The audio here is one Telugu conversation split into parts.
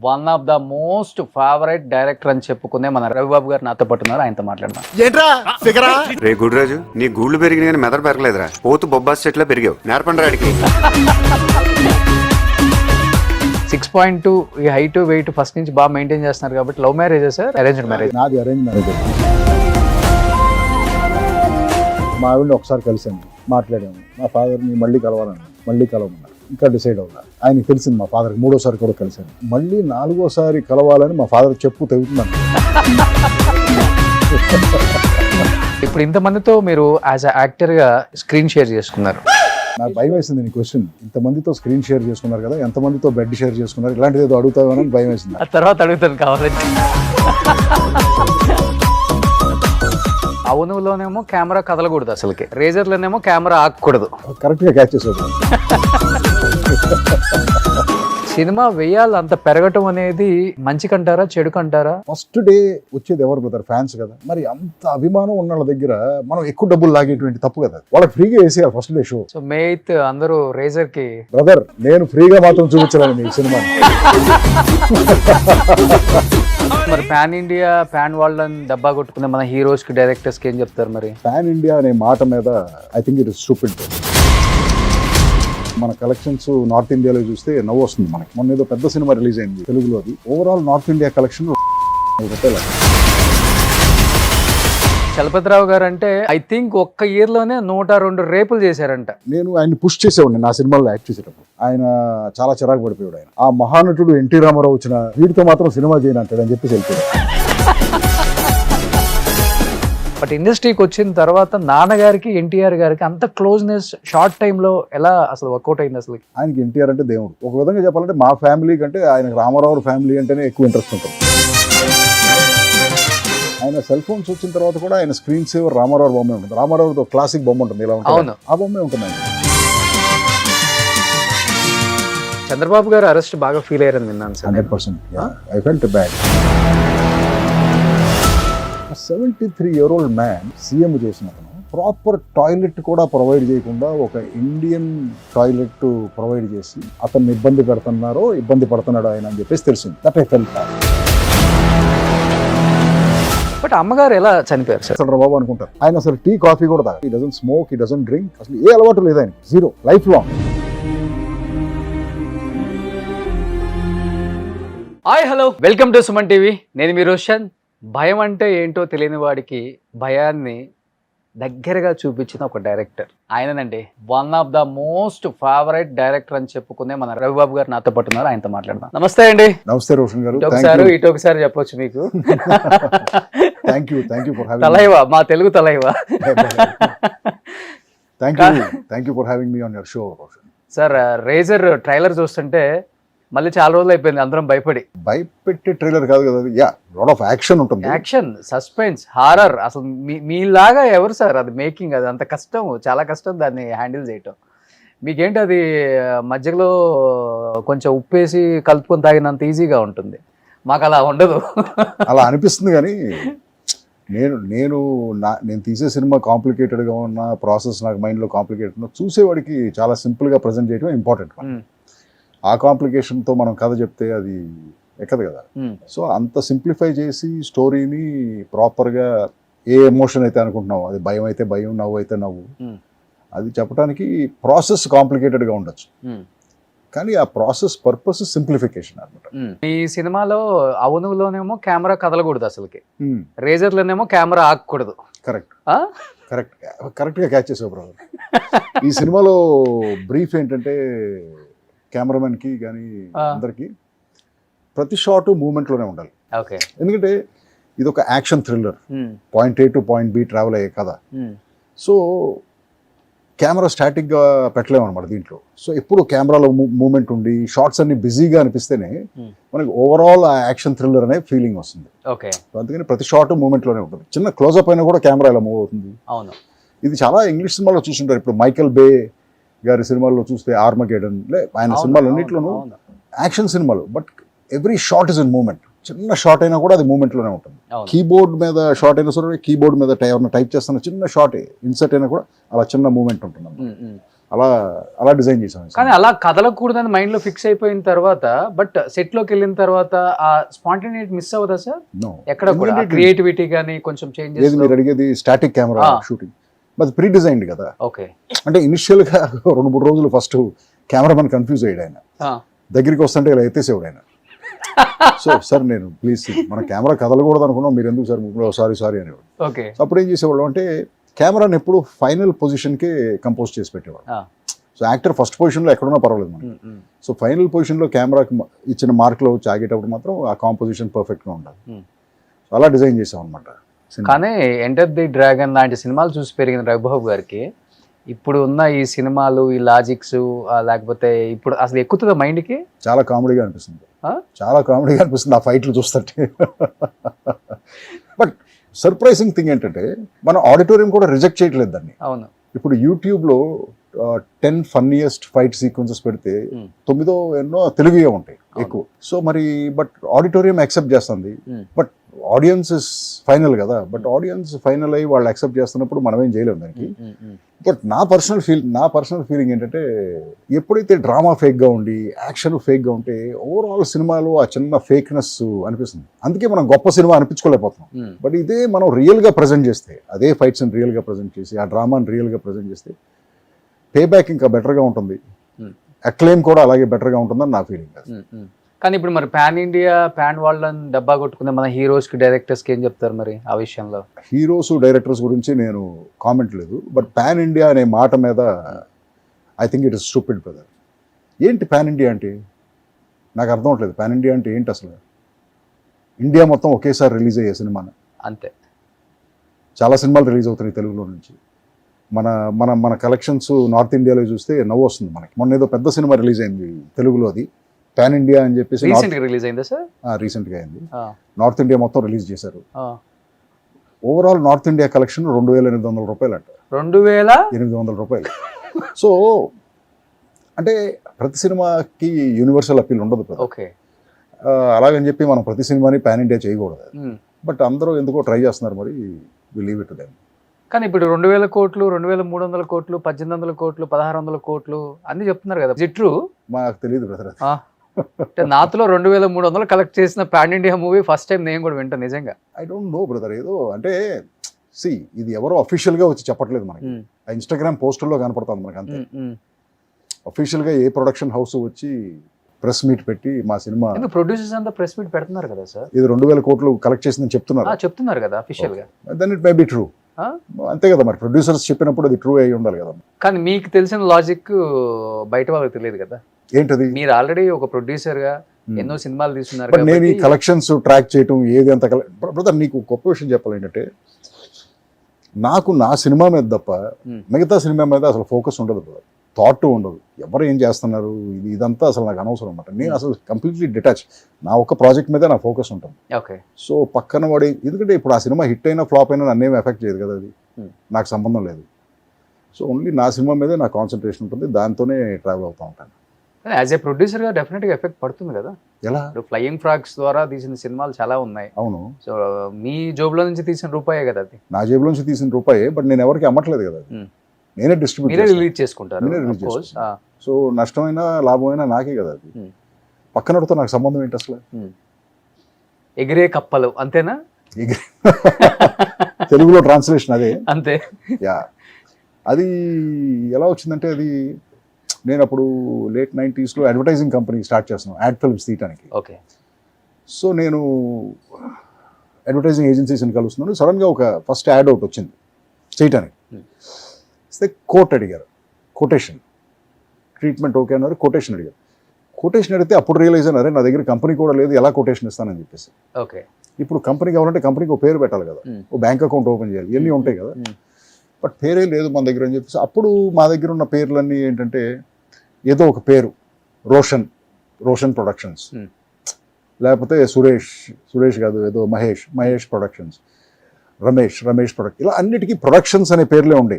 One of the most favourite director అని చెప్పుకునే మన రవిబాబు గారు నాతో పాటు ఉన్నారు. ఆయనతో మాట్లాడదాం. రే గుడిరాజు, నీ గూళ్ళు పెరిగిన కానీ మెదడు పెరగలేదురా. పోతు బొబ్బాస్ చెట్లా పెరిగావు. నేర్పండి రాడికి. 6.2 ఈ హైట్ వెయిట్ ఫస్ట్ నుంచి బాగా మెయింటైన్ చేస్తున్నారు కాబట్టి love marriage sir arranged marriage? నాది అరేంజ్ మ్యారేజ్. మా ఆవిడని ఒకసారి కలిసాను, మాట్లాడాము. మా ఫాదర్ని మళ్ళీ కలవమన్నారు. ఇంకా డిసైడ్ అవ్వాలి. ఆయనకి తెలిసింది మా ఫాదర్కి 3వ కూడా కలిశాను. మళ్ళీ 4వ కలవాలని మా ఫాదర్ చెప్పు తెగుతున్నాను. ఇప్పుడు ఇంతమందితో మీరు యాజ్ అ యాక్టర్ గా స్క్రీన్ షేర్ చేసుకున్నారు. నాకు భయం వేసింది నీ క్వశ్చన్. ఇంతమందితో స్క్రీన్ షేర్ చేసుకున్నారు కదా, ఎంతమందితో బెడ్ షేర్ చేసుకున్నారు, ఇలాంటిది ఏదో అడుగుతావని భయం వేసింది. ఆ తర్వాత అడుగుతాను కావాలంటే. అవునులోనేమో కెమెరా కదలకూడదు, అసలుకి రేజర్లోనేమో కెమెరా ఆగకూడదు. కరెక్ట్గా క్యాచ్ చేసేది. సినిమా వేయాలి అంత పెరగటం అనేది మంచికంటారా చెడుకంటారా? ఫస్ట్ డే వచ్చేది ఎవరు బ్రదర్? ఫ్యాన్స్ కదా. మరి అంత అభిమానం ఉన్న వాళ్ళ దగ్గర మనం ఎక్కువ డబ్బులు లాగేటువంటి తప్పు కదా. వాళ్ళకి ఫ్రీగా వేసేయాలి ఫస్ట్ డే షో. సో మే 8 అందరూ రేజర్ కి. బ్రదర్ నేను ఫ్రీగా మాత్రం చూపించలేను ఈ సినిమాని. మరి పాన్ ఇండియా పాన్ వరల్డ్ డబ్బా కొట్టుకునే మన హీరోస్ కి డైరెక్టర్స్ కి ఏం చెప్తారు మరి? పాన్ ఇండియా అనే మాట మీద I think it is stupid. మన కలెక్షన్స్ నార్త్ ఇండియాలో చూస్తే నవ్వు వస్తుంది మనకి. మొన్న ఏదో పెద్ద సినిమా రిలీజ్ అయింది తెలుగులో. అది ఓవరాల్ నార్త్ ఇండియా కలెక్షన్ రూపాయలు. చలపతిరావు గారు అంటే ఐ థింక్ ఒక్క ఇయర్ లోనే 102 రేపులు చేశారంట. నేను ఆయన పుష్ చేసేవాడిని నా సినిమాలో యాక్ట్ చేసేటప్పుడు. ఆయన చాలా చిరాకు పడిపోయాడు. ఆయన ఆ మహానటుడు ఎన్టీ రామారావు వచ్చిన వీడితో మాత్రం సినిమా చేయను అంటాడు అని చెప్పి వెళ్ళిపోయాడు. బట్ ఇండస్ట్రీకి వచ్చిన తర్వాత నాన్నగారికి ఎన్టీఆర్ గారికి అంత క్లోజ్నెస్ షార్ట్ టైమ్ లో ఎలా అసలు వర్కౌట్ అయింది? అసలు ఆయనకి ఎన్టీఆర్ అంటే దేవుడు. ఒక విధంగా చెప్పాలంటే మా ఫ్యామిలీ కంటే ఆయనకు రామారావు ఫ్యామిలీ అంటేనే ఎక్కువ ఇంట్రెస్ట్ ఉంటుంది. ఆయన సెల్ ఫోన్స్ వచ్చిన తర్వాత కూడా ఆయన స్క్రీన్ సేవర్ రామారావు బొమ్మే ఉంటుంది. రామారావుతో క్లాసిక్ బొమ్మ ఉంటుంది, ఇలా ఉంటుంది. ఆ బొమ్మే ఉంటుంది ఆయన. చంద్రబాబు గారు అరెస్ట్ బాగా ఫీల్ అయ్యారని విన్నాను sir. 100%. I felt bad. 73-year-old man CM చేసిన అతను ప్రాపర్ టాయిలెట్ కూడా ప్రొవైడ్ చేయకుండా ఒక ఇండియన్ టాయిలెట్ ప్రొవైడ్ చేసి అతన్ని ఇబ్బంది పడుతున్నాడు ఆయన అని చెప్పేసి తెలిసింది. That I felt bad. But అమ్మగారు ఎలా చనిపోయారు సార్? అసలు బాబు అనుకుంటారు. ఆయన అసలు టీ కాఫీ కూడా తాగ. హి doesn't smoke, he doesn't drink. అసలు ఏ అలవాటు లేదు ఆయన. Zero. Life long. Hi hello, welcome to Suman TV. నేను మీ రోషన్. భయం అంటే ఏంటో తెలియని వాడికి భయాన్ని దగ్గరగా చూపించిన ఒక డైరెక్టర్ ఆయననండి. One of the most favourite director అని చెప్పుకునే మన రవిబాబు గారు నాతో పాటు ఉన్నారు. ఆయనతో మాట్లాడదాం. నమస్తే అండి. నమస్తే రోషన్ గారు. ఇటు ఒకసారి చెప్పొచ్చు మీకు. Thank you for having. Thalaiva, మా Telugu Thalaiva. Thank you for having me on your show Roshan. Sir Razor trailer చూస్తుంటే మళ్ళీ చాలా రోజులు అయిపోయింది అందరం భయపెట్టే ట్రైలర్ కాదు కదా. యా, లాట్ ఆఫ్ యాక్షన్ ఉంటుంది. Action, suspense, horror. అసలు మీలాగా ఎవరు సార్ అది మేకింగ్? అది అంత కష్టం, చాలా కష్టం దాన్ని హ్యాండిల్ చేయటం. మీకేంటి అది మధ్యలో కొంచెం ఉప్పేసి కలుపుకొని తాగినంత ఈజీగా ఉంటుంది, మాకు అలా ఉండదు. అలా అనిపిస్తుంది. కానీ నేను తీసే సినిమా కాంప్లికేటెడ్గా ఉన్న ప్రాసెస్ నాకు మైండ్లో కాంప్లికేటెడ్ ఉన్న చూసేవాడికి చాలా సింపుల్గా ప్రజెంట్ చేయడం ఇంపార్టెంట్. ఆ కాంప్లికేషన్తో మనం కథ చెప్తే అది ఎక్కదు కదా. సో అంత సింప్లిఫై చేసి స్టోరీని ప్రాపర్గా ఏ ఎమోషన్ అయితే అనుకుంటున్నావు, అది భయం అయితే భయం, నవ్వు అయితే నవ్వు, అది చెప్పడానికి ప్రాసెస్ కాంప్లికేటెడ్గా ఉండొచ్చు. కానీ ఆ ప్రాసెస్ పర్పస్ సింప్లిఫికేషన్ అనమాట. ఈ సినిమాలో అవునులోనేమో కెమెరా కదలకూడదు, అసలుకి రేజర్లోనేమో కెమెరా ఆగకూడదు. కరెక్ట్గా క్యాచ్ చేసావు బ్రదర్. ఈ సినిమాలో బ్రీఫ్ ఏంటంటే కెమెరామెన్కి కానీ అందరికి ప్రతి షాట్ మూమెంట్లోనే ఉండాలి. ఎందుకంటే ఇది ఒక action thriller, point A to point B travel అయ్యే కథ. సో కెమెరా స్టాటిక్గా పెట్టలేమన్నమాట దీంట్లో. సో ఎప్పుడు కెమెరాలో మూమెంట్ ఉండి షార్ట్స్ అన్ని బిజీగా అనిపిస్తేనే మనకి ఓవరాల్ ఆ యాక్షన్ థ్రిల్లర్ అనే ఫీలింగ్ వస్తుంది. అందుకని ప్రతి షాట్ మూమెంట్లోనే ఉంటుంది. చిన్న క్లోజప్ అయినా కూడా కెమెరా ఇలా మూవ్ అవుతుంది. ఇది చాలా ఇంగ్లీష్ సినిమాలో చూస్తుంటారు. ఇప్పుడు మైకెల్ బే గారి సినిమాల్లో చూస్తే ఆర్మగెడన్, ఆయన సినిమాలు అన్నింటిలోనూ యాక్షన్ సినిమాలు, but every shot is in moment. చిన్న షార్ట్ అయినా కూడా అది మూమెంట్లోనే ఉంటుంది. కీబోర్డ్ మీద షార్ట్ అయినా సరే, కీబోర్డ్ మీద టైప్ చేస్తున్న చిన్న షార్ట్ ఇన్సర్ట్ అయినా కూడా అలా చిన్న మూమెంట్ ఉంటుంది. అలా అలా డిజైన్ చేసాం. కానీ అలా కదలకూడదని మైండ్ లో ఫిక్స్ అయిపోయిన తర్వాత బట్ సెట్ లోకి వెళ్ళిన తర్వాత ఆ స్పాంటేనిటీ మిస్ అవ్వదా సార్? No. ఎక్కడ కూడా క్రియేటివిటీ కానీ కొంచెం ఏది చేంజెస్. మీరు అడిగేది స్టాటిక్ కెమెరా షూటింగ్, అది ప్రీ డిజైన్డ్ కదా. ఓకే. అంటే ఇనిషియల్ గా 2-3 రోజులు ఫస్ట్ కెమెరామెన్ కన్ఫ్యూజ్ అయ్యాడు. ఆయన దగ్గరికి వస్తుంటే ఇలా ఎత్తేసేవాడు ఆయన. సో సార్ నేను ప్లీజ్ మన కెమెరా కదలకూడదు అనుకున్నాం, మీరు ఎందుకు సార్ సారీ అనేవాడు. ఓకే. అప్పుడు ఏం చేసేవాళ్ళు అంటే కెమెరాని ఎప్పుడు ఫైనల్ పొజిషన్కి కంపోజ్ చేసి పెట్టేవాడు. సో యాక్టర్ ఫస్ట్ పొజిషన్లో ఎక్కడున్నా పర్వాలేదు మనకి. సో ఫైనల్ పొజిషన్లో కెమెరాకి ఇచ్చిన మార్క్లో వచ్చి ఆగేటప్పుడు మాత్రం ఆ కాంపోజిషన్ పర్ఫెక్ట్గా ఉండాలి. సో అలా డిజైన్ చేసాం అనమాట. కానీ ఎంటర్ ది డ్రాగన్ లాంటి సినిమాలు చూసి పెరిగిన రఘుబాబు గారికి ఇప్పుడు ఉన్న ఈ సినిమాలు, ఈ లాజిక్స్ లేకపోతే ఇప్పుడు అసలు ఎక్కుతుందా మైండ్కి? చాలా కామెడీగా అనిపిస్తుంది, చాలా కామెడీగా అనిపిస్తుంది ఆ ఫైట్లు చూస్తుంటే. బట్ సర్ప్రైజింగ్ థింగ్ ఏంటంటే మన ఆడిటోరియం కూడా రిజెక్ట్ చేయట్లేదు దాన్ని. అవును. ఇప్పుడు యూట్యూబ్లో 10 ఫన్నీయెస్ట్ ఫైట్ సీక్వెన్సెస్ పెడితే 9 ఎన్నో తెలుగుగా ఉంటాయి ఎక్కువ. సో మరి బట్ ఆడిటోరియం యాక్సెప్ట్ చేస్తుంది. బట్ ఆడియన్స్ ఇస్ ఫైనల్ కదా. బట్ ఆడియన్స్ ఫైనల్ అయ్యి వాళ్ళు యాక్సెప్ట్ చేస్తున్నప్పుడు మనం ఏం చేయలేము దానికి. బట్ నా పర్సనల్ ఫీలింగ్ ఏంటంటే ఎప్పుడైతే డ్రామా ఫేక్గా ఉండి యాక్షన్ ఫేక్గా ఉంటే ఓవరాల్ సినిమాలో ఆ చిన్న ఫేక్నెస్ అనిపిస్తుంది. అందుకే మనం గొప్ప సినిమా అనిపించుకోలేకపోతున్నాం. బట్ ఇదే మనం రియల్గా ప్రజెంట్ చేస్తే, అదే ఫైట్స్ని రియల్గా ప్రజెంట్ చేసి ఆ డ్రామాని రియల్గా ప్రజెంట్ చేస్తే పే బ్యాక్ ఇంకా బెటర్గా ఉంటుంది, అక్లెయిమ్ కూడా అలాగే బెటర్గా ఉంటుందని నా ఫీలింగ్. కానీ ఇప్పుడు మరి పాన్ ఇండియా పాన్ వరల్డ్ డబ్బా కొట్టుకునే మన హీరోస్ కి డైరెక్టర్స్ కి ఏం చెప్తారు మరి ఆ విషయంలో? హీరోస్ డైరెక్టర్స్ గురించి నేను కామెంట్ లేదు. బట్ పాన్ ఇండియా అనే మాట మీద I think it is stupid brother. ఏంటి పాన్ ఇండియా అంటే? నాకు అర్థం అవట్లేదు. పాన్ ఇండియా అంటే ఏంటి అసలు? ఇండియా మొత్తం ఒకేసారి రిలీజ్ అయ్యే సినిమాను అంతే. చాలా సినిమాలు రిలీజ్ అవుతున్నాయి తెలుగులో నుంచి. మన మన మన కలెక్షన్స్ నార్త్ ఇండియాలో చూస్తే నవ్వు వస్తుంది మనకి. మొన్న ఏదో పెద్ద సినిమా రిలీజ్ అయింది తెలుగులో, అది పాన్ ఇండియా అని చెప్పేసి రిలీజ్ అయిందా సార్? రీసెంట్గా అయింది. నార్త్ ఇండియా మొత్తం రిలీజ్ చేశారు. ఓవరాల్ నార్త్ ఇండియా కలెక్షన్ 2,800 రూపాయలు అంట. 2,800 రూపాయలు. సో అంటే ప్రతి సినిమాకి యూనివర్సల్ అప్పీల్ ఉండదు కదా. అలాగని చెప్పి మనం ప్రతి సినిమాని పాన్ ఇండియా చేయకూడదు. బట్ అందరూ ఎందుకో ట్రై చేస్తున్నారు, మరి we leave it to them. కానీ ఇప్పుడు 2,000 కోట్లు, 2,300 కోట్లు, 1,800 కోట్లు, 1,600 కోట్లు అన్ని చెప్తున్నారు కదా. జిట్రు మాకు తెలియదు బ్రదర్. నాతో 2,300 కలెక్ట్ చేసిన pan India movie first time నేను కూడా వింటాను నిజంగా. I don't know brother. ఏదో అంటే ఇది ఎవరో అఫీషియల్గా వచ్చి చెప్పట్లేదు మనకి, ఆ ఇన్స్టాగ్రామ్ పోస్టుల్లో కనపడుతుంది మనకి అంతే. అఫీషియల్గా ఏ ప్రొడక్షన్ హౌస్ వచ్చి ప్రెస్ మీట్ పెట్టి మా సినిమా ప్రొడ్యూసర్స్ అంతా ప్రెస్ మీట్ పెడుతున్నారు కదా సార్, ఇది 2,000 కోట్లు కలెక్ట్ చేసిందని చెప్తున్నారు కదా అఫీషియల్ గా. Then it may be true. అంతే కదా, మరి ప్రొడ్యూసర్స్ చెప్పినప్పుడు అది ట్రూ అయి ఉండాలి కదా. కానీ మీకు తెలిసిన లాజిక్ బయట వాళ్ళకి తెలియదు కదా. ఏంటది? మీరు ఆల్రెడీ ఒక ప్రొడ్యూసర్ గా ఎన్నో సినిమాలు తీస్తున్నారు. బట్ నేను ఈ కలెక్షన్స్ ట్రాక్ చేయటం ఏది అంత బ్రదర్, నీకు గొప్ప విషయం చెప్పాలి ఏంటంటే, నాకు నా సినిమా మీద తప్ప మిగతా సినిమా మీద అసలు ఫోకస్ ఉండదు బ్రదర్, థాట్ ఉండదు. ఎవరు ఏం చేస్తున్నారు ఇదంతా అసలు నాకు అనవసరం అన్నమాట. నేను అసలు కంప్లీట్లీ డిటాచ్, నా ఒక ప్రాజెక్ట్ మీద నా ఫోకస్ ఉంటుంది. సో పక్కన వాడి, ఎందుకంటే ఇప్పుడు ఆ సినిమా హిట్ అయినా ఫ్లాప్ అయినా నన్నేం ఎఫెక్ట్ చేయదు కదా, అది నాకు సంబంధం లేదు. సో ఓన్లీ నా సినిమా మీదే నా కాన్సన్ట్రేషన్ ఉంటుంది, దాంతోనే ట్రావెల్ అవుతూ ఉంటాను. యాజ్ ఏ ప్రొడ్యూసర్ గా డెఫినెట్ గా ఎఫెక్ట్ పడుతుంది కదా. ఎలా? ఫ్లయింగ్ ఫ్రాగ్స్ ద్వారా తీసిన సినిమాలు చాలా ఉన్నాయి. అవును. సో మీ జోబులో నుంచి తీసిన రూపాయే కదా అది. నా జేబులో నుంచి తీసిన రూపాయే, బట్ నేను ఎవరికి అమ్మట్లేదు కదా, నేనే డిస్ట్రిబ్యూట్ రిలీజ్ చేసుకుంటారు. సో నష్టమైనా లాభమైనా నాకే కదా అది. పక్కనతో నాకు సంబంధం ఏంటి అసలు? ఎగిరే కప్పలు అంతేనా? తెలుగులో ట్రాన్స్లేషన్ అదే. అంతే. యా, అది ఎలా వచ్చిందంటే, అది నేను అప్పుడు late 90s advertising company start చేస్తున్నాను, యాడ్ ఫిల్మ్స్ తీయడానికి. ఓకే. సో నేను అడ్వర్టైజింగ్ ఏజెన్సీస్ని కలుస్తున్నాను. సడన్గా ఒక ఫస్ట్ యాడ్ ఒకటి వచ్చింది చేయటానికి. కోట్ అడిగారు, కొటేషన్, ట్రీట్మెంట్ ఓకే అన్నారు, కొటేషన్ అడిగారు. కొటేషన్ అడిగితే అప్పుడు రియలైజ్ అయినారే నా దగ్గర కంపెనీ కూడా లేదు, ఎలా కొటేషన్ ఇస్తానని చెప్పేసి. ఓకే. ఇప్పుడు కంపెనీ కావాలంటే కంపెనీకి ఒక పేరు పెట్టాలి కదా, ఓ బ్యాంక్ అకౌంట్ ఓపెన్ చేయాలి, ఇవన్నీ ఉంటాయి కదా. బట్ పేరే లేదు మన దగ్గర అని చెప్పేసి, అప్పుడు మా దగ్గర ఉన్న పేర్లన్నీ ఏంటంటే ఏదో ఒక పేరు, రోషన్ ప్రొడక్షన్స్, లేకపోతే సురేష్ కాదు ఏదో మహేష్ ప్రొడక్షన్స్, రమేష్ ప్రొడక్ట్, ఇలా అన్నిటికీ ప్రొడక్షన్స్ అనే పేర్లే ఉండే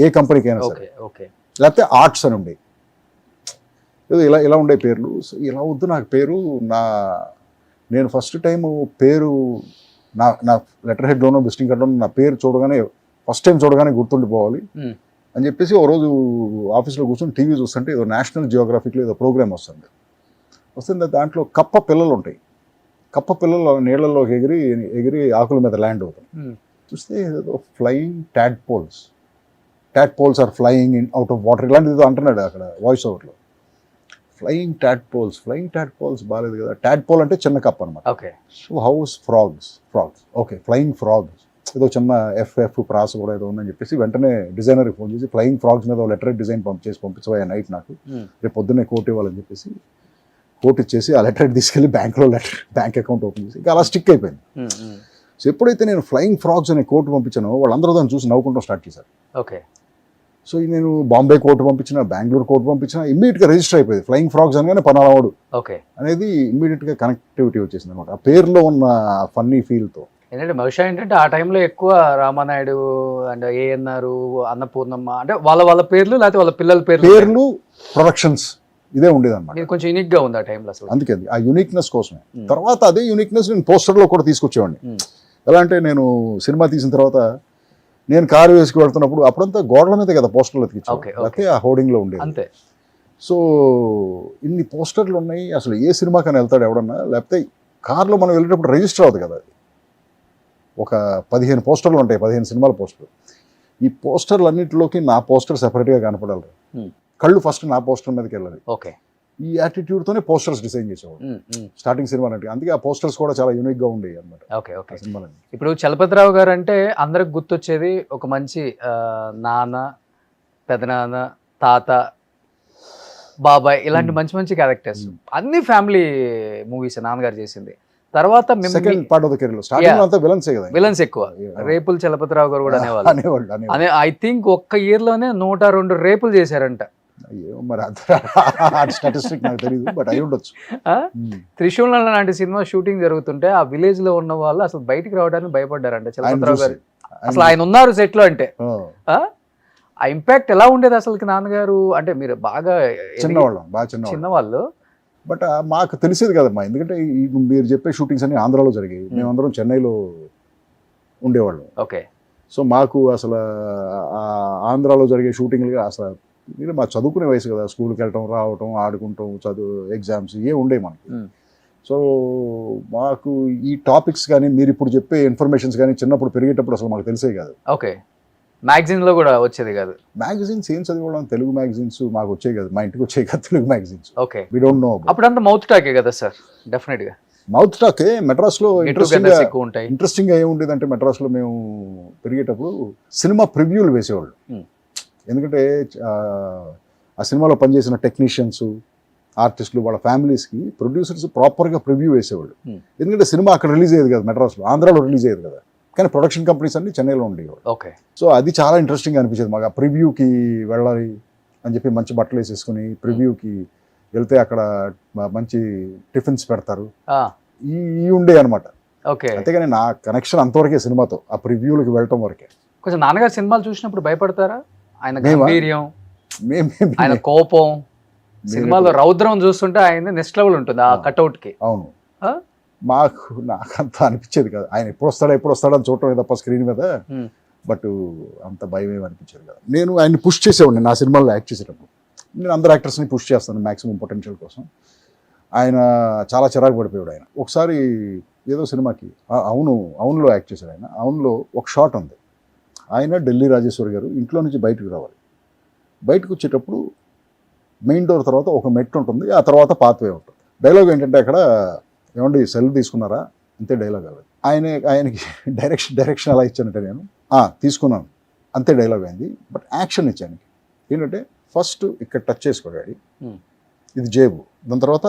ఏ కంపెనీకి అయినా సరే. లేకపోతే ఆర్ట్స్ అని ఉండే, ఏదో ఇలా ఉండే పేర్లు. సో ఇలా వద్దు నాకు పేరు, నేను ఫస్ట్ టైం పేరు నా లెటర్ హెడ్లోనో విజిటింగ్ కార్డులోనో నా పేరు చూడగానే ఫస్ట్ టైం చూడగానే గుర్తుండిపోవాలి అని చెప్పేసి ఓ రోజు ఆఫీస్లో కూర్చొని టీవీ చూస్తుంటే ఏదో నేషనల్ జియోగ్రఫిక్లో ఏదో ప్రోగ్రామ్ వస్తుంది దాంట్లో కప్ప పిల్లలు ఉంటాయి. కప్ప పిల్లలు నీళ్ళల్లోకి ఎగిరి ఆకుల మీద ల్యాండ్ అవుతాయి. చూస్తే ఏదో flying tadpoles or flying in out of water ఇలాంటిది ఏదో అంటున్నాడు అక్కడ వాయిస్ ఓవర్లో. ఫ్లయింగ్ ట్యాడ్పోల్స్ బాగాలేదు కదా. ట్యాడ్పోల్ అంటే చిన్న కప్ అనమాట. Okay. So house frogs okay flying frogs ఏదో చిన్న ఎఫ్ ప్రాస కూడా ఏదో ఉందని చెప్పేసి వెంటనే డిజైనర్కి ఫోన్ చేసి ఫ్లయింగ్ ఫ్రాగ్స్ మీద లెటర్ డిజైన్ పంపించవా నైట్ నాకు రేపు పొద్దున్నే కోట్ ఇవ్వాలని చెప్పేసి కోట్ ఇచ్చేసి ఆ లెటర్ తీసుకెళ్ళి బ్యాంక్ అకౌంట్ ఓపెన్ చేసి ఇంకా అలా స్టిక్ అయిపోయింది. సో ఎప్పుడైతే నేను ఫ్లయింగ్ ఫ్రాగ్స్ అనే కోర్టు పంపించానో వాళ్ళందరూ దాన్ని చూసి నవ్వుకుంటాం స్టార్ట్ చేశారు. ఓకే. సో నేను బాంబే కోర్టు పంపించిన, బెంగళూరు కోర్టు పంపించిన, ఇమ్మీడియట్గా రిజిస్టర్ అయిపోయింది. ఫ్లయింగ్ ఫ్రాగ్స్ అనగానే పనాలవాడు ఓకే అనేది ఇమ్మీడియట్గా కనెక్టివిటీ వచ్చేసింది అనమాట ఆ పేరులో ఉన్న ఫన్నీ ఫీల్తో. ఏంటంటే బహుశా ఏంటంటే ఆ టైంలో ఎక్కువ రామానాయుడు అండ్ ఏఎన్ఆర్, అన్నపూర్ణమ్మ అంటే వాళ్ళ పేర్లు లేకపోతే వాళ్ళ పిల్లల పేర్లు ప్రొడక్షన్స్ ఇదే ఉండేది అనమాట. ఇది కొంచెం యూనిక్ గా ఉంది ఆ టైంలో అసలు. అందుకే ఆ యూనిక్నెస్ కోసమే. తర్వాత అదే యూనిక్నెస్ నేను పోస్టర్లో కూడా తీసుకొచ్చేవాడిని. ఎలా అంటే నేను సినిమా తీసిన తర్వాత నేను కారు వేసుకు వెళ్తున్నప్పుడు అప్పుడంతా గోడల మీద కదా పోస్టర్లు ఎత్తికించాను, ఆ హోర్డింగ్లో ఉండేది అంతే. సో ఇన్ని పోస్టర్లు ఉన్నాయి, అసలు ఏ సినిమాకని వెళ్తాడు ఎవడన్నా, లేకపోతే కార్లో మనం వెళ్ళేటప్పుడు రిజిస్టర్ అవుతుంది కదా, అది ఒక 15 పోస్టర్లు ఉంటాయి, 15 సినిమాల పోస్టర్లు. ఈ పోస్టర్లు అన్నింటిలోకి నా పోస్టర్ సెపరేట్గా కనపడాలి, కళ్ళు ఫస్ట్ నా పోస్టర్ మీదకి వెళ్ళాలి. ఓకే. ఈ యాటిట్యూడ్తోనే పోస్టర్స్ డిజైన్ చేసేవాడు స్టార్టింగ్ సినిమా అంటే. అందుకే ఆ పోస్టర్స్ కూడా చాలా యూనిక్గా ఉండేవి అనమాట. ఓకే. ఓకే. ఇప్పుడు చలపతిరావు గారు అంటే అందరికి గుర్తొచ్చేది ఒక మంచి నాన్న, పెదనాన్న, తాత, బాబాయ్ ఇలాంటి మంచి మంచి క్యారెక్టర్స్. అన్ని ఫ్యామిలీ మూవీస్ నాన్నగారు చేసింది. తర్వాత second part of the career లో స్టార్టింగ్ అంతా విలన్సే కదా, విలన్స్ ఎక్కువ. రేపులు చలపతిరావు గారు కూడా అనేవాళ్ళు. ఐ థింక్ ఒక్క ఇయర్ లోనే 102 రేపులు చేశారంట. మరి స్టాటిస్టిక్ నాకు తెలియదు, బట్ అయి ఉండొచ్చు. త్రిశూలం లాంటి సినిమా షూటింగ్ జరుగుతుంటే ఆ విలేజ్ లో ఉన్న వాళ్ళు అసలు బయటికి రావడానికి భయపడ్డారంట చలపతిరావు గారు. అసలు ఆయన ఉన్నారు సెట్ లో అంటే ఆ ఇంపాక్ట్ ఎలా ఉండేది అసలు నాన్నగారు అంటే? మీరు బాగా చిన్నవాళ్ళు, బట్ మాకు తెలిసేది కదమ్మా, ఎందుకంటే మీరు చెప్పే షూటింగ్స్ అన్ని ఆంధ్రాలో జరిగాయి, మేమందరం చెన్నైలో ఉండేవాళ్ళం. ఓకే. సో మాకు అసలు ఆంధ్రాలో జరిగే షూటింగ్లు అసలు మీరు మా చదువుకునే వయసు కదా, స్కూల్కి వెళ్ళటం, రావటం, ఆడుకుంటాం, చదువు, ఎగ్జామ్స్ ఇవే ఉండే మనకి. సో మాకు ఈ టాపిక్స్ కానీ మీరు ఇప్పుడు చెప్పే ఇన్ఫర్మేషన్స్ కానీ చిన్నప్పుడు పెరిగేటప్పుడు అసలు మాకు తెలిసే కాదు. ఓకే. మ్యాగజైన్ లో కూడా వచ్చేది కాదు. మ్యాగజైన్స్ ఏం చదివాళ్ళం, తెలుగు మ్యాగజైన్స్ మాకు వచ్చాయి కదా, మా ఇంటికి వచ్చాయి కదా Telugu magazines. Okay. We don't know. అప్పుడంతా మౌత్ టాకే కదా సార్? డెఫినెట్ గా మౌత్ టాకే. మెడ్రాస్ లో ఇంట్రెస్టింగ్ గా ఏముండేది అంటే, మెడ్రాస్ లో మేము పెరిగేటప్పుడు సినిమా ప్రివ్యూలు వేసేవాళ్ళు. ఎందుకంటే ఆ సినిమాలో పనిచేసిన టెక్నీషియన్స్, ఆర్టిస్టులు, వాళ్ళ ఫ్యామిలీస్కి ప్రొడ్యూసర్స్ ప్రాపర్గా ప్రివ్యూ వేసేవాళ్ళు. ఎందుకంటే సినిమా అక్కడ రిలీజ్ అయ్యేది కదా, మెడ్రాస్లో, ఆంధ్రాలో రిలీజ్ అయ్యేది కదా, కానీ ప్రొడక్షన్ కంపెనీస్ అన్ని చెన్నైలో ఉండేవాళ్ళు. ఓకే. సో అది చాలా ఇంట్రెస్టింగ్గా అనిపించేది మాకు. ఆ ప్రివ్యూకి వెళ్ళాలి అని చెప్పి మంచి బట్టలు వేసేసుకుని ప్రివ్యూకి వెళ్తే అక్కడ మంచి టిఫిన్స్ పెడతారు, ఈ ఉండే అనమాట. ఓకే. అంతేగాని నా కనెక్షన్ అంతవరకే సినిమాతో, ఆ ప్రివ్యూలకి వెళ్ళటం వరకే. కొంచెం నాన్నగారు సినిమాలు చూసినప్పుడు భయపడతారా? ఆయన గంభీర్యం, ఆయన కోపం, సినిమాలో రౌద్రం చూస్తుంటే ఆయన నెక్స్ట్ లెవెల్ ఉంటుంది ఆ కట్అవుట్ కి. అవును. నాకంత అనిపించేది కదా, ఆయన ఎప్పుడు వస్తాడో అని చూడటం తప్ప స్క్రీన్ మీద, బట్ అంత భయం ఏమి అనిపించేది కదా. నేను ఆయన్ని పుష్ చేసేవాడిని నా సినిమాలో యాక్ట్ చేసేటప్పుడు. నేను అందరు యాక్టర్స్ని పుష్ చేస్తాను మ్యాక్సిమం పొటెన్షియల్ కోసం. ఆయన చాలా చిరాకు పడిపోయాడు. ఆయన ఒకసారి ఏదో సినిమాకి అవునులో యాక్ట్ చేశాడు. ఆయన అవునులో ఒక షాట్ ఉంది, ఆయన ఢిల్లీ రాజేశ్వరి గారు ఇంట్లో నుంచి బయటకు రావాలి. బయటకు వచ్చేటప్పుడు మెయిన్ డోర్ తర్వాత ఒక మెట్టు ఉంటుంది, ఆ తర్వాత పాత్వే ఉంటుంది. డైలాగ్ ఏంటంటే అక్కడ, ఏమండి సెల్ తీసుకున్నారా, అంతే డైలాగ్. అది ఆయనకి డైరెక్షన్ ఎలా ఇచ్చానంటే, నేను తీసుకున్నాను అంతే డైలాగ్ అయింది. బట్ యాక్షన్ ఇచ్చాను ఏంటంటే, ఫస్ట్ ఇక్కడ టచ్ చేసుకోడాడి, ఇది జేబు, దాని తర్వాత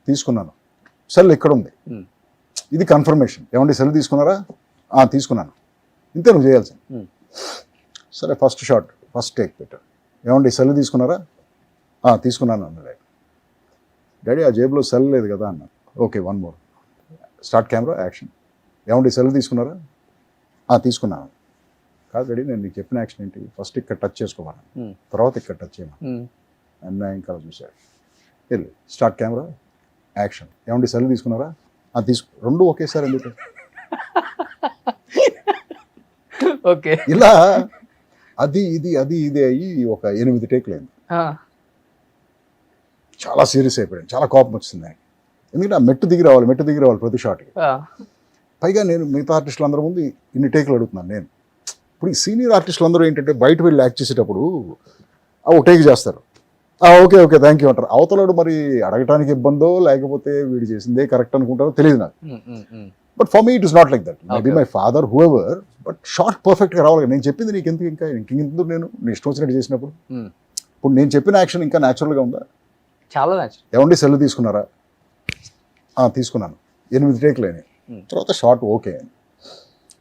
తీసుకున్నాను, సెల్ ఇక్కడ ఉంది, ఇది కన్ఫర్మేషన్, ఏమండి సెల్ తీసుకున్నారా, తీసుకున్నాను, ఇంతే నువ్వు చేయాల్సింది. సరే ఫస్ట్ షాట్, ఫస్ట్ టేక్ పెట్టాడు, ఏమండి సెల్ తీసుకున్నారా, తీసుకున్నాను అన్నాడు. డాడీ ఆ జేబులో సెల్ లేదు కదా అన్నాను. Okay, 1 more, start camera, action. ఏమండి సెల్ తీసుకున్నారా, తీసుకున్నాను. కాదు డాడీ, నేను నీకు చెప్పిన యాక్షన్ ఏంటి, ఫస్ట్ ఇక్కడ టచ్ చేసుకోమన్నాను, తర్వాత ఇక్కడ టచ్ చేయమని అన్న ఇంకా చూశాడు. వెళ్ళి స్టార్ట్ కెమెరా, యాక్షన్. ఏమండి సెల్ తీసుకున్నారా, రెండు ఒకేసారి ఎందుకు. ఓకే. ఇలా అది ఇది అయ్యి ఒక 8 టేకులు అయింది. చాలా సీరియస్ అయిపోయాను, చాలా కోపం వచ్చింది ఆయన. ఎందుకంటే ఆ మెట్టు దిగి రావాలి ప్రతి షాట్కి. పైగా నేను మిగతా ఆర్టిస్టులు అందరూ ముందు ఇన్ని టేకులు అడుగుతున్నాను నేను. ఇప్పుడు ఈ సీనియర్ ఆర్టిస్టులు అందరూ ఏంటంటే బయట వెళ్ళి యాక్ట్ చేసేటప్పుడు ఒక టేక్ చేస్తారు, ఓకే థ్యాంక్ యూ అంటారు. అవతలాడు మరి అడగటానికి ఇబ్బందో లేకపోతే వీడు చేసిందే కరెక్ట్ అనుకుంటారో తెలియదు నాకు. But for me it is not like that. Maybe my father who ever, but short పర్ఫెక్ట్గా రావాలి. నేను చెప్పింది నీకు ఎందుకు ఇంకెందుకు నేను నీ ఇష్టం వచ్చినట్టు చేసినప్పుడు. ఇప్పుడు నేను చెప్పిన యాక్షన్ ఇంకా న్యాచురల్గా ఉందా? చాలా న్యాచురల్. ఏమండి సెల్ తీసుకున్నారా? తీసుకున్నాను. 8 టేకులు అయినాయి. తర్వాత షార్ట్ ఓకే అని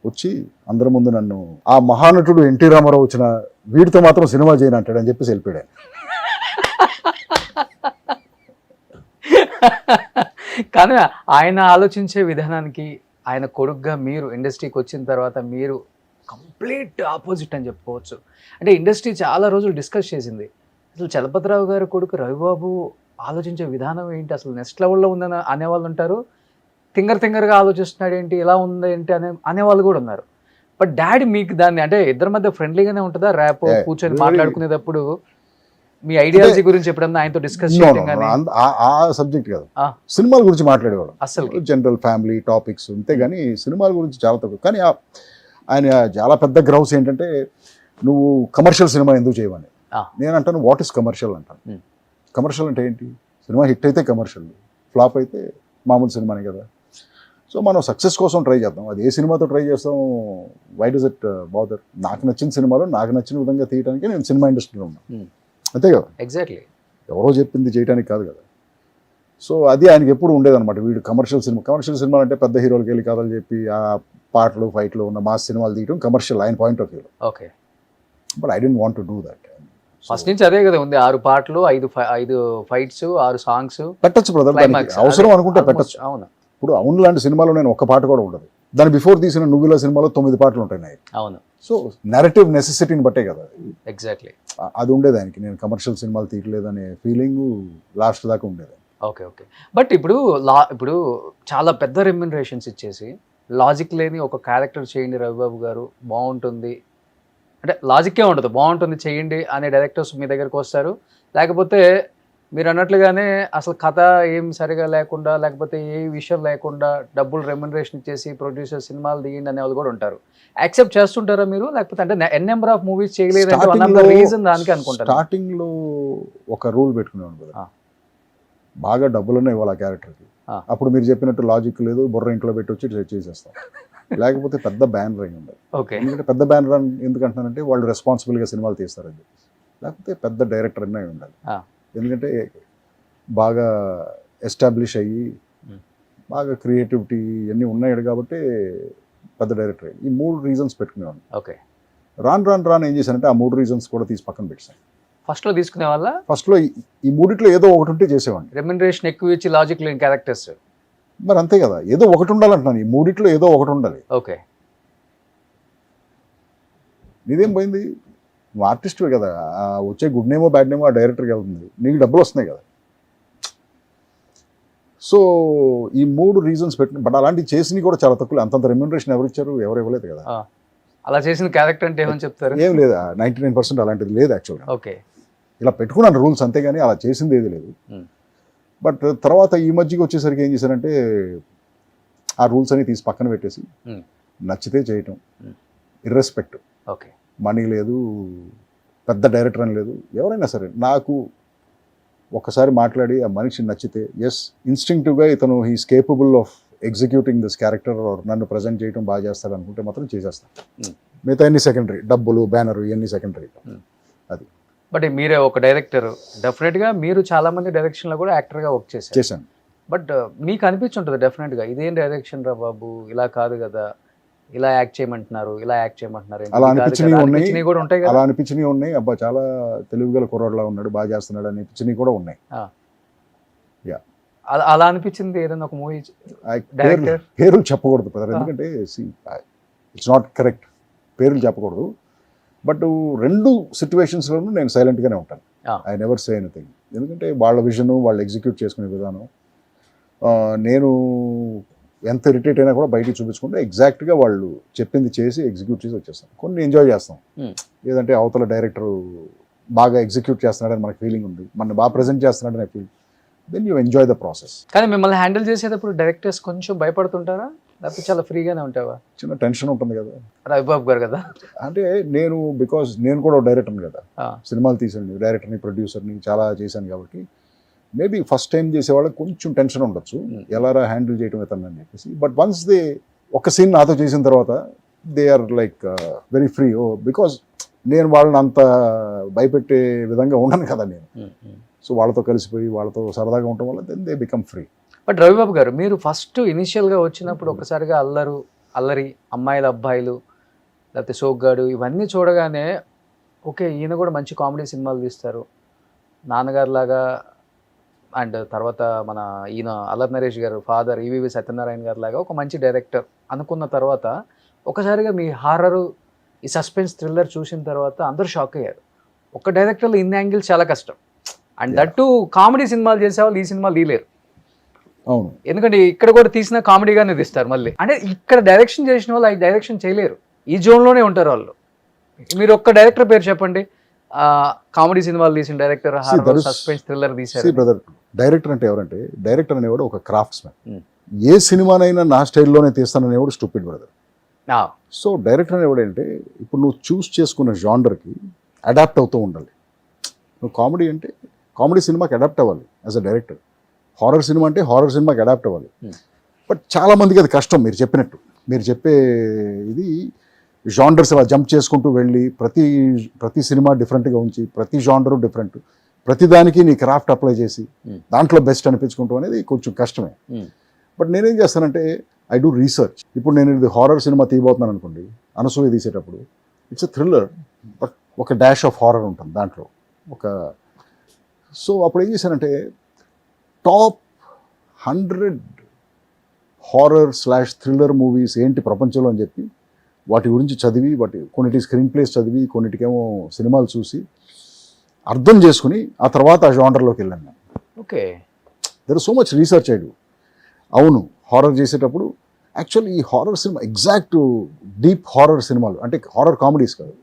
వచ్చి అందరి ముందు నన్ను ఆ మహానటుడు ఎన్టీ రామారావు వచ్చిన వీడితో మాత్రం సినిమా చేయను అంటాడు అని చెప్పేసి వెళ్ళిపోయాడు. కానీ ఆయన ఆలోచించే విధానానికి ఆయన కొడుకుగా మీరు ఇండస్ట్రీకి వచ్చిన తర్వాత మీరు కంప్లీట్ ఆపోజిట్ అని చెప్పుకోవచ్చు. అంటే ఇండస్ట్రీ చాలా రోజులు డిస్కస్ చేసింది, అసలు చలపతిరావు గారి కొడుకు రవిబాబు ఆలోచించే విధానం ఏంటి, అసలు నెక్స్ట్ లెవెల్లో ఉందని అనేవాళ్ళు ఉంటారు. తింగర్గా ఆలోచిస్తున్నాడు ఏంటి, ఇలా ఉంది ఏంటి అనేవాళ్ళు కూడా ఉన్నారు. బట్ డాడీ మీకు దాన్ని అంటే ఇద్దరి మధ్య ఫ్రెండ్లీగానే ఉంటుందా? ర్యాప్ కూర్చొని మాట్లాడుకునేటప్పుడు మీ ఐడియాలజీ గురించి ఎప్పుడన్నా ఆయనతో డిస్కస్ చేయడం కానీ? ఆ సబ్జెక్ట్ కాదు, సినిమాల గురించి మాట్లాడేవాడు అసలు, జనరల్ ఫ్యామిలీ టాపిక్స్ అంతే. కానీ సినిమాల గురించి చాలా తక్కువ. కానీ ఆయన చాలా పెద్ద గ్రౌస్ ఏంటంటే నువ్వు కమర్షియల్ సినిమా ఎందుకు చేయమని. నేను అంటాను వాట్ ఇస్ కమర్షియల్ అంటాను. కమర్షియల్ అంటే ఏంటి? సినిమా హిట్ అయితే కమర్షియల్, ఫ్లాప్ అయితే మామూలు సినిమానే కదా. సో మనం సక్సెస్ కోసం ట్రై చేద్దాం. అది ఏ సినిమాతో ట్రై చేస్తాం, వై డస్ ఇట్ బాదర్? నాకు నచ్చిన సినిమాలో నాకు నచ్చిన విధంగా తీయడానికి నేను సినిమా ఇండస్ట్రీలో ఉన్నాను, అంతే కదా. ఎగ్జాక్ట్లీ, ఎవరో చెప్పింది చేయడానికి కాదు కదా. సో అది ఆయనకి ఎప్పుడు ఉండేదన్నమాట. వీడు కమర్షియల్ సినిమా అంటే పెద్ద హీరోలకి వెళ్ళి కథలు చెప్పి ఆ పాటలు ఫైట్లు ఉన్న మాస్ సినిమాలు తీయడం కమర్షియల్ ఆయన పాయింట్ ఆఫ్ వ్యూలో. Okay, but I don't want to do that. First నుంచి అదే కదా ఉంది, 6 పాటలు 5 ఫైట్స్ 6 సాంగ్స్ పెట్టచ్చు బ్రదర్, అవసరం అనుకుంటే పెట్టచ్చు. అవును, ఇప్పుడు అవును లాంటి సినిమాలో నేను ఒక్క పాట కూడా ఉండదు. దాని బిఫోర్ తీసిన నువ్వుల సినిమాలో 9 పాటలు ఉంటాయి. అవును, సో నెరేటివ్ నెసెసిటీని బట్టే కదా. ఎగ్జాక్ట్లీ, అది ఉండేది ఆయనకి. నేను కమర్షియల్ సినిమాలు తీయలేదనే ఫీలింగ్ లాస్ట్ దాకా ఉండేది. ఓకే, బట్ ఇప్పుడు చాలా పెద్ద రెమ్యునరేషన్స్ ఇచ్చేసి లాజిక్ లేని ఒక క్యారెక్టర్ చేయండి రవిబాబు గారు బాగుంటుంది అంటే, లాజిక్కే ఉండదు, బాగుంటుంది చేయండి అనే డైరెక్టర్స్ మీ దగ్గరకు వస్తారు. లేకపోతే మీరు అన్నట్లుగానే అసలు కథ ఏం సరిగా లేకుండా లేకపోతే ఏ విషయం లేకుండా డబ్బులు రెమ్యునరేషన్ ఇచ్చేసి ప్రొడ్యూసర్ సినిమాలు తీయండి అనే వాళ్ళు కూడా ఉంటారు. యాక్సెప్ట్ చేస్తుంటారా మీరు? లేకపోతే అంటే నెంబర్ ఆఫ్ మూవీస్ చేయలేదు రీజన్ దానికి అనుకుంటారు. స్టార్టింగ్లో ఒక రూల్ పెట్టుకునేవాడు, బాగా డబ్బులనే ఇవ్వాలి ఆ క్యారెక్టర్కి. అప్పుడు మీరు చెప్పినట్టు లాజిక్ లేదు, బుర్ర ఇంట్లో పెట్టి వచ్చి చేసేస్తాం. లేకపోతే పెద్ద బ్యానర్ అయి ఉండాలి. ఎందుకంటే పెద్ద బ్యానర్ ఎందుకు అంటున్నానంటే వాళ్ళు రెస్పాన్సిబుల్గా సినిమాలు తీస్తారని చెప్పి. లేకపోతే పెద్ద డైరెక్టర్ అనే ఉండాలి. ఎందుకంటే బాగా ఎస్టాబ్లిష్ అయ్యి బాగా క్రియేటివిటీ ఇవన్నీ ఉన్నాయి కాబట్టి పెద్ద డైరెక్టర్ అయ్యి. ఈ 3 రీజన్స్ పెట్టుకునేవాడిని. ఓకే, రాను ఏం చేశానంటే ఆ 3 రీజన్స్ కూడా తీసి పక్కన పెట్టాను. ఫస్ట్లో తీసుకునే వాళ్ళ ఫస్ట్లో ఈ 3 ఏదో ఒకటి ఉంటే చేసేవాడిని. రెమ్యునరేషన్ ఎక్కువ ఇచ్చి లాజిక్ లేని క్యారెక్టర్స్ మరి అంతే కదా, ఏదో ఒకటి ఉండాలంటున్నాను. ఈ 3 ఏదో ఒకటి ఉండాలి. ఓకే, నీదేం పోయింది, నువ్వు ఆర్టిస్ట్వే కదా. వచ్చే గుడ్ నేమో బ్యాడ్ నేమో ఆ డైరెక్టర్కి వెళ్తుంది, నీకు డబ్బులు వస్తున్నాయి కదా. సో ఈ 3 రీజన్స్ పెట్టిన. బట్ అలాంటివి చేసినవి కూడా చాలా తక్కువ. అంతంత రెమ్యునరేషన్ ఎవరు ఇచ్చారు? ఎవరు ఇవ్వలేదు కదా. అలా చేసిన క్యారెక్టర్ అంటే ఏమని చెప్తారు? ఏం లేదు, 99% అలాంటిది లేదు యాక్చువల్గా. ఓకే, ఇలా పెట్టుకున్నాను రూల్స్ అంతేగాని అలా చేసింది ఏది లేదు. బట్ తర్వాత ఈ మధ్యకి వచ్చేసరికి ఏం చేశారంటే ఆ రూల్స్ అన్ని తీసి పక్కన పెట్టేసి నచ్చితే చేయటం, ఇర్రెస్పెక్ట్. ఓకే, మనీ లేదు, పెద్ద డైరెక్టర్ అని లేదు, ఎవరైనా సరే నాకు ఒకసారి మాట్లాడి ఆ మనిషి నచ్చితే ఎస్ ఇన్స్టింక్టివ్గా ఇతను he's capable of executing this character, నన్ను ప్రజెంట్ చేయడం బాగా చేస్తాడు అనుకుంటే మాత్రం చేసేస్తాను. మిగతా అన్ని సెకండరీ, డబ్బులు బ్యానర్ ఇవన్నీ సెకండరీ. అది. బట్ మీరే ఒక డైరెక్టర్, డెఫినెట్గా మీరు చాలా మంది డైరెక్షన్లో కూడా యాక్టర్గా వర్క్ చేశాను. బట్ మీకు అనిపించుంటుంది డెఫినెట్గా ఇదేం డైరెక్షన్ రా బాబు, ఇలా కాదు కదా, ఇలా యాక్ట్ చేయమంటున్నారు, ఇలా యాక్ట్ చేయమంటున్నారు, అలా అనిపించినవి కూడా ఉంటాయి కదా. అలా అనిపించినవి ఉన్నాయి. అబ్బా చాలా తెలివిగల కుర్రాడులా ఉన్నాడు, బాగా చేస్తున్నాడు అనిపించినవి కూడా ఉన్నాయి. అలా అనిపించింది ఏదైనా ఒక మూవీ పేర్లు చెప్పకూడదు బ్రదర్, ఎందుకంటే ఇట్స్ నాట్ కరెక్ట్, పేర్లు చెప్పకూడదు. బట్ 2 సిచ్యువేషన్స్లోనూ నేను సైలెంట్గానే ఉంటాను. I never say anything. ఎందుకంటే వాళ్ళ విజన్ వాళ్ళు ఎగ్జిక్యూట్ చేసుకునే విధానం. నేను ఎంత ఇరిటేట్ అయినా కూడా బయటికి చూపించుకుంటే ఎగ్జాక్ట్గా వాళ్ళు చెప్పింది చేసి ఎగ్జిక్యూట్ చేసి వచ్చేస్తాం. కొన్ని ఎంజాయ్ చేస్తాం, ఏదంటే అవతల డైరెక్టర్ బాగా ఎగ్జిక్యూట్ చేస్తున్నాడని మనకు ఫీలింగ్ ఉంది, మన బాగా ప్రజెంట్ చేస్తున్నాడని feel, then you enjoy the process. కానీ మిమ్మల్ని హ్యాండిల్ చేసేటప్పుడు డైరెక్టర్స్ కొంచెం భయపడుతుంటారా, లేకపోతే చాలా ఫ్రీగానే ఉంటావా? చిన్న టెన్షన్ ఉంటుంది కదా. రవిబాబు గారు కదా అంటే నేను బికాజ్ నేను కూడా డైరెక్టర్ కదా, సినిమాలు తీసాను, డైరెక్టర్ని ప్రొడ్యూసర్ని చాలా చేశాను కాబట్టి మేబీ ఫస్ట్ టైం చేసేవాళ్ళకి కొంచెం టెన్షన్ ఉండొచ్చు, ఎలా హ్యాండిల్ చేయడం ఇతను అని చెప్పేసి. బట్ వన్స్ దే ఒక సీన్ నాతో చేసిన తర్వాత they are like very free. Because నేను వాళ్ళని అంత భయపెట్టే విధంగా ఉండను కదా నేను. సో వాళ్ళతో కలిసిపోయి వాళ్ళతో సరదాగా ఉండటం వల్ల then they become free. But Ravibabu garu, మీరు ఫస్ట్ ఇనిషియల్గా వచ్చినప్పుడు ఒకసారిగా అల్లరి అమ్మాయిలు అబ్బాయిలు లేకపోతే సోగ్గాడు ఇవన్నీ చూడగానే ఓకే ఈయన కూడా మంచి కామెడీ సినిమాలు తీస్తారు నాన్నగారు లాగా, అండ్ తర్వాత మన ఈయన అల్లరి నరేష్ గారు ఫాదర్ ఈవీవి సత్యనారాయణ గారు లాగా ఒక మంచి డైరెక్టర్ అనుకున్న తర్వాత ఒకసారిగా మీ హారరు ఈ సస్పెన్స్ థ్రిల్లర్ చూసిన తర్వాత అందరూ షాక్ అయ్యారు. ఒక డైరెక్టర్లో ఇన్ని యాంగిల్స్ చాలా కష్టం, అండ్ దట్టు కామెడీ సినిమాలు చేసేవాళ్ళు ఈ సినిమాలు తీయలేరు. అవును, ఎందుకంటే ఇక్కడ కూడా తీసిన కామెడీగానే తీస్తారు మళ్ళీ. అంటే ఇక్కడ డైరెక్షన్ చేసిన వాళ్ళు ఆ డైరెక్షన్ చేయలేరు, ఈ జోన్లోనే ఉంటారు వాళ్ళు. మీరు ఒక్క డైరెక్టర్ పేరు చెప్పండి, కామెడీ సినిమాలు తీసిన డైరెక్టర్, సస్పెన్స్ థ్రిల్లర్ తీసారు. బ్రదర్, డైరెక్టర్ అంటే ఎవరంటే, డైరెక్టర్ అనేవాడు ఒక క్రాఫ్ట్స్ మ్యాన్. ఏ సినిమానైనా నా స్టైల్లోనే తీస్తాననేవాడు స్టూపిడ్ బ్రదర్. సో డైరెక్టర్ అనేవాడు అంటే ఇప్పుడు నువ్వు చూస్ చేసుకున్న జానర్కి అడాప్ట్ అవుతూ ఉండాలి. నువ్వు కామెడీ అంటే కామెడీ సినిమాకి అడాప్ట్ అవ్వాలి as a director, horror cinema అంటే హారర్ సినిమాకి అడాప్ట్ అవ్వాలి. బట్ చాలామందికి అది కష్టం. మీరు చెప్పినట్టు, మీరు చెప్పే ఇది జానర్స్ అలా జంప్ చేసుకుంటూ వెళ్ళి ప్రతి సినిమా డిఫరెంట్గా ఉంచి ప్రతి జానరు డిఫరెంట్, ప్రతిదానికి నీ క్రాఫ్ట్ అప్లై చేసి దాంట్లో బెస్ట్ అనిపించుకుంటాం అనేది కొంచెం కష్టమే. బట్ నేనేం చేస్తానంటే ఐ డూ రీసెర్చ్. ఇప్పుడు నేను ఇది హారర్ సినిమా తీయబోతున్నాను అనుకోండి, అనసూయ తీసేటప్పుడు ఇట్స్ ఎ థ్రిల్లర్ బట్ ఒక డాష్ ఆఫ్ హారర్ ఉంటుంది దాంట్లో ఒక. సో అప్పుడు ఏం చేశానంటే టాప్ 100 హారర్/థ్రిల్లర్ మూవీస్ ఏంటి ప్రపంచంలో అని చెప్పి వాటి గురించి చదివి, కొన్నిటి స్క్రీన్ ప్లేస్ చదివి, కొన్నిటికేమో సినిమాలు చూసి అర్థం చేసుకుని ఆ తర్వాత ఆ జానర్లోకి వెళ్ళాను నేను. Okay, there is so much research I do. అవును, హారర్ చేసేటప్పుడు యాక్చువల్లీ ఈ horror cinema exact deep horror సినిమాలు అంటే హారర్ కామెడీస్ కాదు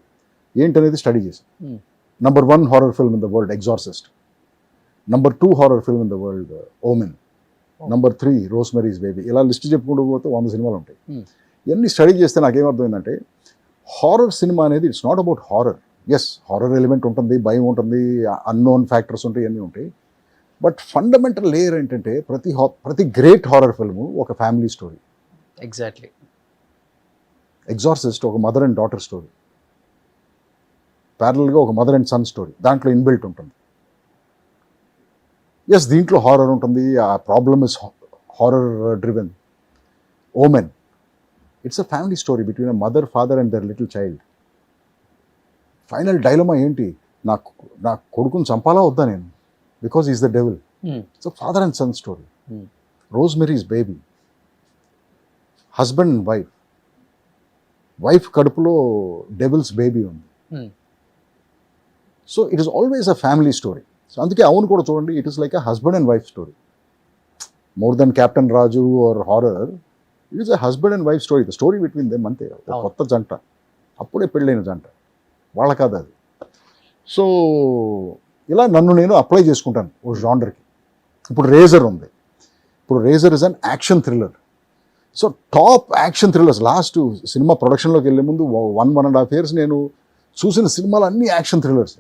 ఏంటనేది స్టడీ చేశాను. Number 1 horror film in the world Exorcist, number 2 horror film in the world Omen, number 3 Rosemary's Baby. ఇలా లిస్ట్ చెప్పుకుంటూ పోతే 100 సినిమాలు ఉంటాయి. ఇవన్నీ స్టడీ చేస్తే నాకేమర్థమైందంటే హారర్ సినిమా అనేది it's not about horror. Yes, horror element ఉంటుంది, భయం ఉంటుంది, అన్నోన్ ఫ్యాక్టర్స్ ఉంటాయి, ఇవన్నీ ఉంటాయి. బట్ ఫండమెంటల్ లేయర్ ఏంటంటే ప్రతి గ్రేట్ హారర్ ఫిల్ము ఒక ఫ్యామిలీ స్టోరీ. ఎగ్జాక్ట్లీ. ఎగ్జార్సిస్ట్ ఒక మదర్ అండ్ డాటర్ స్టోరీ, ప్యారల్గా ఒక మదర్ అండ్ సన్ స్టోరీ దాంట్లో ఇన్బిల్ట్ ఉంటుంది. ఎస్, దీంట్లో హారర్ ఉంటుంది, ఆ problem is horror driven. Omen it's a family story between a mother, father and their little child. Final dilemma ఏంటి, నా కొడుకుని చంపాలా వద్దా నేను, because is the devil. It's a father and son story. Rosemary's Baby, husband and wife కడుపులో డెవిల్స్ బేబీ ఉంది. So it is always a family story. So అందుకే అవును కూడా చూడండి, it is like a husband and wife story more than captain Raju or horror. It is a husband and wife story, the story between them అంతే. కొత్త జంట, అప్పుడే పెళ్ళైన జంట, వాళ్ళ కాదు అది. సో ఇలా నన్ను నేను అప్లై చేసుకుంటాను ఓ జానర్కి. ఇప్పుడు రేజర్ ఉంది, ఇప్పుడు Razor is an action thriller. So top action thrillers last cinema ప్రొడక్షన్లోకి వెళ్ళే ముందు 1.5 years నేను చూసిన సినిమాలు అన్నీ యాక్షన్ థ్రిల్లర్స్.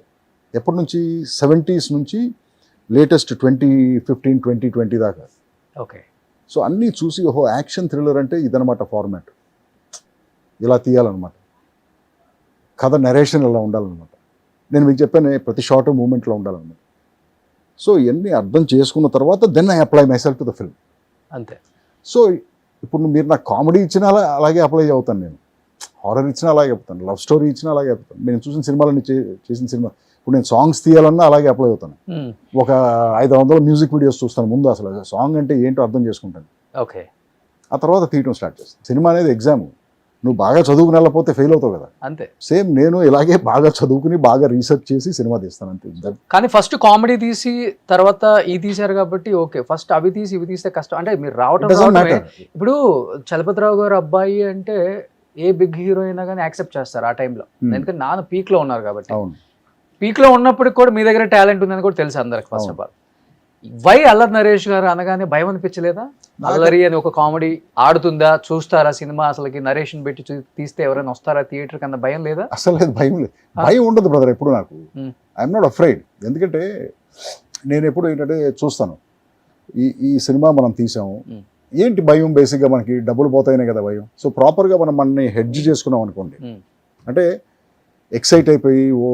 ఎప్పటి నుంచి 70s నుంచి లేటెస్ట్ 2015, 2020 దాకా. ఓకే. సో అన్నీ చూసి ఓహో యాక్షన్ థ్రిల్లర్ అంటే ఇదనమాట ఫార్మాట్, ఇలా తీయాలన్నమాట, కథ నెరేషన్ ఇలా ఉండాలన్నమాట. నేను మీకు చెప్పాను ప్రతి షార్ట్ మూమెంట్లో ఉండాలన్నమాట. సో ఇవన్నీ అర్థం చేసుకున్న తర్వాత then I apply my self to the film. అంతే. సో ఇప్పుడు మీరు నాకు కామెడీ ఇచ్చినా అలాగే అప్లై అవుతాను, నేను హారర్ ఇచ్చినా అలాగే చెప్తాను, లవ్ స్టోరీ ఇచ్చినా అలాగే చెప్తాను. నేను చూసిన సినిమాలన్నీ చేసిన సినిమా ఇప్పుడు నేను సాంగ్స్ తీయాలన్నా అలాగే అప్లై అవుతాను. ఒక 500 మ్యూజిక్ వీడియోస్ చూస్తాను ముందు, అసలు సాంగ్ అంటే ఏంటో అర్థం చేసుకుంటాను. ఓకే. ఆ తర్వాత తీయటం స్టార్ట్ చేస్తాను. సినిమా అనేది ఎగ్జామ్, నువ్వు బాగా చదువుకుని వెళ్ళకపోతే ఫెయిల్ అవుతావు కదా. అంతే. సేమ్ నేను ఇలాగే బాగా చదువుకుని బాగా రీసెర్చ్ చేసి సినిమా తీస్తాను అంతే. కానీ ఫస్ట్ కామెడీ తీసి తర్వాత ఇది తీశారు కాబట్టి ఓకే, ఫస్ట్ అవి తీసి ఇవి తీస్తే కష్టం అంటే మీరు రావటమే. ఇప్పుడు చలపతిరావు గారు అబ్బాయి అంటే ఏ బిగ్ హీరో అయినా కానీ యాక్సెప్ట్ చేస్తారు ఆ టైంలో, ఎందుకంటే నాన్న పీక్ లో ఉన్నారు కాబట్టి. పీక్ లో ఉన్నప్పటికి కూడా మీ దగ్గర టాలెంట్ ఉందని కూడా తెలుసు అందరికి. First of all why Allari Naresh గారు అనగానే భయం అనిపించలేదా? అల్లరి అని ఒక కామెడీ ఆడుతుందా, చూస్తారా సినిమా, అసలుకి నరేషన్ పెట్టి తీస్తే ఎవరైనా వస్తారా థియేటర్ కన్నా భయం లేదా? అసలు లేదు, భయం లేదు, భయం ఉండదు బ్రదర్ ఎప్పుడు నాకు. I'm not afraid. ఎందుకంటే నేను ఎప్పుడు ఏంటంటే చూస్తాను ఈ సినిమా మనం తీసాము, ఏంటి భయం? బేసిక్గా మనకి డబ్బులు పోతాయనే కదా భయం. సో ప్రాపర్గా మనం మనని హెడ్జ్ చేసుకున్నాం అనుకోండి, అంటే ఎక్సైట్ అయిపోయి ఓ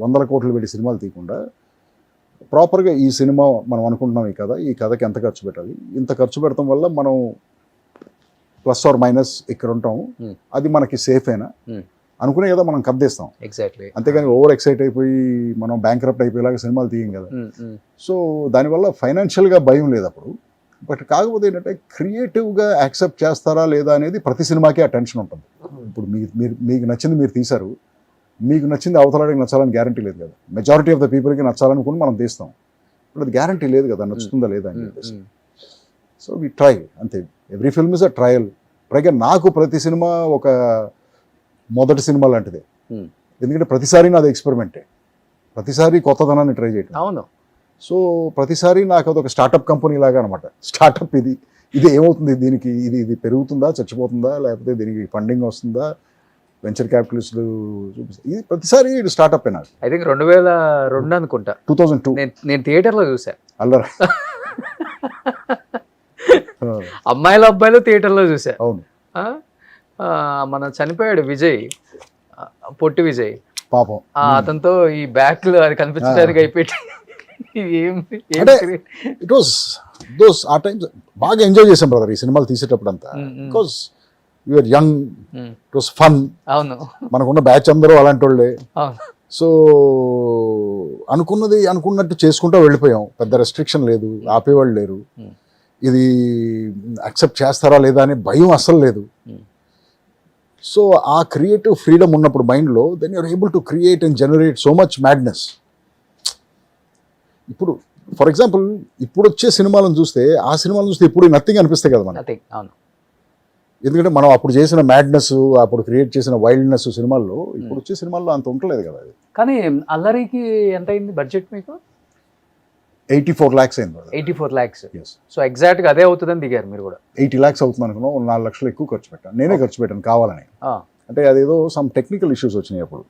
100 కోట్లు పెట్టి సినిమాలు తీయకుండా ప్రాపర్గా ఈ సినిమా మనం అనుకుంటున్నాం ఈ కథకి ఎంత ఖర్చు పెట్టాలి, ఇంత ఖర్చు పెడతాం వల్ల మనం ప్లస్ ఆర్ మైనస్ ఇక్కడ ఉంటాము, అది మనకి సేఫేనా అనుకునే కదా మనం కథ తీస్తాం. ఎగ్జాక్ట్లీ. అంతేగాని ఓవర్ ఎక్సైట్ అయిపోయి మనం బ్యాంక్రప్ట్ అయిపోయేలాగా సినిమాలు తీయం కదా. సో దానివల్ల ఫైనాన్షియల్గా భయం లేదు అప్పుడు. బట్ కాకపోతే ఏంటంటే క్రియేటివ్గా యాక్సెప్ట్ చేస్తారా లేదా అనేది ప్రతి సినిమాకి ఆ టెన్షన్ ఉంటుంది. ఇప్పుడు మీకు నచ్చింది మీరు తీశారు, మీకు నచ్చింది అవతలాడికి నచ్చాలని గ్యారంటీ లేదు కదా. మెజారిటీ ఆఫ్ ద పీపుల్కి నచ్చాలనుకుని మనం తీస్తాం, ఇప్పుడు అది గ్యారంటీ లేదు కదా నచ్చుతుందా లేదా అని చెప్పేసి. సో వి ట్రై, అంతే. Every film is a trial. పైగా నాకు ప్రతి సినిమా ఒక మొదటి సినిమా లాంటిదే, ఎందుకంటే ప్రతిసారి నాది ఎక్స్పెరిమెంటే, ప్రతిసారి కొత్తదనాన్ని ట్రై చేయటం. అవును. సో ప్రతిసారి నాకు అదొక స్టార్టప్ కంపెనీ లాగా అనమాట. స్టార్టప్ ఇది ఏమవుతుంది, దీనికి ఇది పెరుగుతుందా, చచ్చిపోతుందా, లేకపోతే దీనికి ఫండింగ్ వస్తుందా, వెంచర్ క్యాపిటలిస్టులు చూపిస్తారు, ఇది ప్రతిసారి ఇది స్టార్ట్అప్ నాకు. ఐ థింక్ 2002 అనుకుంటా, 2002 నేను థియేటర్లో చూసా అల్లరా. అమ్మాయిల అబ్బాయిలు థియేటర్లో చూసా. అవును. మన చనిపోయాడు విజయ్, పొట్టి విజయ్ పాపం, అతనితో ఈ బ్యాక్ లో అది కనిపించడానికి అయిపోయి ఇట్ వాస్ దోస్ ఆ టైమ్స్ బాగా ఎంజాయ్ చేసాం బ్రదర్ ఈ సినిమాలు తీసేటప్పుడు అంతా. Because you're young, it was fun. అవును, మనకున్న బ్యాచ్ అందరూ అలాంటి వాళ్ళే. సో అనుకున్నట్టు చేసుకుంటూ వెళ్ళిపోయాం, పెద్ద రెస్ట్రిక్షన్ లేదు, ఆపేవాళ్ళు లేరు. ఇది అక్సెప్ట్ చేస్తారా లేదా అనే భయం అస్సలు లేదు. సో ఆ క్రియేటివ్ ఫ్రీడమ్ ఉన్నప్పుడు మైండ్లో, then you're able to create and generate so much madness. ఇప్పుడు ఫర్ ఎగ్జాంపుల్ ఇప్పుడు వచ్చే సినిమాలను చూస్తే, ఆ సినిమాలను చూస్తే ఇప్పుడు నథింగ్ అనిపిస్తాయి కదా మనకి. ఎందుకంటే మనం అప్పుడు చేసిన మ్యాడ్నెస్, అప్పుడు క్రియేట్ చేసిన వైల్డ్నెస్ సినిమాల్లో ఇప్పుడు వచ్చే సినిమాల్లో అంత ఉండలేదు కదా. కానీ అల్లరికి ఎంత అయింది బడ్జెట్ మీకు? 84 lakhs అయింది. 84 lakhs. సో ఎగ్జాక్ట్ గా అదే అవుతుందని దిగారు మీరు కూడా. 80 lakhs అవుతుంది అనుకున్నాం, 4 లక్షలు ఎక్కువ ఖర్చు పెట్టాను. నేనే ఖర్చు పెట్టాను కావాలని. అంటే అదేదో సమ్ టెక్నికల్ ఇష్యూస్ వచ్చినాయి అప్పుడు.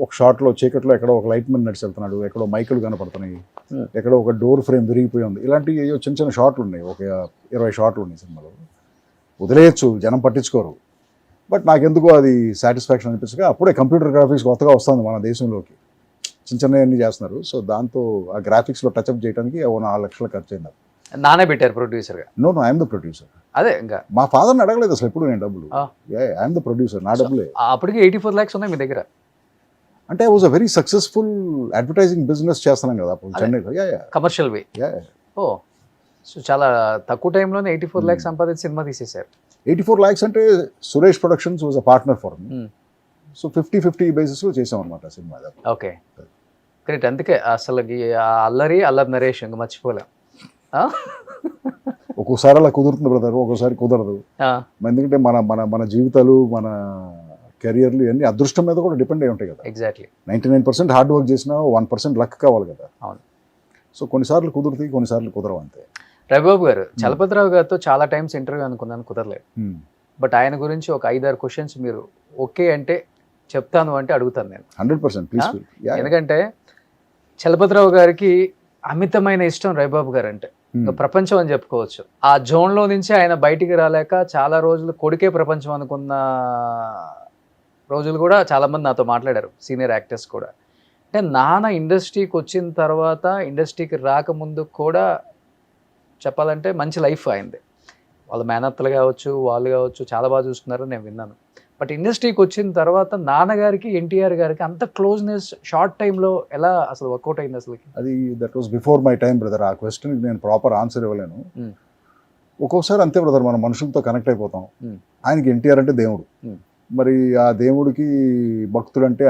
ఒక షాట్లో చీకట్లో ఎక్కడో ఒక లైట్ మెన్ నడిచి వెళ్తున్నాడు, ఎక్కడో మైకులు కనపడుతున్నాయి, ఎక్కడో ఒక డోర్ ఫ్రేమ్ విరిగిపోయి ఉంది, ఇలాంటివి ఏవో చిన్న చిన్న షాట్లు ఉన్నాయి. ఒక 20 షాట్లు ఉన్నాయి సినిమాలో. వదిలేయచ్చు, జనం పట్టించుకోరు. బట్ నాకెందుకో అది సాటిస్ఫాక్షన్ అనిపించక, అప్పుడే కంప్యూటర్ గ్రాఫిక్స్ కొత్తగా వస్తుంది మన దేశంలోకి, చిన్న చిన్నవన్నీ చేస్తున్నారు. సో దాంతో ఆ గ్రాఫిక్స్లో టచ్అప్ చేయడానికి 4 లక్షలు ఖర్చు అయింది. నానే పెట్టారు ప్రొడ్యూసర్గా? No I'm the producer. అదే ఇంకా మా ఫాదర్ని అడగలేదు అసలు ఎప్పుడు నేను డబ్బులు. ఐఎమ్ ద ప్రొడ్యూసర్, నా డబ్బులే. అప్పటికి 84 lakhs ఉన్నాయి మీ దగ్గర. అంటే I was a very successful advertising business చేస్తున్నాం కదా అప్పుడు చెన్నైలో. కమర్షియల్ వే. ఓ, సో చాలా తక్కువ టైంలోనే 84 lakhs సంపాదించి సినిమా తీసేశారు. 84 lakhs అంటే Suresh productions was a partner for me. So 50-50 బేసిస్లో చేసాం అనమాట సినిమా. Okay, great. అందుకే అసలు అల్లరి నరేష్ ఇంకా మర్చిపోలే. ఒక్కోసారి అలా కుదురుతుంది బ్రదర్, ఒక్కోసారి కుదరదు. ఎందుకంటే మన జీవితాలు, మన కెరియర్లు ఇవన్నీ అదృష్టం మీద కూడా డిపెండ్ అయి ఉంటాయి కదా. ఎగ్జాక్ట్లీ. 99% హార్డ్ వర్క్ చేసినా 1% లక్ కావాలి కదా. అవును. సో కొన్నిసార్లు కుదురుతాయి, కొన్నిసార్లు కుదరవు, అంతే. రవిబాబు గారు, చలపతిరావు గారితో చాలా టైమ్స్ ఇంటర్వ్యూ అనుకున్నాను, కుదరలేదు. బట్ ఆయన గురించి ఒక 5-6 క్వశ్చన్స్ మీరు ఓకే అంటే చెప్తాను అంటే అడుగుతాను నేను. 100% ప్లీజ్. ఎందుకంటే చలపతిరావు గారికి అమితమైన ఇష్టం రవిబాబు గారు అంటే, ప్రపంచం అని చెప్పుకోవచ్చు. ఆ జోన్లో నుంచి ఆయన బయటికి రాలేక చాలా రోజులు కొడుకే ప్రపంచం అనుకున్న రోజులు కూడా చాలామంది నాతో మాట్లాడారు, సీనియర్ యాక్టర్స్ కూడా. అంటే నాన్న ఇండస్ట్రీకి వచ్చిన తర్వాత, ఇండస్ట్రీకి రాకముందు కూడా చెప్పాలంటే మంచి లైఫ్ అయింది. వాళ్ళ మేనత్తలు కావచ్చు, వాళ్ళు కావచ్చు, చాలా బాగా చూసుకున్నారని నేను విన్నాను. బట్ ఇండస్ట్రీకి వచ్చిన తర్వాత నాన్నగారికి ఎన్టీఆర్ గారికి అంత క్లోజ్నెస్ షార్ట్ టైంలో ఎలా అసలు వర్కౌట్ అయింది అసలు? అది that was before my time brother. ఆ క్వశ్చన్కి నేను ప్రాపర్ ఆన్సర్ ఇవ్వలేను. ఒక్కొక్కసారి అంతే బ్రదర్, మనం మనుషులతో కనెక్ట్ అయిపోతాం. Hmm. ఆయనకి ఎన్టీఆర్ అంటే దేవుడు. Hmm. మరి ఆ దేవుడికి భక్తుడు అంటే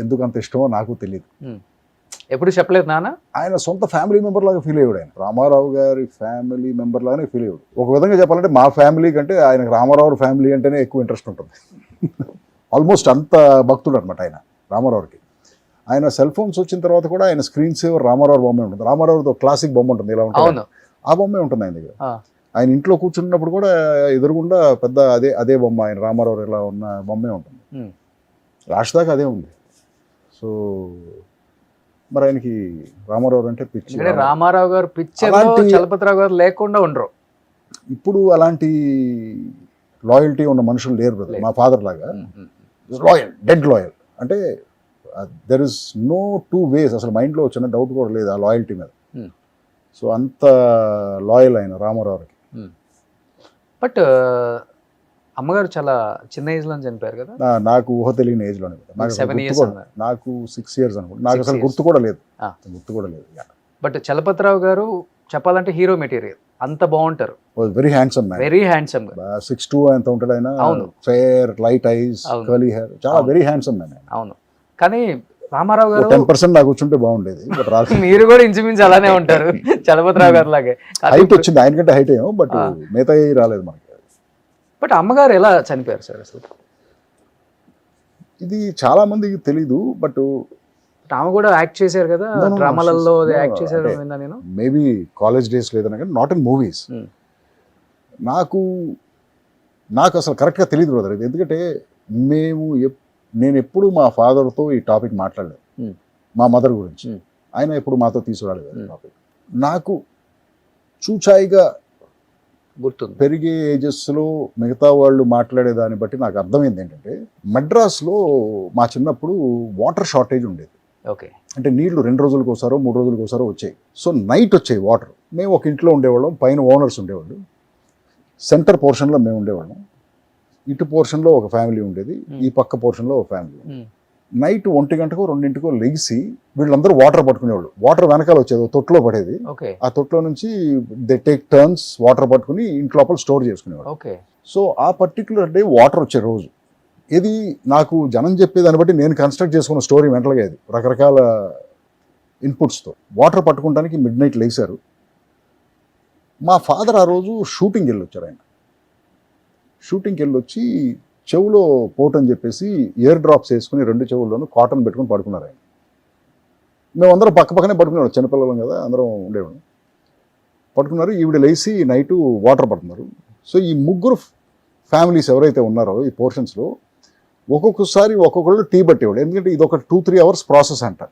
ఎందుకు అంత ఇష్టమో నాకు తెలియదు. ఎప్పుడు చెప్పలేదు నాన్న. ఆయన సొంత ఫ్యామిలీ మెంబర్ లాగా ఫీల్ అయ్యాడు. ఆయన రామారావు గారి ఫ్యామిలీ మెంబర్ లాగానే ఫీల్ అయ్యాడు. ఒక విధంగా చెప్పాలంటే మా ఫ్యామిలీ కంటే ఆయనకు రామారావు ఫ్యామిలీ అంటేనే ఎక్కువ ఇంట్రెస్ట్ ఉంటుంది. ఆల్మోస్ట్ అంత భక్తుడు అనమాట ఆయన రామారావుకి. ఆయన సెల్ ఫోన్స్ వచ్చిన తర్వాత కూడా ఆయన స్క్రీన్ సేవర్ రామారావు బొమ్మే ఉంటుంది. రామారావుతో క్లాసిక్ బొమ్మ ఉంటుంది, ఇలా ఉంటుంది, ఆ బొమ్మే ఉంటుంది ఆయన దగ్గర. ఆయన ఇంట్లో కూర్చున్నప్పుడు కూడా ఎదురుగుండా పెద్ద అదే బొమ్మ, ఆయన రామారావు ఇలా ఉన్న బొమ్మే ఉంటుంది. లాస్ట్ దాకా అదే ఉంది. సో మరి ఆయనకి రామారావు అంటే పిచ్చి. రామారావు గారు పిక్చర్ చలపతిరావు గారు లేకుండా ఉండరు. ఇప్పుడు అలాంటి లాయల్టీ ఉన్న మనుషులు లేరు బ్రదర్. మా ఫాదర్ లాగా లాయల్, డెడ్ లాయల్. అంటే there is no two ways. అసలు మైండ్లో చిన్న డౌట్ కూడా లేదు ఆ లాయల్టీ మీద. సో అంత లాయల్ ఆయన రామారావుకి. బట్ అమ్మగారు చాలా చిన్న ఏజ్ లో చనిపోయారు కదా. నాకు ఊహ తెలియని ఏజ్ లోనే. నాకు 6 years అనుకుంటా. నాకు అసలు గుర్తు కూడా లేదు. బట్ చలపతిరావు గారు చెప్పాలంటే హీరో మెటీరియల్, అంత బాగుంటారు. Very handsome man, very handsome. 6'2" ఎంత ఉంటాడు ఆయన. అవును. Fair light ice, curly hair, చాలా వెరీ హ్యాండ్సమ్ మ్యాన్. అవును. కానీ రామారావు గారు 10% నాకు వచ్చుంటే బాగుండేది. మీరు కూడా ఇంచుమించు అలానే ఉంటారు చలపతిరావు గారు లాగే. హైట్ వచ్చింది, ఆయనకంటే హైట్ ఏమో, బట్ మిగతా రాలేదు మనకి. బట్ అమ్మగారు ఎలా చనిపోయారు సార్ అసలు? ఇది చాలా మందికి తెలీదు. బట్ ఆమె కూడా యాక్ట్ చేశారు కదా డ్రామాలలో, యాక్ట్ చేశారు నేను. మేబీ కాలేజ్ డేస్ లేదన్నా కానీ నాట్ ఇన్ మూవీస్. నాకు అసలు కరెక్ట్గా తెలియదు బ్రదర్ ఇది. ఎందుకంటే నేను ఎప్పుడు మా ఫాదర్తో ఈ టాపిక్ మాట్లాడలేదు, మా మదర్ గురించి. ఆయన ఎప్పుడు మాతో తీసుకురాలేదు టాపిక్. నాకు చూచాయిగా గుర్తుంది. పెరిగే ఏజెస్లో మిగతా వాళ్ళు మాట్లాడే దాన్ని బట్టి నాకు అర్థమైంది ఏంటంటే, మద్రాస్లో మా చిన్నప్పుడు వాటర్ షార్టేజ్ ఉండేది. ఓకే. అంటే నీళ్లు 2 రోజులకు ఒకసారో 3 రోజులకు ఒకసారో వచ్చాయి. సో నైట్ వచ్చాయి వాటర్. మేము ఒక ఇంట్లో ఉండేవాళ్ళం, పైన ఓనర్స్ ఉండేవాళ్ళు, సెంటర్ పోర్షన్లో మేము ఉండేవాళ్ళం, ఇటు పోర్షన్లో ఒక ఫ్యామిలీ ఉండేది, ఈ పక్క పోర్షన్లో ఒక ఫ్యామిలీ. నైట్ 1 గంటకో 2 లెగిసి వీళ్ళందరూ వాటర్ పట్టుకునేవాళ్ళు. వాటర్ వెనకాల వచ్చేది, తొట్లో పడేది. ఆ తొట్లో నుంచి దే టేక్ టర్న్స్ వాటర్ పట్టుకుని ఇంటి లోపల స్టోర్ చేసుకునేవాళ్ళు. సో ఆ పర్టికులర్ డే వాటర్ వచ్చే రోజు ఇది నాకు జనం చెప్పేదాన్ని బట్టి నేను కన్స్ట్రక్ట్ చేసుకున్న స్టోరీ మెంటల్గా ఇది, రకరకాల ఇన్పుట్స్తో. వాటర్ పట్టుకోవడానికి మిడ్ నైట్ లేచారు. మా ఫాదర్ ఆ రోజు షూటింగ్కి వెళ్ళొచ్చారు. ఆయన షూటింగ్కి వెళ్ళొచ్చి చెవులో పోట్ అని చెప్పేసి ఇయర్ డ్రాప్స్ వేసుకుని 2 చెవుల్లోనూ కాటన్ పెట్టుకుని పడుకున్నారు ఆయన. మేమందరం పక్కనే పడుకునేవాడు, చిన్నపిల్లలం కదా, అందరం ఉండేవాడు. పడుకున్నారు. ఈవిడ లేచి నైటు వాటర్ పడుతున్నారు. సో ఈ 3 ఫ్యామిలీస్ ఎవరైతే ఉన్నారో ఈ పోర్షన్స్లో ఒక్కొక్కసారి ఒక్కొక్కళ్ళు టీ పట్టేవాడు. ఎందుకంటే ఇది ఒక 2-3 hours ప్రాసెస్ అంట.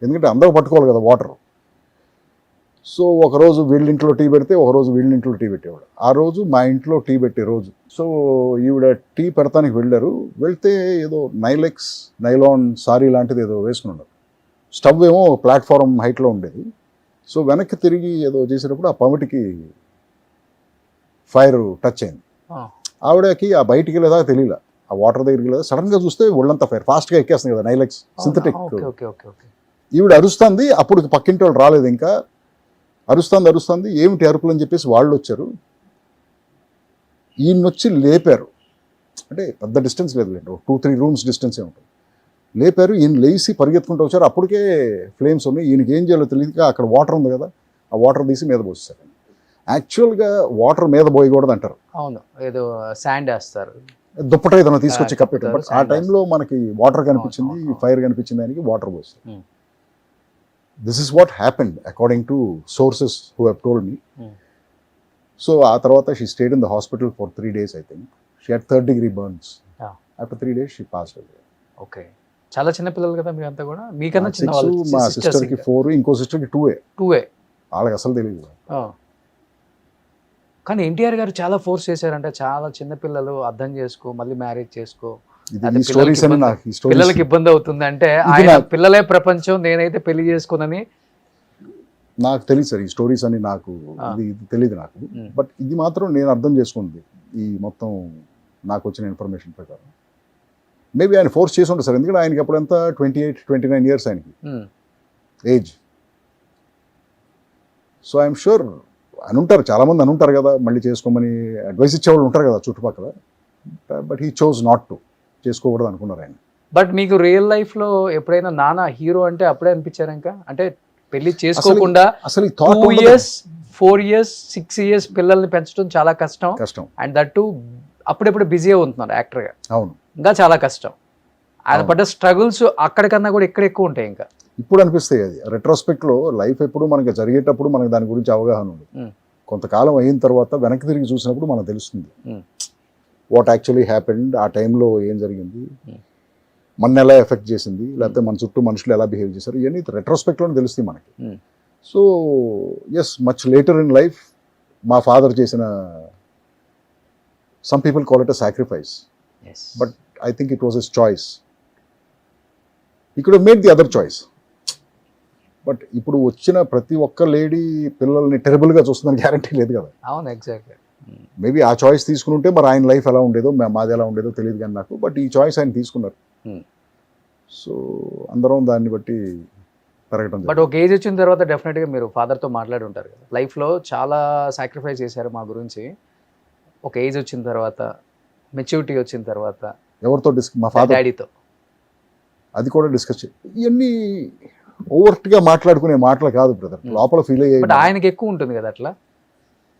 ఎందుకంటే అందరూ పట్టుకోవాలి కదా వాటర్. సో ఒకరోజు వీళ్ళింట్లో టీ పెడితే ఒకరోజు వీళ్ళింట్లో టీ పెట్టేవాడు. ఆ రోజు మా ఇంట్లో టీ పెట్టే రోజు. సో ఈవిడ టీ పెడతానికి వెళ్ళారు. వెళ్తే ఏదో నైలాన్ సారీ లాంటిది ఏదో వేసుకుని ఉన్నారు. స్టవ్ ఏమో ప్లాట్ఫారం హైట్లో ఉండేది. సో వెనక్కి తిరిగి ఏదో చేసేటప్పుడు ఆ పమిటికి ఫైర్ టచ్ అయింది. ఆవిడకి ఆ బయటికి వెళ్ళేదాకా తెలియలే, ఆ వాటర్ దగ్గరికి వెళ్ళేదా. సడన్గా చూస్తే ఒళ్ళంతా ఫైర్, ఫాస్ట్గా ఎక్కేస్తుంది కదా నైలెక్స్ సింథటిక్. ఈవిడ అరుస్తుంది. అప్పుడు పక్కింటి వాళ్ళు రాలేదు ఇంకా. అరుస్తుంది, ఏమిటి అరుపులు అని చెప్పేసి వాళ్ళు వచ్చారు. ఈయనొచ్చి లేపారు. అంటే పెద్ద డిస్టెన్స్ లేదు, 2-3 rooms డిస్టెన్సే ఉంటుంది. లేపారు. ఈయన లేచి పరిగెత్తుకుంటూ వచ్చారు. అప్పటికే ఫ్లేమ్స్ ఉన్నాయి. ఈయనకి ఏం చేయాలో తెలియక అక్కడ వాటర్ ఉంది కదా, ఆ వాటర్ తీసి మీద పోస్తారు. యాక్చువల్గా వాటర్ మీద పోయకూడదు అంటారు. అవును, ఏదో శాండ్ వేస్తారు, దుప్పట ఏదైనా తీసుకొచ్చి కప్పెట్టారు. బట్ ఆ టైంలో మనకి వాటర్ కనిపించింది, ఫైర్ కనిపించింది, ఆయనకి వాటర్ పోస్తారు. This is what happened according to sources who have told me. So ఆ తర్వాత she stayed in the hospital for 3 days I think. She had 3rd-degree burns. After 3 days she passed away. Okay. చాలా చిన్న పిల్లలు కదా మీరంతా కూడా. మీకన్నా చిన్న వాళ్ళు. మా సిస్టర్కి 4, ఇంకో సిస్టర్కి 2. వాళ్ళకి అసలు తెలియదు. కానీ ఎన్టీఆర్ గారు చాలా ఫోర్స్ చేశారంటే, చాలా చిన్న పిల్లలు అర్థం చేసుకో, మళ్ళీ మ్యారేజ్ చేసుకో, పిల్లలకి ఇబ్బంది అవుతుంది అంటే ఆయన పిల్లలే ప్రపంచం, నేనైతే పెళ్లి చేసుకోనని. నాకు తెలియదు సార్ ఈ స్టోరీస్ అని, నాకు ఇది తెలియదు నాకు. బట్ ఇది మాత్రం నేను అర్థం చేసుకుంది ఈ మొత్తం నాకు వచ్చిన ఇన్ఫర్మేషన్ ప్రకారం. మేబీ ఆయన ఫోర్స్ చేసి ఉంటారు సార్. ఎందుకంటే ఆయనకి అప్పుడంతా 28-29 years ఆయనకి ఏజ్. సో ఐఎమ్ షూర్ అని ఉంటారు, చాలామంది అని ఉంటారు కదా, మళ్ళీ చేసుకోమని అడ్వైస్ ఇచ్చేవాళ్ళు ఉంటారు కదా చుట్టుపక్కల. But he chose not to, చేసుకోకూడదు అనుకున్నారు ఆయన. బట్ మీకు రియల్ లైఫ్ లో ఎప్పుడైనా నాన్న హీరో అంటే అప్పుడే అనిపించారు ఇంకా? అంటే పెళ్లి చేసుకోకుండా అసలు ఈ 2 థాట్ years 4 years 6 years పిల్లల్ని పెంచడం చాలా కష్టం. కష్టం. అండ్ దట్ టు అప్పుడెప్పుడు బిజీ అవుతున్నారు యాక్టర్ గా, అవును. ఇంకా చాలా కష్టం. ఆయన పడ్డ స్ట్రగుల్స్ అక్కడికన్నా కూడా ఇక్కడ ఎక్కువ ఉంటాయి ఇంకా. ఇప్పుడు అనిపిస్తాయి అది రెట్రోస్పెక్ట్ లో. లైఫ్ ఎప్పుడు మనకి జరిగేటప్పుడు మనకి దాని గురించి అవగాహన ఉంది. కొంతకాలం అయిన తర్వాత వెనక్కి తిరిగి చూసినప్పుడు మనకు తెలుస్తుంది వాట్ యాక్చువల్లీ హ్యాపెండ్, ఆ టైంలో ఏం జరిగింది, మన ఎలా ఎఫెక్ట్ చేసింది, లేకపోతే మన చుట్టూ మనుషులు ఎలా బిహేవ్ చేశారు, ఇవన్నీ రెట్రోస్పెక్ట్లోనే తెలుస్తాయి మనకి. So yes, much later in life మా ఫాదర్ చేసిన, some people call it a sacrifice, but I think it was his choice. He could have made the other choice. But ఇప్పుడు వచ్చిన ప్రతి ఒక్క లేడీ పిల్లల్ని టెరబుల్గా చూస్తుందని గ్యారంటీ లేదు కదా. అవును, ఎగ్జాక్ట్లీ. మేబీ ఆ చాయిస్ తీసుకుని ఉంటే మరి ఆయన లైఫ్ ఎలా ఉండేదో, మాది ఎలా ఉండేదో తెలియదు కానీ నాకు. బట్ ఈ చాయిస్ ఆయన తీసుకున్నారు. సో అందరం దాన్ని బట్టి పెరగటం. బట్ ఒక ఏజ్ వచ్చిన తర్వాత డెఫినెట్గా మీరు ఫాదర్తో మాట్లాడి ఉంటారు కదా, లైఫ్లో చాలా సాక్రిఫైస్ చేశారు మా గురించి. ఒక ఏజ్ వచ్చిన తర్వాత, మెచ్యూరిటీ వచ్చిన తర్వాత ఎవరితో మా ఫాదర్ డాడీతో అది కూడా డిస్కస్ ఇవన్నీ ఓవర్ట్గా మాట్లాడుకునే మాటలు కాదు బ్రదర్, లోపల ఫీల్ అయ్యే. బట్ ఆయనకి ఎక్కువ ఉంటుంది కదా అట్లా.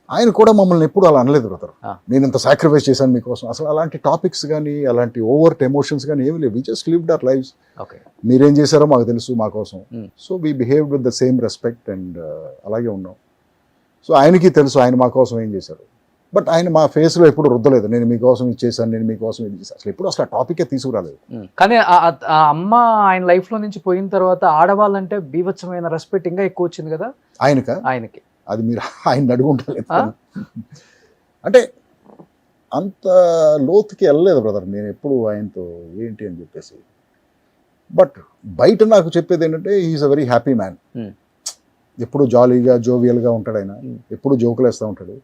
ఆయన కూడా మమ్మల్ని ఎప్పుడు అలా అనలేదు బ్రదర్, నేను ఇంత సాక్రిఫైస్ చేశాను మీకోసం. అసలు అలాంటి టాపిక్స్ కానీ అలాంటి ఓవర్ట్ ఎమోషన్స్ కానీ ఏమి లేవు. We just lived our lives. మీరేం చేశారో మాకు తెలుసు, మా కోసం. So we behaved with the same respect and అలాగే ఉన్నాం. సో ఆయనకి తెలుసు ఆయన మా కోసం ఏం చేశారు. బట్ ఆయన మా ఫేస్లో ఎప్పుడు రుద్దలేదు, నేను మీకోసం ఇది చేశాను, నేను మీకోసం ఇది చేశాను. అసలు ఎప్పుడు అసలు ఆ టాపికే తీసుకురాలేదు. కానీ ఆ అమ్మ ఆయన లైఫ్లో నుంచి పోయిన తర్వాత ఆడవాళ్ళంటే బీభత్సమైన రెస్పెక్ట్ ఇంకా ఎక్కువ వచ్చింది కదా ఆయనకి. అది మీరు ఆయన అడుగుంటలేదు. అంటే అంత లోతుకి వెళ్ళలేదు బ్రదర్ నేను ఎప్పుడు ఆయనతో ఏంటి అని చెప్పేసి. బట్ బయట నాకు చెప్పేది ఏంటంటే he is a very happy man. ఎప్పుడు జాలీగా జోవియల్గా ఉంటాడు ఆయన, ఎప్పుడు జోకులు వేస్తూ ఉంటాడు.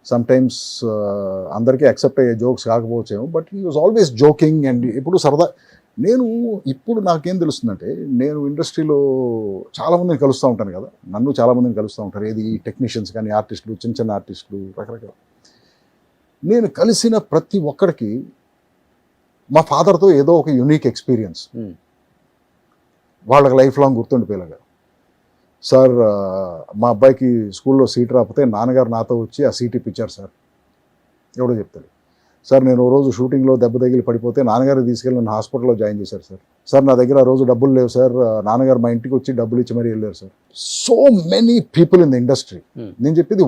సమ్ టైమ్స్ అందరికీ యాక్సెప్ట్ అయ్యే జోక్స్ కాకపోవచ్చేమో, but he was always joking and ఎప్పుడు సరదా. నేను ఇప్పుడు నాకేం తెలుస్తుందంటే, నేను ఇండస్ట్రీలో చాలామందిని కలుస్తూ ఉంటాను కదా, నన్ను చాలామందిని కలుస్తూ ఉంటారు. ఏది టెక్నీషియన్స్ కానీ, ఆర్టిస్టులు, చిన్న చిన్న ఆర్టిస్టులు, రకరకాల. నేను కలిసిన ప్రతి ఒక్కరికి మా ఫాదర్తో ఏదో ఒక యూనిక్ ఎక్స్పీరియన్స్ వాళ్ళకి లైఫ్ లాంగ్ గుర్తుండిపోయేలాగా. సార్ మా అబ్బాయికి స్కూల్లో సీట్ రాకపోతే నాన్నగారు నాతో వచ్చి ఆ సీట్ ఇప్పించారు సార్, ఎవడో చెప్తాడు. సార్ నేను ఓ రోజు షూటింగ్లో దెబ్బ తగిలి పడిపోతే నాన్నగారు తీసుకెళ్ళి నన్ను హాస్పిటల్లో జాయిన్ చేశారు సార్. సార్ నా దగ్గర ఆ రోజు డబ్బులు లేవు సార్, నాన్నగారు మా ఇంటికి వచ్చి డబ్బులు ఇచ్చి మరీ వెళ్ళారు sir. So many people in the industry, నేను చెప్పేది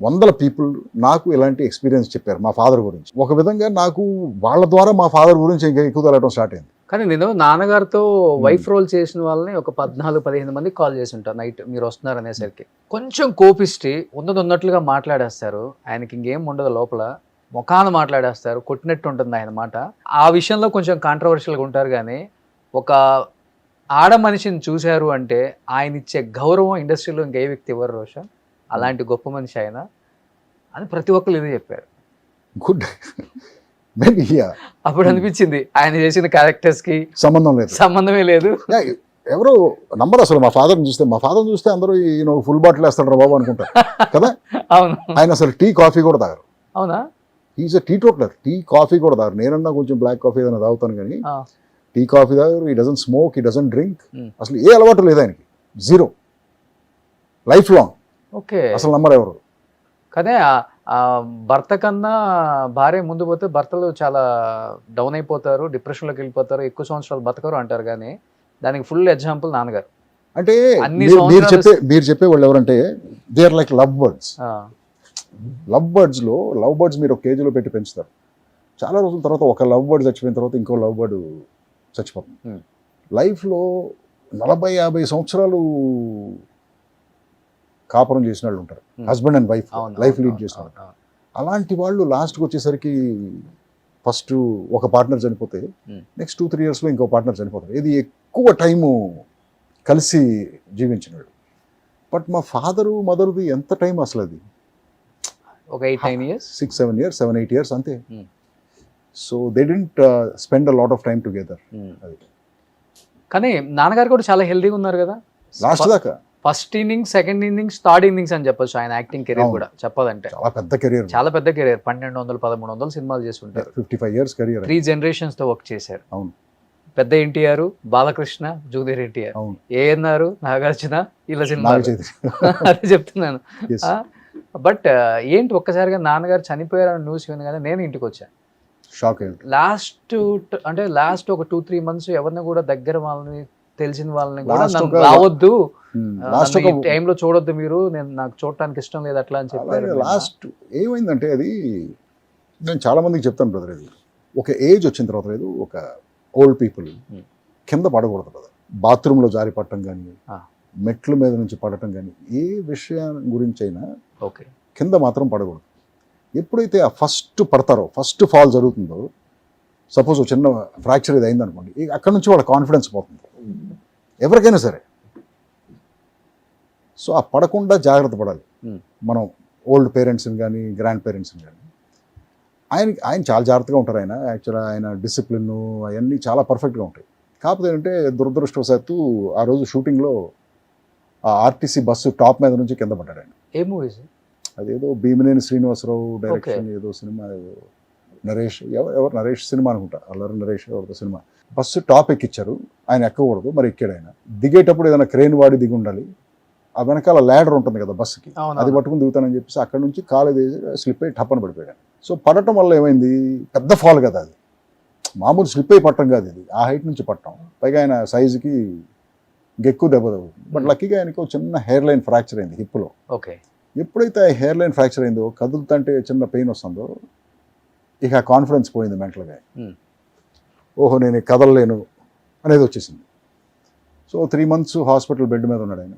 వందల పీపుల్ నాకు ఇలాంటి ఎక్స్పీరియన్స్ చెప్పారు మా ఫాదర్ గురించి. ఒక విధంగా నాకు వాళ్ళ ద్వారా మా ఫాదర్ గురించి ఇంకా ఎక్కువ తెలవడం స్టార్ట్ అయింది. కానీ నేను నాన్నగారితో వైఫ్ రోల్ చేసిన వాళ్ళని ఒక 14-15 మందికి కాల్ చేసి ఉంటాను నైట్ మీరు వస్తున్నారు అనేసరికి. కొంచెం కోపిష్టి ఉన్నట్లుగా మాట్లాడేస్తారు, ఆయనకి ఇంకేం ఉండదు లోపల, ముఖాన మాట్లాడేస్తారు, కొట్టినట్టు ఉంటుంది ఆయన మాట. ఆ విషయంలో కొంచెం కాంట్రవర్షియల్గా ఉంటారు. కానీ ఒక ఆడ మనిషిని చూశారు అంటే ఆయన ఇచ్చే గౌరవం ఇండస్ట్రీలో ఇంకే వ్యక్తి ఇవ్వరు రోషన్. అలాంటి గొప్ప మనిషి ఆయన అని ప్రతి ఒక్కరు ఇదే చెప్పారు. గుడ్. అప్పుడు అనిపించింది ఆయన చేసిన క్యారెక్టర్స్ కి సంబంధమే లేదు. ఎవరు నంబర్ అసలు మా ఫాదర్ని చూస్తే అందరూ ఈయన ఫుల్ బాటిల్ వేస్తాడు రా బాబు అనుకుంటారు కదా. అవును, ఆయన అసలు టీ కాఫీ కూడా తాగరు. అవునా? Is a teetotaller. Tea coffee కూడా తాగరు. నేనన్నా కొంచెం బ్లాక్ కాఫీ ఏదైనా తాగుతాను కానీ టీ కాఫీ తాగరు. He doesn't smoke, he doesn't drink. అసలు ఏ అలవాటు లేదు ఆయనకి, జీరో, లైఫ్ లాంగ్. ఓకే, అసలు నంబర్ ఎవరు. కానీ భర్త కన్నా భార్య ముందు పోతే భర్తలు చాలా డౌన్ అయిపోతారు, డిప్రెషన్లోకి వెళ్ళిపోతారు, ఎక్కువ సంవత్సరాలు బతకరు అంటారు. కానీ దానికి ఫుల్ ఎగ్జాంపుల్ నాన్నగారు. అంటే మీరు చెప్పే వాళ్ళు ఎవరంటే they are like love birds. Love birds మీరు ఒక కేజీలో పెట్టి పెంచుతారు. చాలా రోజుల తర్వాత ఒక లవ్ బర్డ్ చచ్చిపోయిన తర్వాత ఇంకో లవ్ బర్డ్ చచ్చిపోతుంది. లైఫ్లో 40-50 సంవత్సరాలు కాపురం చేసిన వాళ్ళు ఉంటారు, husband and wife life lead చేసిన వాళ్ళు. అలాంటి వాళ్ళు లాస్ట్కి వచ్చేసరికి ఫస్ట్ ఒక పార్ట్నర్ చనిపోతే నెక్స్ట్ 2-3 yearsలో ఇంకో పార్ట్నర్ చనిపోతారు. ఇది ఎక్కువ టైము కలిసి జీవించినాడు. బట్ మా ఫాదరు మదర్ది ఎంత టైం అసలు, అది ఒక 8-9 years, 6-7 years, 7-8 years అంతే. So they didn't spend a lot of time together. కానీ నాన్నగారు కూడా చాలా హెల్దీగా ఉన్నారు కదా లాస్ట్ దాకా. First innings, second innings, third innings అని చెప్పొచ్చు ఆయన యాక్టింగ్ కెరీర్ అవును. కూడా చెప్పాలంటే. చాలా పెద్ద కెరియర్, చాలా పెద్ద కెరీర్. 1200, 1300 సినిమాలు చేసి ఉంటారు. 55 years కెరియర్. 3 generations తో వర్క్ చేశారు. అవును. పెద్ద ఎన్టీఆర్, బాలకృష్ణ, జూనియర్ ఎన్టీఆర్, అవును. ఏఎన్ఆర్, నాగార్జున, ఇలా సినిమాలు. అదే చెప్తున్నాను. బట్ ఏంటి ఒక్కసారిగా నాన్నగారు చనిపోయారని న్యూస్ వినగానే నేను ఇంటికి వచ్చాను. షాక్ అయ్యింది. లాస్ట్ ఒక 2-3 months ఎవరిని కూడా దగ్గర వాళ్ళని, తెలిసిన వాళ్ళని కూడా Last నన్ను ఒక- రావద్దు, లాస్ట్ నన్ను ఈ టైంలో చూడొద్దు మీరు, నాకు చూడటానికి ఇష్టం లేదు అట్లా అని చెప్పారు. లాస్ట్ ఏమైందంటే, అది నేను చాలా మందికి చెప్తాను బ్రదర్, ఇది ఒక ఏజ్ వచ్చిన తర్వాత లేదు, ఒక ఓల్డ్ పీపుల్ కింద పడకూడదు బ్రదర్. బాత్రూంలో జారి పడటం కానీ, మెట్ల మీద నుంచి పడటం కానీ, ఏ విషయం గురించి అయినా ఓకే కింద మాత్రం పడకూడదు. ఎప్పుడైతే ఆ ఫస్ట్ పడతారో, ఫస్ట్ ఫాల్ జరుగుతుందో, సపోజ్ ఒక చిన్న ఫ్రాక్చర్ ఇది అయిందనుకోండి, అక్కడ నుంచి వాళ్ళ కాన్ఫిడెన్స్ పోతుంది ఎవరికైనా సరే. సో ఆ పడకుండా జాగ్రత్త పడాలి మనం, ఓల్డ్ పేరెంట్స్ని కానీ గ్రాండ్ పేరెంట్స్ని కానీ. ఆయన చాలా జాగ్రత్తగా ఉంటారు. ఆయన యాక్చువల్గా ఆయన డిసిప్లిన్ అవన్నీ చాలా పర్ఫెక్ట్గా ఉంటాయి. కాకపోతే ఏంటంటే దురదృష్టవశాత్తు ఆ రోజు షూటింగ్లో ఆ ఆర్టీసీ బస్సు టాప్ మీద నుంచి కింద పడ్డాడు ఆయన. ఏ మూవీస్? అదేదో భీమినేని శ్రీనివాసరావు డైరెక్షన్, ఏదో సినిమా, ఏదో నరేష్, ఎవరు నరేష్ సినిమా అనుకుంటా, అల్లరి నరేష్ ఎవరితో సినిమా. బస్సు టాప్ ఎక్కిచ్చారు, ఆయన ఎక్కకూడదు, మరి ఎక్కాడు. ఆయన దిగేటప్పుడు ఏదైనా క్రేన్ వాడి దిగి ఉండాలి. ఆ వెనకాల ల్యాడర్ ఉంటుంది కదా బస్సుకి, అది పట్టుకుని దిగుతానని చెప్పేసి అక్కడ నుంచి కాలు స్లిప్ అయ్యి టప్పని పడిపోయాడు. సో పడటం వల్ల ఏమైంది, పెద్ద ఫాల్ కదా అది, మామూలు స్లిప్ అయి పట్టడం కాదు ఇది, ఆ హైట్ నుంచి పట్టడం. పైగా ఆయన సైజుకి ఇంకెక్కువ దెబ్బ తగ్గుతుంది. బట్ లక్కీగా ఆయనకు ఒక చిన్న హెయిర్ లైన్ ఫ్రాక్చర్ అయింది హిప్లో. ఓకే. ఎప్పుడైతే ఆ హెయిర్ లైన్ ఫ్రాక్చర్ అయిందో, కదులుతుంటే చిన్న పెయిన్ వస్తుందో, ఇక ఆ కాన్ఫిడెన్స్ పోయింది మెంటల్గా. ఓహో నేను కదలలేను అనేది వచ్చేసింది. సో 3 months హాస్పిటల్ బెడ్ మీద ఉన్నాడు ఆయన.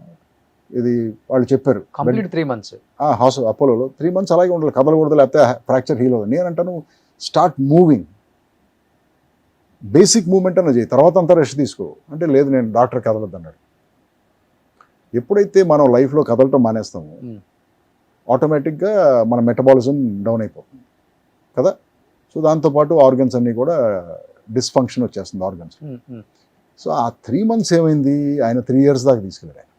ఇది వాళ్ళు చెప్పారు కంప్లీట్ 3 months అపోలోలో 3 months అలాగే ఉండాలి, కదలకూడదు, లేకపోతే ఫ్రాక్చర్ హీల్ అవుతుంది. నేనంటాను స్టార్ట్ మూవింగ్, బేసిక్ మూవ్మెంట్ అన్న చేయి, తర్వాత అంతా రెస్ట్ తీసుకో అంటే, లేదు నేను డాక్టర్ కదలద్దు అన్నాడు. ఎప్పుడైతే మనం లైఫ్లో కదలటం మానేస్తామో ఆటోమేటిక్గా మన మెటబాలిజం డౌన్ అయిపోతుంది కదా. సో దాంతోపాటు ఆర్గన్స్ అన్నీ కూడా డిస్ఫంక్షన్ వచ్చేస్తుంది ఆర్గన్స్. సో ఆ 3 months ఏమైంది, ఆయన 3 years దాకా తీసుకెళ్ళాడు ఆయన.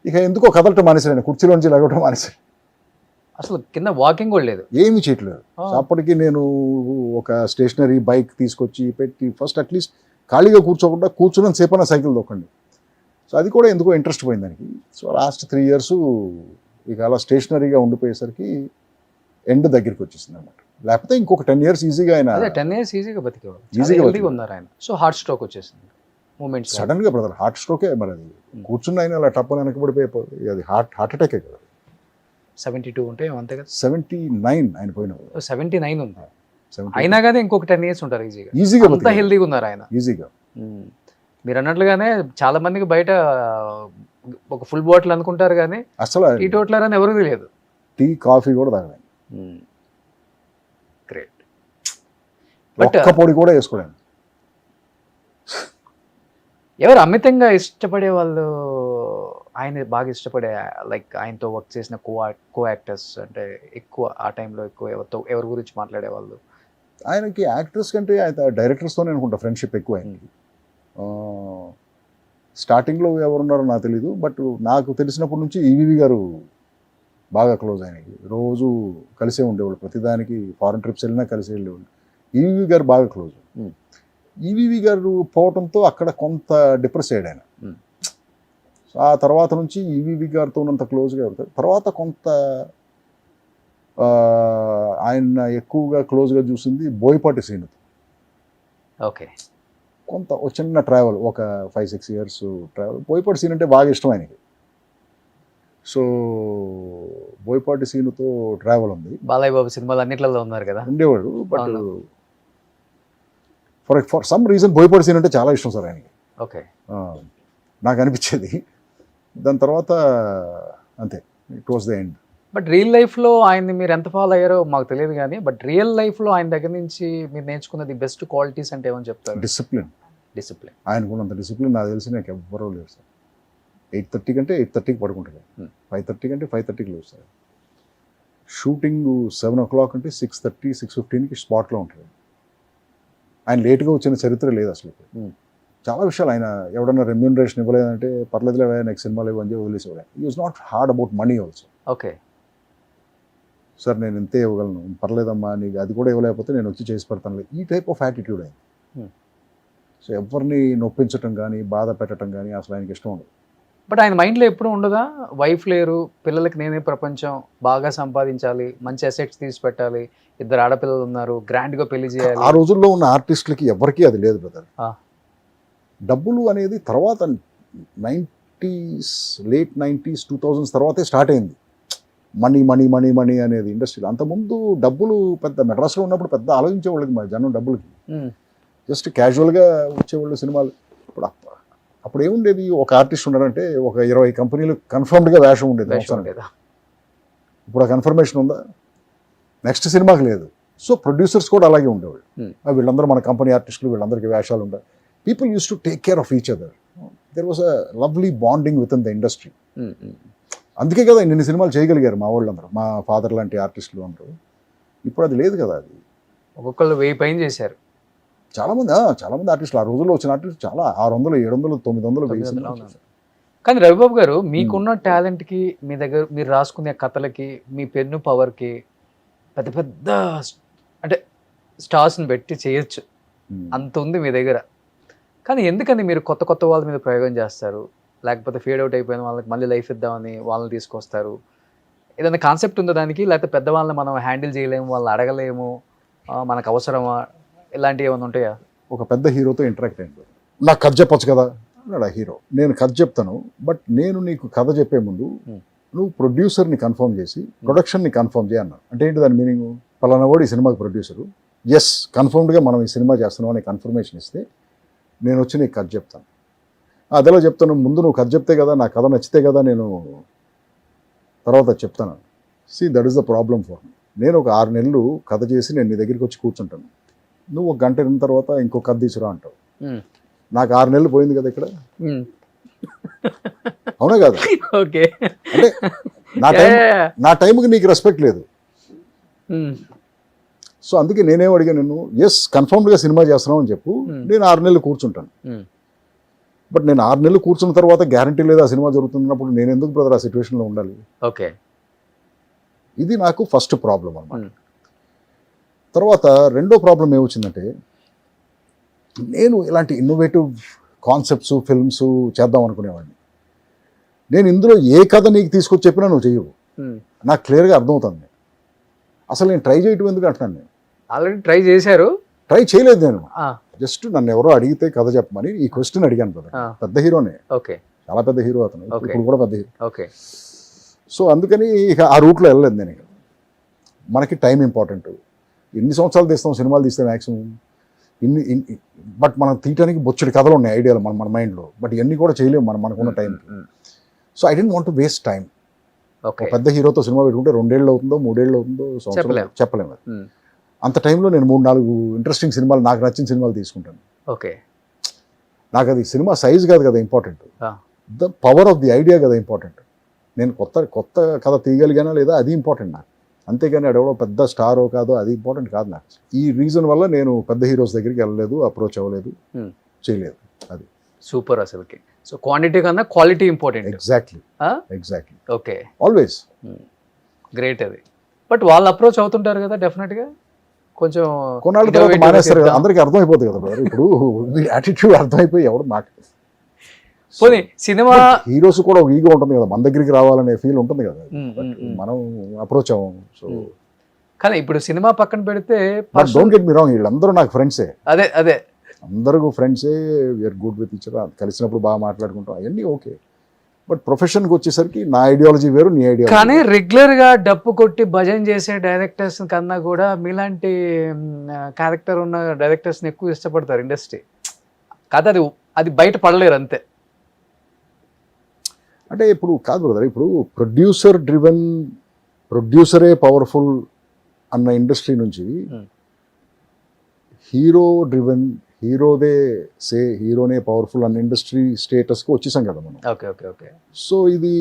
ఇక ఎందుకో కదలటం మానేశాడు ఆయన, కుర్చీలోంచి లగవటం మానేశాడు, అసలు కింద వాకింగ్ కూడా లేదు, ఏమీ చేయట్లేదు. అప్పటికి నేను ఒక స్టేషనరీ బైక్ తీసుకొచ్చి పెట్టి, ఫస్ట్ అట్లీస్ట్ ఖాళీగా కూర్చోకుండా కూర్చున్న సేపన సైకిల్ దొక్కండి. సో అది కూడా ఎందుకో ఇంట్రెస్ట్ పోయింది దానికి. సో లాస్ట్ 3 years ఇక అలా స్టేషనరీగా ఉండిపోయేసరికి ఎండ్ దగ్గరికి వచ్చేసింది అనమాట. లేకపోతే ఇంకొక 10 years ఈజీగా ఆయన 10 years ఈజీగా బతికేవాడు, ఈజీగా హెల్తీగా ఉన్నారు ఆయన. సో హార్ట్ స్ట్రోక్ వచ్చేసింది మూమెంట్స్. సడన్ గా బ్రదర్ హార్ట్ స్ట్రోకే. మరి అది కూర్చున్న ఆయన అలా టప్పని వెనకబడిపోయి అది హార్ట్ అటాకే కదా. 72 ఉంటే అంతే కదా. 79 ఆయన పోయినప్పుడు. 79 ఉంది. అయినా కానీ ఇంకొక 10 years ఉంటారు ఈజీగా అంత హెల్తీగా ఉన్నారు ఆయన ఈజీగా. మీరు అన్నట్లుగానే చాలా మందికి బయట ఒక ఫుల్ బాటిల్ అనుకుంటారు కానీ అసలు టీ టోట్లర్ అని ఎవరికి తెలియదు. టీ కాఫీ కూడా తాగలేదు, గ్రేట్. ఒక్క పొడి కూడా వేసుకోలేదు. ఎవరు అమితంగా ఇష్టపడే వాళ్ళు, ఆయన బాగా ఇష్టపడే, లైక్ ఆయనతో వర్క్ చేసిన కో యాక్టర్స్ అంటే ఎక్కువ ఆ టైంలో ఎక్కువ ఎవరి గురించి మాట్లాడేవాళ్ళు? ఆయనకి యాక్టర్స్ కంటే ఆయన డైరెక్టర్స్తోనే అనుకుంటా ఫ్రెండ్షిప్ ఎక్కువ ఆయనకి. స్టార్టింగ్లో ఎవరున్నారో నాకు తెలీదు, బట్ నాకు తెలిసినప్పటి నుంచి ఈవీవి గారు బాగా క్లోజ్ ఆయనకి. రోజు కలిసే ఉండేవాళ్ళు, ప్రతిదానికి ఫారెన్ ట్రిప్స్ వెళ్ళినా కలిసి వెళ్ళేవాళ్ళు. ఈవీవి గారు బాగా క్లోజ్. ఈవీవి గారు పోవటంతో అక్కడ కొంత డిప్రెస్ అయ్యాడు ఆయన. సో ఆ తర్వాత నుంచి ఈవీవి గారితో ఉన్నంత క్లోజ్గా అవుతారు. తర్వాత కొంత ఆయన ఎక్కువగా క్లోజ్గా చూసింది బోయపాటి శ్రీనుతో. ఓకే. కొంత ఒక చిన్న ట్రావెల్, ఒక 5-6 years ట్రావెల్. బోయపాటి సీన్ అంటే బాగా ఇష్టం ఆయనకి. సో బోయపాటి సీనుతో ట్రావెల్ ఉంది. బాలయ్య బాబు సినిమాలు అన్నిట్లలో ఉన్నారు కదా, ఉండేవాడు. But for some reason Boyapati scene అంటే చాలా ఇష్టం సార్ ఆయనకి. ఓకే. నాకు అనిపించేది. దాని తర్వాత అంతే, it was the end. But real లైఫ్లో ఆయన్ని మీరు ఎంత ఫాలో అయ్యారో మాకు తెలియదు కానీ, బట్ రియల్ లైఫ్లో ఆయన దగ్గర నుంచి మీరు నేర్చుకున్నది బెస్ట్ క్వాలిటీస్ అంటే ఏమని చెప్తారు? డిసిప్లిన్. ఆయనకున్నంత డిసిప్లిన్ నాకు తెలిసి నాకు ఎవ్వరూ లేరు సార్. 8:30 కంటే 8:30కి పడుకుంటారు, 5:30 కంటే 5:30కి లేరు సార్. షూటింగ్ 7 o'clock అంటే 6:30, 6:15కి స్పాట్లో ఉంటాడు. ఆయన లేట్గా వచ్చిన చరిత్ర లేదు అసలు. చాలా విషయాలు ఆయన ఎవడన్నా రెమ్యూనరేషన్ ఇవ్వలేదంటే పర్లేదులే నెక్స్ట్ సినిమాలు ఇవ్వని చెప్పి వదిలేసేవాడు. ఈ was not hard about money also. Okay. Sir నేను ఇంతే ఇవ్వగలను, పర్లేదమ్మా నీకు అది కూడా ఇవ్వలేకపోతే నేను వచ్చి చేసి పెడతాను, ఈ టైప్ ఆఫ్ యాటిట్యూడ్ అయింది. సో ఎవరిని నొప్పించటం కానీ బాధ పెట్టడం కానీ అసలు ఆయనకి ఇష్టం ఉండదు. బట్ ఆయన మైండ్లో ఎప్పుడు ఉండదా, వైఫ్ లేరు, పిల్లలకి నేనే ప్రపంచం, బాగా సంపాదించాలి, మంచి అసెట్స్ తీసి పెట్టాలి, 2 ఆడపిల్లలు ఉన్నారు, గ్రాండ్గా పెళ్లి చేయాలి. ఆ రోజుల్లో ఉన్న ఆర్టిస్టులకి ఎవరికీ అది లేదు బ్రదర్. డబ్బులు అనేది తర్వాత 90s, లేట్ 90s, 2000s తర్వాతే స్టార్ట్ అయింది. మనీ మనీ మనీ మనీ అనేది ఇండస్ట్రీలో. అంతకుముందు డబ్బులు పెద్ద మెడ్రాస్లో ఉన్నప్పుడు పెద్ద ఆలోచించేవాళ్ళకి మా జనం డబ్బులకి. జస్ట్ క్యాజువల్గా వచ్చేవాళ్ళు సినిమాలు. అప్పుడు ఏముండేది, ఒక ఆర్టిస్ట్ ఉన్నారంటే ఒక 20 కంపెనీలు కన్ఫర్మ్డ్గా వేషం ఉండేది. ఇప్పుడు ఆ కన్ఫర్మేషన్ ఉందా? నెక్స్ట్ సినిమాకి లేదు. సో ప్రొడ్యూసర్స్ కూడా అలాగే ఉండేవాళ్ళు. వీళ్ళందరూ మన కంపెనీ ఆర్టిస్టులు, వీళ్ళందరికీ వేషాలు ఉంటాయి. People use to take care of each other. There was a lovely bonding with in the industry. అందుకే కదా ఇన్ని సినిమాలు చేయగలిగారు మా వాళ్ళందరూ, మా ఫాదర్ లాంటి ఆర్టిస్టులు అంటారు. ఇప్పుడు అది లేదు కదా. అది ఒక్కొక్కళ్ళు 1000 పైన చేశారు చాలామంది ఆర్టిస్టులు. ఆ రోజుల్లో వచ్చిన ఆర్టిస్టులు చాలా 600, 700, 900, 1000 సినిమాలు చేశారు. కానీ రవిబాబు గారు, మీకున్న టాలెంట్కి, మీ దగ్గర మీరు రాసుకునే కథలకి, మీ పెన్ను పవర్కి పెద్ద పెద్ద అంటే స్టార్స్ని పెట్టి చేయొచ్చు, అంత ఉంది మీ దగ్గర. కానీ ఎందుకని మీరు కొత్త కొత్త వాళ్ళ మీద ప్రయోగం చేస్తారు? లేకపోతే ఫేడ్ అవుట్ అయిపోయిన వాళ్ళకి మళ్ళీ లైఫ్ ఇద్దామని వాళ్ళని తీసుకొస్తారు? ఏదైనా కాన్సెప్ట్ ఉందా దానికి? లేకపోతే పెద్దవాళ్ళని మనం హ్యాండిల్ చేయలేము, వాళ్ళని అడగలేము, మనకు అవసరమా, ఇలాంటివి ఏమైనా ఉంటాయా? ఒక పెద్ద హీరోతో ఇంటరాక్ట్ అయింది, నాకు కథ చెప్పొచ్చు కదా అన్నాడు ఆ హీరో. నేను కథ చెప్తాను, బట్ నేను నీకు కథ చెప్పే ముందు నువ్వు ప్రొడ్యూసర్ని కన్ఫర్మ్ చేసి ప్రొడక్షన్ని కన్ఫర్మ్ చేయ అన్నాడు. అంటే ఏంటి దాని మీనింగ్? పలానా వాడు ఈ సినిమాకి ప్రొడ్యూసరు, ఎస్ కన్ఫర్మ్డ్గా మనం ఈ సినిమా చేస్తున్నాం అని కన్ఫర్మేషన్ ఇస్తే నేను వచ్చి నీకు కథ చెప్తాను. అదేలా చెప్తాను, ముందు నువ్వు కథ చెప్తే కదా, నా కథ నచ్చితే కదా నేను తర్వాత చెప్తాను. See that is the problem for me. నేను ఒక 6 నెలలు కథ చేసి నేను నీ దగ్గరికి వచ్చి కూర్చుంటాను, నువ్వు 1 గంట అయిన తర్వాత ఇంకో కథ తీసుకురా అంటావు. నాకు 6 నెలలు పోయింది కదా ఇక్కడ, అవునా కదా? ఓకే. అంటే నా టైంకి నీకు రెస్పెక్ట్ లేదు. సో అందుకే నేనేం అడిగాను, నిన్ను ఎస్ కన్ఫర్మ్డ్గా సినిమా చేస్తున్నావు అని చెప్పు, నేను 6 నెలలు కూర్చుంటాను. బట్ నేను 6 నెలలు కూర్చున్న తర్వాత గ్యారంటీ లేదు ఆ సినిమా జరుగుతున్నప్పుడు నేను ఎందుకు బ్రదర్ ఆ సిచ్యువేషన్లో ఉండాలి? ఓకే. ఇది నాకు ఫస్ట్ ప్రాబ్లం అన్నమాట. తర్వాత రెండో ప్రాబ్లం ఏమొచ్చిందంటే, నేను ఇలాంటి ఇన్నోవేటివ్ కాన్సెప్ట్స్ ఫిల్మ్స్ చేద్దాం అనుకునేవాడిని. నేను ఇందులో ఏ కథ నీకు తీసుకొచ్చి చెప్పినా నువ్వు చెయ్యవు, నాకు క్లియర్గా అర్థమవుతుంది. అసలు నేను ట్రై చేయటం ఎందుకు అంటున్నాను. నేను ఆల్రెడీ ట్రై చేశారు? ట్రై చేయలేదు నేను, జస్ట్ నన్ను ఎవరో అడిగితే కథ చెప్పమని ఈ క్వశ్చన్ అడిగాను కదా. పెద్ద హీరోనే, ఓకే, చాలా పెద్ద హీరో అతను, ఇప్పుడు కూడా పెద్ద హీరో. ఓకే. సో అందుకని ఇక ఆ రూట్లో వెళ్ళలేదు నేను. మనకి టైం ఇంపార్టెంట్. ఎన్ని సంవత్సరాలు తీస్తాం సినిమాలు తీస్తే మ్యాక్సిమం బట్ మనం తీయటానికి బొచ్చడి కథలు ఉన్నాయి, ఐడియాలు మన మైండ్లో, బట్ ఇవన్నీ కూడా చేయలేము మనకున్న టైంకి. So I don't want to waste time. పెద్ద హీరోతో సినిమా పెట్టుకుంటే 2 ఏళ్ళు అవుతుందో 3 ఏళ్ళు అవుతుందో చెప్పలేము. అంత టైంలో నేను 3-4 ఇంట్రెస్టింగ్ సినిమాలు, నాకు నచ్చిన సినిమాలు తీసుకుంటాను. ఓకే. నాకు అది సినిమా సైజ్ కాదు కదా important, the power of the idea కదా ఇంపార్టెంట్. నేను కొత్త కథ తీయగలిగానా లేదా అది ఇంపార్టెంట్ నాకు, అంతేగాని అడెవడో పెద్ద స్టారో కాదో అది ఇంపార్టెంట్ కాదు నాకు. ఈ రీజన్ వల్ల నేను పెద్ద హీరోస్ దగ్గరికి వెళ్ళలేదు, అప్రోచ్ అవ్వలేదు, చేయలేదు. అది సూపర్ అసలుకి. సో క్వాంటిటీ కన్నా quality important. Exactly. Okay. Always. Great అది. బట్ వాళ్ళు అప్రోచ్ అవుతుంటారు కదా డెఫినెట్గా, కొంచెం కొన్నాళ్ళ తర్వాత మానేస్తారు కదా, అందరికీ అర్థమైపోతుంది కదా బ్రదర్. ఇప్పుడు వీడి యాటిట్యూడ్ అర్థమైపోయి ఎవడు మాట. పోనీ సినిమా హీరోస్ కూడా ఒక ఈగో ఉంటుంది కదా, మన దగ్గరికి రావాలనే ఫీల్ ఉంటుంది కదా, మనం అప్రోచ్ అవ్వము. సో కానీ ఇప్పుడు సినిమా పక్కన పెడితే, డోంట్ గెట్ మీ రాంగ్, వీళ్ళందరూ నాకు ఫ్రెండ్సే. అదే అందరూ ఫ్రెండ్సే, we're good with each other, కలిసినప్పుడు బాగా మాట్లాడుకుంటాం, అవన్నీ ఓకే. బట్ ప్రొఫెషన్కి వచ్చేసరికి నా ఐడియాలజీ వేరు, నీ ఐడియా. కానీ రెగ్యులర్గా డప్పు కొట్టి భజన చేసే డైరెక్టర్స్ కన్నా కూడా మీలాంటి క్యారెక్టర్ ఉన్న డైరెక్టర్స్ని ఎక్కువ ఇష్టపడతారు ఇండస్ట్రీ. కాదు అది బయట పడలేరు అంతే. అంటే ఇప్పుడు కాదు బ్రదర్, ఇప్పుడు ప్రొడ్యూసరే పవర్ఫుల్ అన్న ఇండస్ట్రీ నుంచి హీరోనే పవర్ఫుల్ అన్న ఇండస్ట్రీ స్టేటస్కి వచ్చేసాం కదా మనం. ఓకే. సో ఇది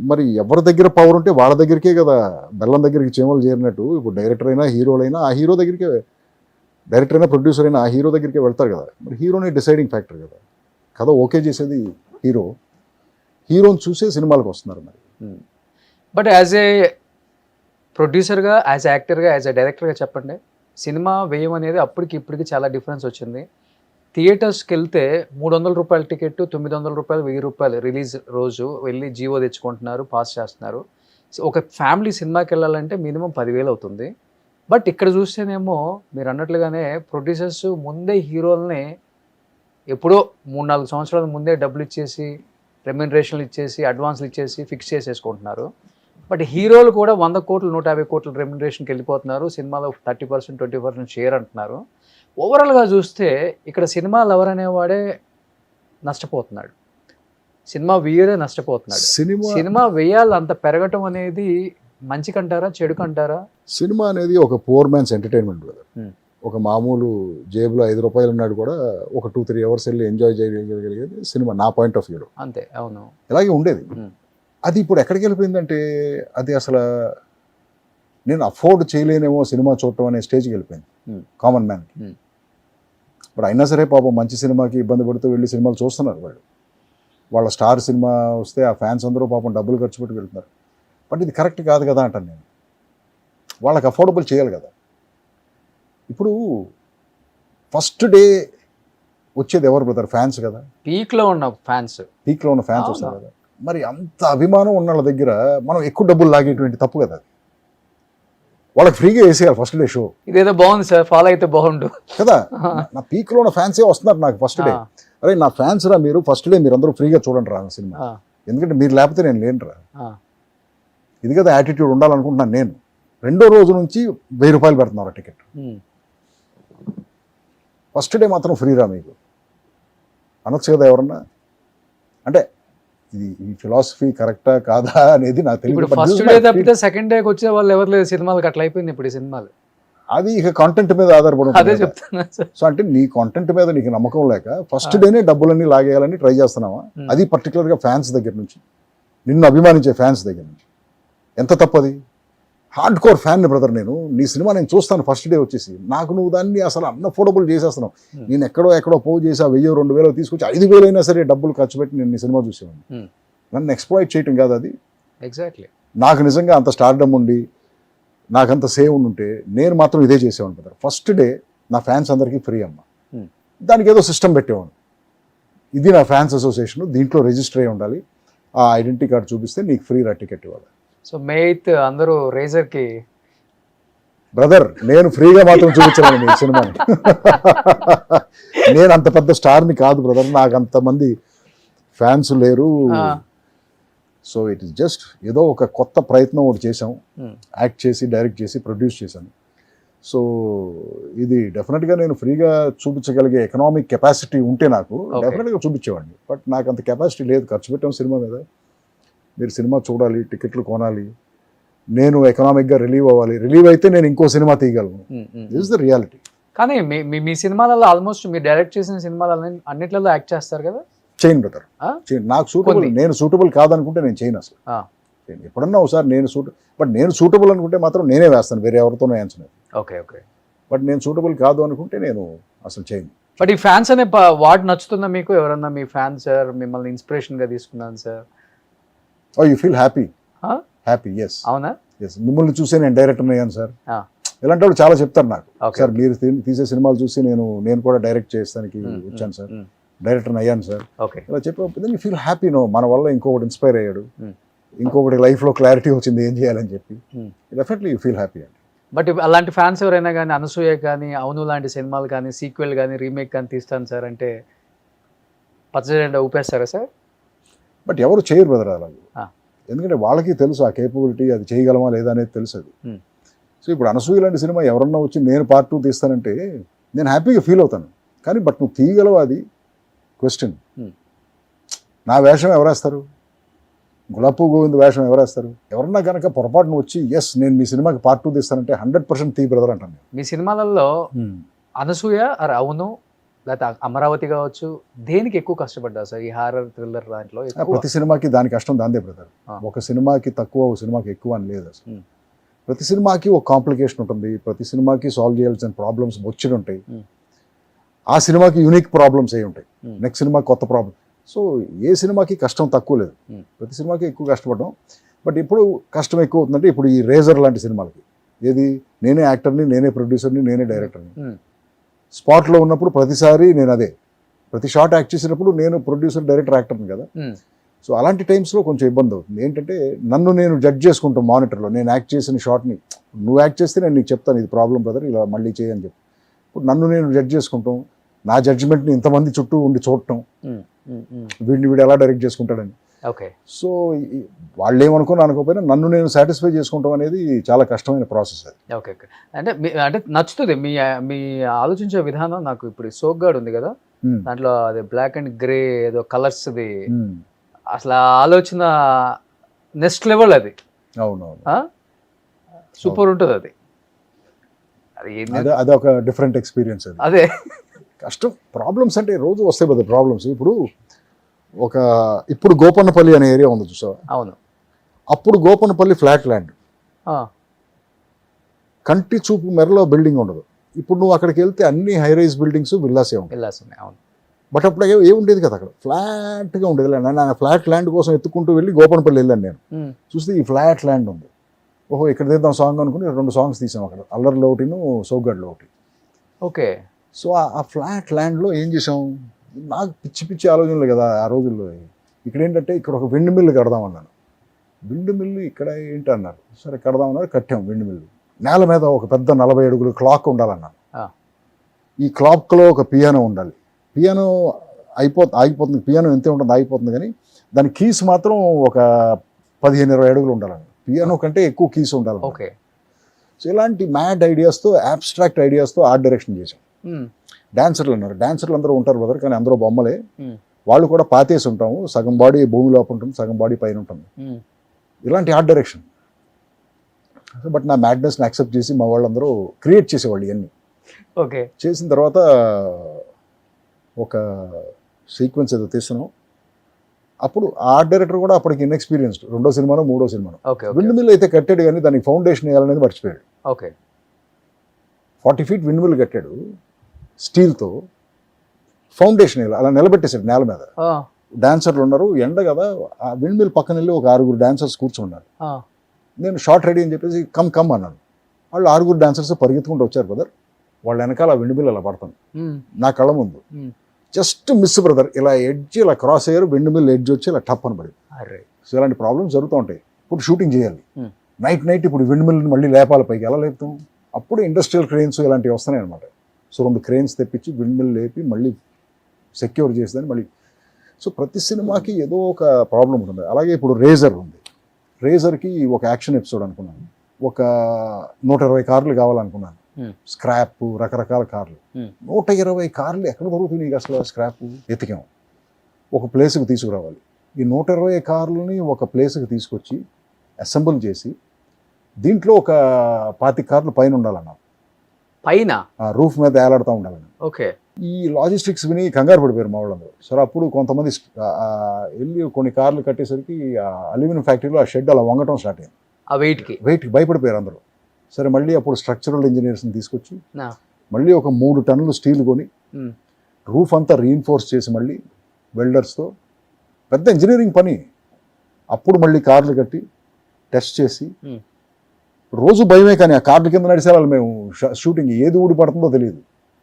మరి ఎవరి దగ్గర పవర్ ఉంటే వాళ్ళ దగ్గరికే కదా, బెల్లం దగ్గరికి చేమలు చేరినట్టు. ఇప్పుడు డైరెక్టర్ అయినా హీరోలైనా ఆ హీరో దగ్గరికే, డైరెక్టర్ అయినా ప్రొడ్యూసర్ అయినా ఆ హీరో దగ్గరికే వెళ్తారు కదా. మరి హీరోనే డిసైడింగ్ ఫ్యాక్టర్ కదా. కథ ఓకే చేసేది హీరోని చూసే సినిమాలకు వస్తున్నారు మరి. బట్ యాజ్ ఏ ప్రొడ్యూసర్గా, యాజ్ యాక్టర్గా, యాజ్ ఏ డైరెక్టర్గా చెప్పండి, సినిమా వ్యయం అనేది అప్పటికి ఇప్పటికి చాలా డిఫరెన్స్ వచ్చింది. థియేటర్స్కి వెళ్తే 300 రూపాయల టికెట్, 900 రూపాయలు, 1000 రూపాయలు రిలీజ్ రోజు వెళ్ళి జీవో తెచ్చుకుంటున్నారు, పాస్ చేస్తున్నారు. ఒక ఫ్యామిలీ సినిమాకి వెళ్ళాలంటే మినిమం 10,000 అవుతుంది. బట్ ఇక్కడ చూస్తేనేమో మీరు అన్నట్లుగానే ప్రొడ్యూసర్స్ ముందే హీరోల్ని ఎప్పుడో 3-4 సంవత్సరాల ముందే డబ్బులు ఇచ్చేసి, రెమ్యునరేషన్లు ఇచ్చేసి, అడ్వాన్స్లు ఇచ్చేసి ఫిక్స్ చేసేసుకుంటున్నారు. బట్ హీరోలు కూడా 100 కోట్లు 150 కోట్ల రెమ్యునరేషన్కి వెళ్ళిపోతున్నారు. సినిమాలో 30%, 20% షేర్ అంటున్నారు. ఓవరాల్గా చూస్తే ఇక్కడ సినిమా లవర్ అనేవాడే నష్టపోతున్నాడు, సినిమా వ్యయరే నష్టపోతున్నాడు. సినిమా వ్యయాలు అంత పెరగటం అనేది మంచికంటారా, చెడుకంటారా? సినిమా అనేది ఒక పోర్ మ్యాన్స్ ఎంటర్టైన్మెంట్ బ్రదర్. ఒక మామూలు జేబులో 5 రూపాయలు ఉన్నాడు కూడా ఒక 2-3 అవర్స్ వెళ్ళి ఎంజాయ్ చేయగలిగేది సినిమా, నా పాయింట్ ఆఫ్ వ్యూలో అంతే. అవును, ఇలాగే ఉండేది. అది ఇప్పుడు ఎక్కడికి వెళ్ళిపోయిందంటే అది అసలు నేను అఫోర్డ్ చేయలేనేమో సినిమా చూడటం అనే స్టేజ్కి వెళ్ళిపోయింది కామన్ మ్యాన్కి. బట్ అయినా సరే పాపం మంచి సినిమాకి ఇబ్బంది పడుతూ వెళ్ళి సినిమాలు చూస్తున్నారు వాళ్ళు. వాళ్ళ స్టార్ సినిమా వస్తే ఆ ఫ్యాన్స్ అందరూ పాపం డబ్బులు ఖర్చు పెట్టి వెళ్తున్నారు. బట్ ఇది కరెక్ట్ కాదు కదా అంటాను నేను. వాళ్ళకి అఫోర్డబుల్ చేయాలి కదా. ఇప్పుడు ఫస్ట్ డే వచ్చేది ఎవరు బ్రదర్? ఫ్యాన్స్ కదా. పీక్లో ఉన్న ఫ్యాన్స్ వస్తారు కదా. మరి అంత అభిమానం ఉన్న వాళ్ళ దగ్గర మనం ఎక్కువ డబ్బులు లాగేటువంటి తప్పు కదా. అది వాళ్ళకి ఫ్రీగా వేసేయాలి ఫస్ట్ డే షో. ఇదేదో బాగుంది సార్, ఫాలో అయితే బాగుండు కదా. నా పీక్లో ఉన్న ఫ్యాన్సే వస్తున్నారు నాకు ఫస్ట్ డే. అరే నా ఫ్యాన్స్ రా మీరు, ఫస్ట్ డే మీరు అందరూ ఫ్రీగా చూడండి రా సినిమా, ఎందుకంటే మీరు లేకపోతే నేను లేనురా. ఇది కదా యాటిట్యూడ్ ఉండాలనుకుంటున్నాను నేను. రెండో రోజు నుంచి 1000 రూపాయలు పెడుతున్నారు టికెట్. ఫస్ట్ డే మాత్రం ఫ్రీ రా మీకు అనొచ్చు కదా ఎవరన్నా. అంటే ఇది ఈ ఫిలాసఫీ కరెక్టా కాదా అనేది నాకు తెలియదు. ఫస్ట్ డే తప్పితే సెకండ్ డేకి వచ్చే వాళ్ళు ఎవరు లేదు సినిమాలకు. అట్లా అయిపోయింది ఇప్పుడు ఈ సినిమాలు. అది ఇక కంటెంట్ మీద ఆధారపడి అదే చెప్తున్నా. సో అంటే నీ కంటెంట్ మీద నీకు నమ్మకం లేక ఫస్ట్ డేనే డబ్బులన్నీ లాగేయాలని ట్రై చేస్తున్నావా? అది పర్టికులర్గా ఫ్యాన్స్ దగ్గర నుంచి, నిన్ను అభిమానించే ఫ్యాన్స్ దగ్గర నుంచి. ఎంత తప్పది? హార్డ్ కోర్ ఫ్యాన్ బ్రదర్ నేను. నీ సినిమా నేను చూస్తాను ఫస్ట్ డే వచ్చేసి. నాకు నువ్వు దాన్ని అసలు అన్అఫోర్డబుల్ చేసేస్తున్నావు. నేను ఎక్కడో పోగు చేసి 1000-2000 తీసుకొచ్చి 5000 అయినా సరే డబ్బులు ఖర్చు పెట్టి నేను నీ సినిమా చూసేవాడిని. నన్ను ఎక్స్ప్లాయిట్ చేయటం కాదు అది. ఎగ్జాక్ట్లీ. నాకు నిజంగా అంత స్టార్డమ్ ఉండి నాకంత సేవ్ ఉంటే నేను మాత్రం ఇదే చేసేవాడిని బ్రదర్. ఫస్ట్ డే నా ఫ్యాన్స్ అందరికీ ఫ్రీ అమ్మ. దానికి ఏదో సిస్టమ్ పెట్టేవాడిని. ఇది నా ఫ్యాన్స్ అసోసియేషన్, దీంట్లో రిజిస్టర్ అయి ఉండాలి, ఆ ఐడెంటిటీ కార్డు చూపిస్తే నీకు ఫ్రీ రా టికెట్ ఇవ్వాలి. సో మే 8 అందరూ రేజర్కి బ్రదర్ నేను ఫ్రీగా మాత్రం చూపించాను మీ సినిమాని. నేను అంత పెద్ద స్టార్ని కాదు బ్రదర్, నాకు అంతమంది ఫ్యాన్స్ లేరు. సో ఇట్ ఈస్ జస్ట్ ఏదో ఒక కొత్త ప్రయత్నం ఒకటి చేసాం. యాక్ట్ చేసి, డైరెక్ట్ చేసి, ప్రొడ్యూస్ చేశాను. సో ఇది డెఫినెట్గా నేను ఫ్రీగా చూపించగలిగే ఎకనామిక్ కెపాసిటీ ఉంటే నాకు డెఫినెట్గా చూపించేవాడిని. బట్ నాకు అంత కెపాసిటీ లేదు. ఖర్చు పెట్టాం సినిమా మీద. మీరు సినిమా చూడాలి, టికెట్లు కొనాలి, నేను ఎకనామిక్గా రిలీవ్ అవ్వాలి. రిలీవ్ అయితే నేను ఇంకో సినిమా తీయగలను. This is the reality. కానీ మీ సినిమాలలో ఆల్మోస్ట్ మీరు డైరెక్ట్ చేసిన సినిమాలలో అన్నిట్లలో యాక్ట్ చేస్తారు కదా? చేయను బ్రదర్, చేయను. నాకు సూటబుల్, నేను సూటబుల్ కాదనుకుంటే నేను చేయను అసలు. ఎప్పుడన్నా ఒకసారి నేను సూటబుల్ అనుకుంటే మాత్రం నేనే వేస్తాను, వేరే ఎవరితోనో వేయించను. Okay okay. బట్ నేను సూటబుల్ కాదు అనుకుంటే నేను అసలు చేయను. బట్ ఈ ఫ్యాన్స్ అనే వార్డ్ నచ్చుతుందా మీకు? ఎవరన్నా మీ ఫ్యాన్ సార్ మిమ్మల్ని ఇన్స్పిరేషన్గా తీసుకున్నాను sir? Oh you feel happy? Happy, yes. అవునా? ఎస్. మిమ్మల్ని చూసే నేను డైరెక్టర్ అయ్యాను సార్. ఇలాంటి వాళ్ళు చాలా చెప్తారు నాకు, సార్ మీరు తీసే సినిమాలు చూసి నేను కూడా డైరెక్ట్ చేస్తానికి వచ్చాను సార్, డైరెక్టర్ అయ్యాను సార్. ఇలా చెప్పినప్పుడు యూ ఫీల్ హ్యాపీ. నో మన వల్ల ఇంకొకటి ఇన్స్పైర్ అయ్యాడు, ఇంకొకటి లైఫ్లో క్లారిటీ వచ్చింది ఏం చేయాలని చెప్పి. డెఫినెట్లీ యూ ఫీల్ హ్యాపీ అండి. బట్ అలాంటి ఫ్యాన్స్ ఎవరైనా కానీ అనసూయ కానీ అవును లాంటి సినిమాలు కానీ సీక్వెల్ కానీ రీమేక్ కానీ తీస్తాను సార్ అంటే పచ్చజెండా ఊపేస్తారా సార్? బట్ ఎవరు చేయరు బ్రదర్ అలా. ఎందుకంటే వాళ్ళకి తెలుసు ఆ కేపబిలిటీ, అది చేయగలమా లేదా అనేది తెలుసు అది. సో ఇప్పుడు అనసూయ లాంటి సినిమా ఎవరన్నా వచ్చి నేను పార్ట్ 2 తీస్తానంటే నేను హ్యాపీగా ఫీల్ అవుతాను. కానీ బట్ నువ్వు తీయగలవా అది క్వశ్చన్. నా వేషం ఎవరేస్తారు? గులాబీ గోవింద్ వేషం ఎవరేస్తారు? ఎవరన్నా కనుక పొరపాటును వచ్చి ఎస్ నేను మీ సినిమాకి పార్ట్ 2 తీస్తానంటే 100% తీ బ్రదర్ అంటాను. మీ సినిమాలలో అనసూయ ఆర్ అవును లేకపోతే అమరావతి కావచ్చు, దేనికి ఎక్కువ కష్టపడ్డా సార్ ఈ హారర్ థ్రిల్లర్ దాంట్లో? ప్రతి సినిమాకి దాని కష్టం దాందే బ్రదర్. ఒక సినిమాకి తక్కువ, ఒక సినిమాకి ఎక్కువ అని లేదు అసలు. ప్రతి సినిమాకి ఒక కాంప్లికేషన్ ఉంటుంది, ప్రతి సినిమాకి సాల్వ్ చేయాల్సిన ప్రాబ్లమ్స్ వచ్చి ఉంటాయి. ఆ సినిమాకి యూనిక్ ప్రాబ్లమ్స్ అయి ఉంటాయి, Hmm. నెక్స్ట్ సినిమాకి కొత్త ప్రాబ్లం. సో ఏ సినిమాకి కష్టం తక్కువ లేదు, Hmm. ప్రతి సినిమాకి ఎక్కువ కష్టపడడం. బట్ ఇప్పుడు కష్టం ఎక్కువ అవుతుందంటే ఇప్పుడు ఈ రేజర్ లాంటి సినిమాలకి, ఏది నేనే యాక్టర్ని, నేనే ప్రొడ్యూసర్ని, నేనే డైరెక్టర్ని. Hmm. స్పాట్లో ఉన్నప్పుడు ప్రతిసారి నేను అదే, ప్రతి షాట్ యాక్ట్ చేసినప్పుడు నేను ప్రొడ్యూసర్, డైరెక్టర్, యాక్టర్ని కదా. Hmm. సో అలాంటి టైమ్స్లో కొంచెం ఇబ్బంది అవుతుంది. ఏంటంటే నన్ను నేను జడ్జ్ చేసుకుంటాం మానిటర్లో, నేను యాక్ట్ చేసిన షాట్ని. నువ్వు యాక్ట్ చేస్తే నేను నీకు చెప్తాను ఇది ప్రాబ్లం బ్రదర్, ఇలా మళ్ళీ చేయని చెప్పి. ఇప్పుడు నన్ను నేను జడ్జ్ చేసుకుంటాం, నా జడ్జిమెంట్ని ఇంతమంది చుట్టూ ఉండి చూడటం, Hmm. Hmm. Hmm. వీడు ఎలా డైరెక్ట్ చేసుకుంటాడని. ఓకే. సో వాళ్ళు ఏమనుకున్నా అనుకోకపోయినా నన్ను నేను సాటిస్ఫై చేసుకుంటాం అనేది చాలా కష్టమైన ప్రాసెస్ అది. ఓకే. ఓకే. అంటే నచ్చుతుంది మీ మీ ఆలోచించే విధానం. నాకు ఇప్పుడు సోగ్గాడ్ ఉంది కదా, Hmm. దాంట్లో అది బ్లాక్ అండ్ గ్రే ఏదో కలర్స్ది, Hmm. అసలు ఆ ఆలోచన నెక్స్ట్ లెవెల్. అది అవునవును, సూపర్ ఉంటుంది అది. అది ఏంది? అదే అదే ఒక డిఫరెంట్ ఎక్స్పీరియన్స్ అది. అదే. కష్టం, ప్రాబ్లమ్స్ అంటే రోజు వస్తాయి కదా ప్రాబ్లమ్స్. ఇప్పుడు గోపన్నపల్లి అనే ఏరియా ఉంది చూసావా, అవును. అప్పుడు గోపన్నపల్లి ఫ్లాట్ ల్యాండ్, ఆ, కంటి చూపు మెరలో బిల్డింగ్ ఉండదు. ఇప్పుడు నువ్వు అక్కడికి వెళ్తే అన్ని హై రైజ్ బిల్డింగ్స్, విల్లాసే ఉంటాయి. వెళ్ళాల్సిందే. అవును. బట్ అప్పుడు ఏముండేది కదా, అక్కడ ఫ్లాట్గా ఉండేది ల్యాండ్. నేను ఫ్లాట్ ల్యాండ్ కోసం ఎత్తుకుంటూ వెళ్ళి గోపన్నపల్లి వెళ్ళాను. నేను Hmm. చూస్తే ఈ ఫ్లాట్ ల్యాండ్ ఉంది. ఓహో ఇక్కడ తీద్దాం సాంగ్ అనుకుని 2 సాంగ్స్ తీసాం అక్కడ, అల్లర్లో ఒకటిను, సోగ్గాడ్లో ఒకటి. ఓకే. సో ఆ ఫ్లాట్ ల్యాండ్లో ఏం చేసాం, నాకు పిచ్చి పిచ్చి ఆలోచనలు కదా ఆ రోజుల్లో. ఇక్కడ ఏంటంటే ఇక్కడ ఒక విండ్ మిల్లు కడదామన్నాను. విండ్ మిల్లు ఇక్కడ ఏంటి అన్నారు, సరే కడదామన్నారు, కట్టాం విండ్ మిల్లు. నేల మీద ఒక పెద్ద 40 అడుగులు క్లాక్ ఉండాలన్నాను. ఆ. ఈ క్లాక్లో ఒక పియానో ఉండాలి. పియానో ఆగిపోతుంది, పియానో ఎంతే ఉంటుంది ఆగిపోతుంది, కానీ దాని కీస్ మాత్రం ఒక 15-20 అడుగులు ఉండాలన్నాను. పియానో కంటే ఎక్కువ కీస్ ఉండాలి. ఓకే. సో ఇలాంటి మ్యాడ్ ఐడియాస్తో, అబ్స్ట్రాక్ట్ ఐడియాస్తో ఆర్ట్ డైరెక్షన్ చేశాం. Hmm. డాన్సర్లు అన్నారు, డాన్సర్లు అందరూ ఉంటారు బ్రదర్, కానీ అందరూ బొమ్మలే. Hmm. వాళ్ళు కూడా పాతేసి ఉంటాము, సగం బాడీ భూమి లోపల ఉంటుంది, సగం బాడీ పైన ఉంటుంది. Hmm. ఇలాంటి ఆర్ట్ డైరెక్షన్. బట్ నా మ్యాడ్నెస్ని యాక్సెప్ట్ చేసి మా వాళ్ళందరూ క్రియేట్ చేసేవాళ్ళు ఇవన్నీ. ఓకే. చేసిన తర్వాత ఒక సీక్వెన్స్ ఏదో తీస్తున్నాం. అప్పుడు ఆర్ట్ డైరెక్టర్ కూడా అప్పటికి ఇన్ఎక్స్పీరియన్స్డ్, 2వ సినిమానో 3వ సినిమానో. ఓకే. ఓకే. విండ్ మిల్ అయితే కట్టాడు, కానీ దానికి ఫౌండేషన్ వేయాలనేది మర్చిపోయాడు. ఓకే. 40 feet విండ్ మిల్ కట్టాడు స్టీల్తో, ఫౌండేషన్ వేయాలి, అలా నిలబెట్టేశాడు నేల మీద. ఆ, డాన్సర్లు ఉన్నారు, ఎండ కదా, ఆ విండ్ మిల్ పక్కన వెళ్ళి ఒక 6 డాన్సర్స్ కూర్చున్నారు. ఆ. నేను షార్ట్ రెడీ అని చెప్పేసి కమ్ అన్నాను. వాళ్ళు 6 డాన్సర్స్ పరిగెత్తుకుంటూ వచ్చారు బ్రదర్. వాళ్ళ వెనకాల ఆ విండ్ మిల్ అలా పడుతుంది Hmm. నా కళ్ళ ముందు. Hmm. జస్ట్ మిస్ బ్రదర్, ఇలా ఎడ్జ్ ఇలా క్రాస్ అయ్యారు, విండ్ మిల్ ఎడ్జ్ వచ్చి ఇలా టప్ అని పడింది. అరే. సో ఇలాంటి ప్రాబ్లమ్స్ జరుగుతూ ఉంటాయి. ఇప్పుడు షూటింగ్ చేయాలి, Hmm. నైట్ ఇప్పుడు విండ్ మిల్ని మళ్ళీ లేపాలి పైకి, ఎలా లేపుతాం? అప్పుడు ఇండస్ట్రియల్ క్రెయిన్స్ ఇలాంటివి వస్తున్నాయి అనమాట. సో 2 క్రెయిన్స్ తెప్పించి విండ్ మిల్ లేపి మళ్ళీ సెక్యూర్ చేసేదని మళ్ళీ. సో ప్రతి సినిమాకి ఏదో ఒక ప్రాబ్లం ఉంటుంది. అలాగే ఇప్పుడు రేజర్ ఉంది, రేజర్కి ఒక యాక్షన్ ఎపిసోడ్ అనుకున్నాను, ఒక 120 కార్లు కావాలనుకున్నాను. Hmm. స్క్రాప్, రకరకాల కార్లు. Hmm. 120 కార్లు ఎక్కడ దొరుకుతుంది నీకు అసలు? స్క్రాప్ ఎతికాం, ఒక ప్లేస్కి తీసుకురావాలి. ఈ 120 కార్లని ఒక ప్లేస్కి తీసుకొచ్చి అసెంబుల్ చేసి దీంట్లో ఒక 25 కార్లు పైన ఉండాలన్నాం, పైన రూఫ్ మీద ఏలాడుతూ ఉండాలని. ఓకే. ఈ లాజిస్టిక్స్ విని కంగారు పడిపోయారు మా వాళ్ళందరూ. సరే అప్పుడు కొంతమంది వెళ్ళి కొన్ని కార్లు కట్టేసరికి అల్యూమినియం ఫ్యాక్టరీలో ఆ షెడ్ అలా వంగటం స్టార్ట్ అయింది. ఆ వెయిట్కి వెయిట్కి భయపడిపోయారు అందరూ. సరే మళ్ళీ అప్పుడు స్ట్రక్చరల్ ఇంజనీర్స్ని తీసుకొచ్చి నా. మళ్ళీ ఒక 3 టన్నులు స్టీల్ కొని Hmm. రూఫ్ అంతా రీఇన్ఫోర్స్ చేసి మళ్ళీ వెల్డర్స్తో పెద్ద ఇంజనీరింగ్ పని. అప్పుడు మళ్ళీ కార్లు కట్టి టెస్ట్ చేసి Hmm. రోజు భయమే, కానీ ఆ కార్ల కింద నడిచేవాళ్ళు మేము. షూటింగ్ ఏది ఊడి పడుతుందో తెలియదు.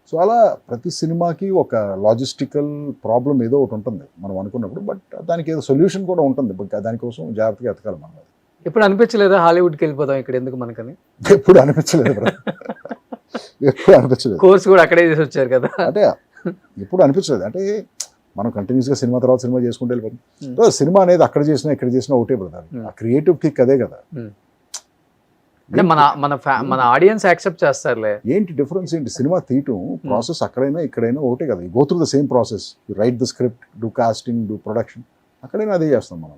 సో అలా ప్రతి సినిమాకి ఒక లాజిస్టికల్ ప్రాబ్లం ఏదో ఒకటి ఉంటుంది మనం అనుకున్నప్పుడు. బట్ దానికి ఏదో సొల్యూషన్ కూడా ఉంటుంది, బట్ దానికోసం జాగ్రత్తగా ఎతకాలి మనం. ఎప్పుడు అనిపించలేదా హాలీవుడ్కి వెళ్ళిపోతాం ఇక్కడ ఎందుకు మనకని? ఎప్పుడు అనిపించలేదు బ్రదర్, ఎప్పుడు అనిపించలేదు. కోర్స్ కూడా అక్కడే చేసి వచ్చారు కదా. అంటే ఎప్పుడు అనిపించలేదు. అంటే మనం కంటిన్యూస్గా సినిమా తర్వాత సినిమా చేసుకుంటూ వెళ్ళిపోతాం. Hmm. సో సినిమా అనేది అక్కడ చేసినా ఇక్కడ చేసినా ఒకటే బ్రదర్. Hmm. ఆ క్రియేటివ్ కిక్ అదే కదా. అంటే మన ఆడియన్స్ యాక్సెప్ట్ చేస్తారులే. ఏంటి డిఫరెన్స్ ఏంటి? సినిమా తీయటం ప్రాసెస్ అక్కడైనా ఇక్కడైనా ఒకటే కదా. Go through the same process. You write the script, do casting, do production, అక్కడైనా అదే చేస్తాం మనం.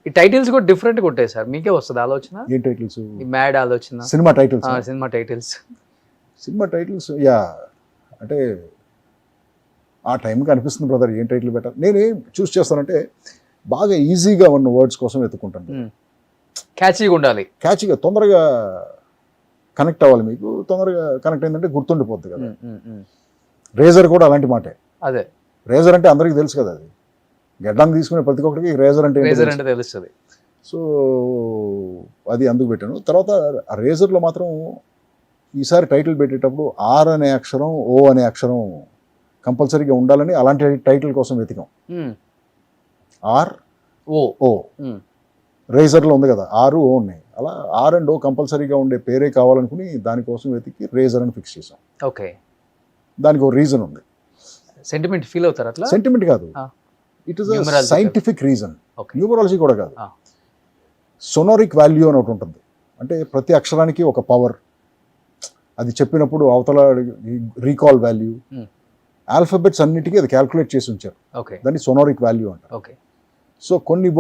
ఈ టైటిల్స్ కూడా డిఫరెంట్గా ఉంటాయి సార్, మీకే వస్తుంది ఆలోచన? ఏం టైటిల్స్? ఈ మ్యాడ్ ఆలోచన, cinema titles. Cinema titles yeah, అంటే ఆ టైంకి అనిపిస్తుంది బ్రదర్ ఏం టైటిల్ పెట్టాలి. నేనేం చూస్ చేస్తానంటే బాగా ఈజీగా ఉన్న వర్డ్స్ కోసం వెతుక్కుంటాను. క్యాచీగా ఉండాలి, క్యాచీగా, తొందరగా కనెక్ట్ అవ్వాలి. మీకు తొందరగా కనెక్ట్ అయిందంటే గుర్తుండిపోద్ది కదా. రేజర్ కూడా అలాంటి మాటే. అదే రేజర్ అంటే అందరికీ తెలుసు కదా, అది గడ్డాన్ని తీసుకునే ప్రతి ఒక్కరికి రేజర్ అంటే ఏంటో రేజర్ తెలుసు. అంటే తెలుస్తుంది. సో అది అందుకు పెట్టాను. తర్వాత ఆ రేజర్లో మాత్రం ఈసారి టైటిల్ పెట్టేటప్పుడు ఆర్ అనే అక్షరం, ఓ అనే అక్షరం కంపల్సరీగా ఉండాలని అలాంటి టైటిల్ కోసం వెతికాం. ఆర్ ఓ ఓ రేజర్లో ఉంది కదా, ఆరు ఓ ఉన్నాయి, అలా ఆర్ అండ్ ఓ కంపల్సరీగా ఉండే పేరే కావాలనుకుని దానికోసం వెతికి రేజర్ అని ఫిక్స్ చేసాం. ఓకే. దానికి ఒక రీజన్ ఉంది. సెంటిమెంట్ ఫీల్ అవుతారు అట్లా? సెంటిమెంట్ కాదు, it is Numerological. Scientific reason. Okay. Numerology కూడా కాదు. సొనోరిక్ వాల్యూ అని ఒకటి ఉంటుంది. అంటే ప్రతి అక్షరానికి ఒక పవర్, అది చెప్పినప్పుడు అవతల రీకాల్ వాల్యూ, ఆల్ఫాబెట్స్ అన్నిటికీ అది క్యాల్కులేట్ చేసి ఉంచారు. ఓకే. దాన్ని సొనోరిక్ వాల్యూ అంటారు. ఓకే. సో కొన్ని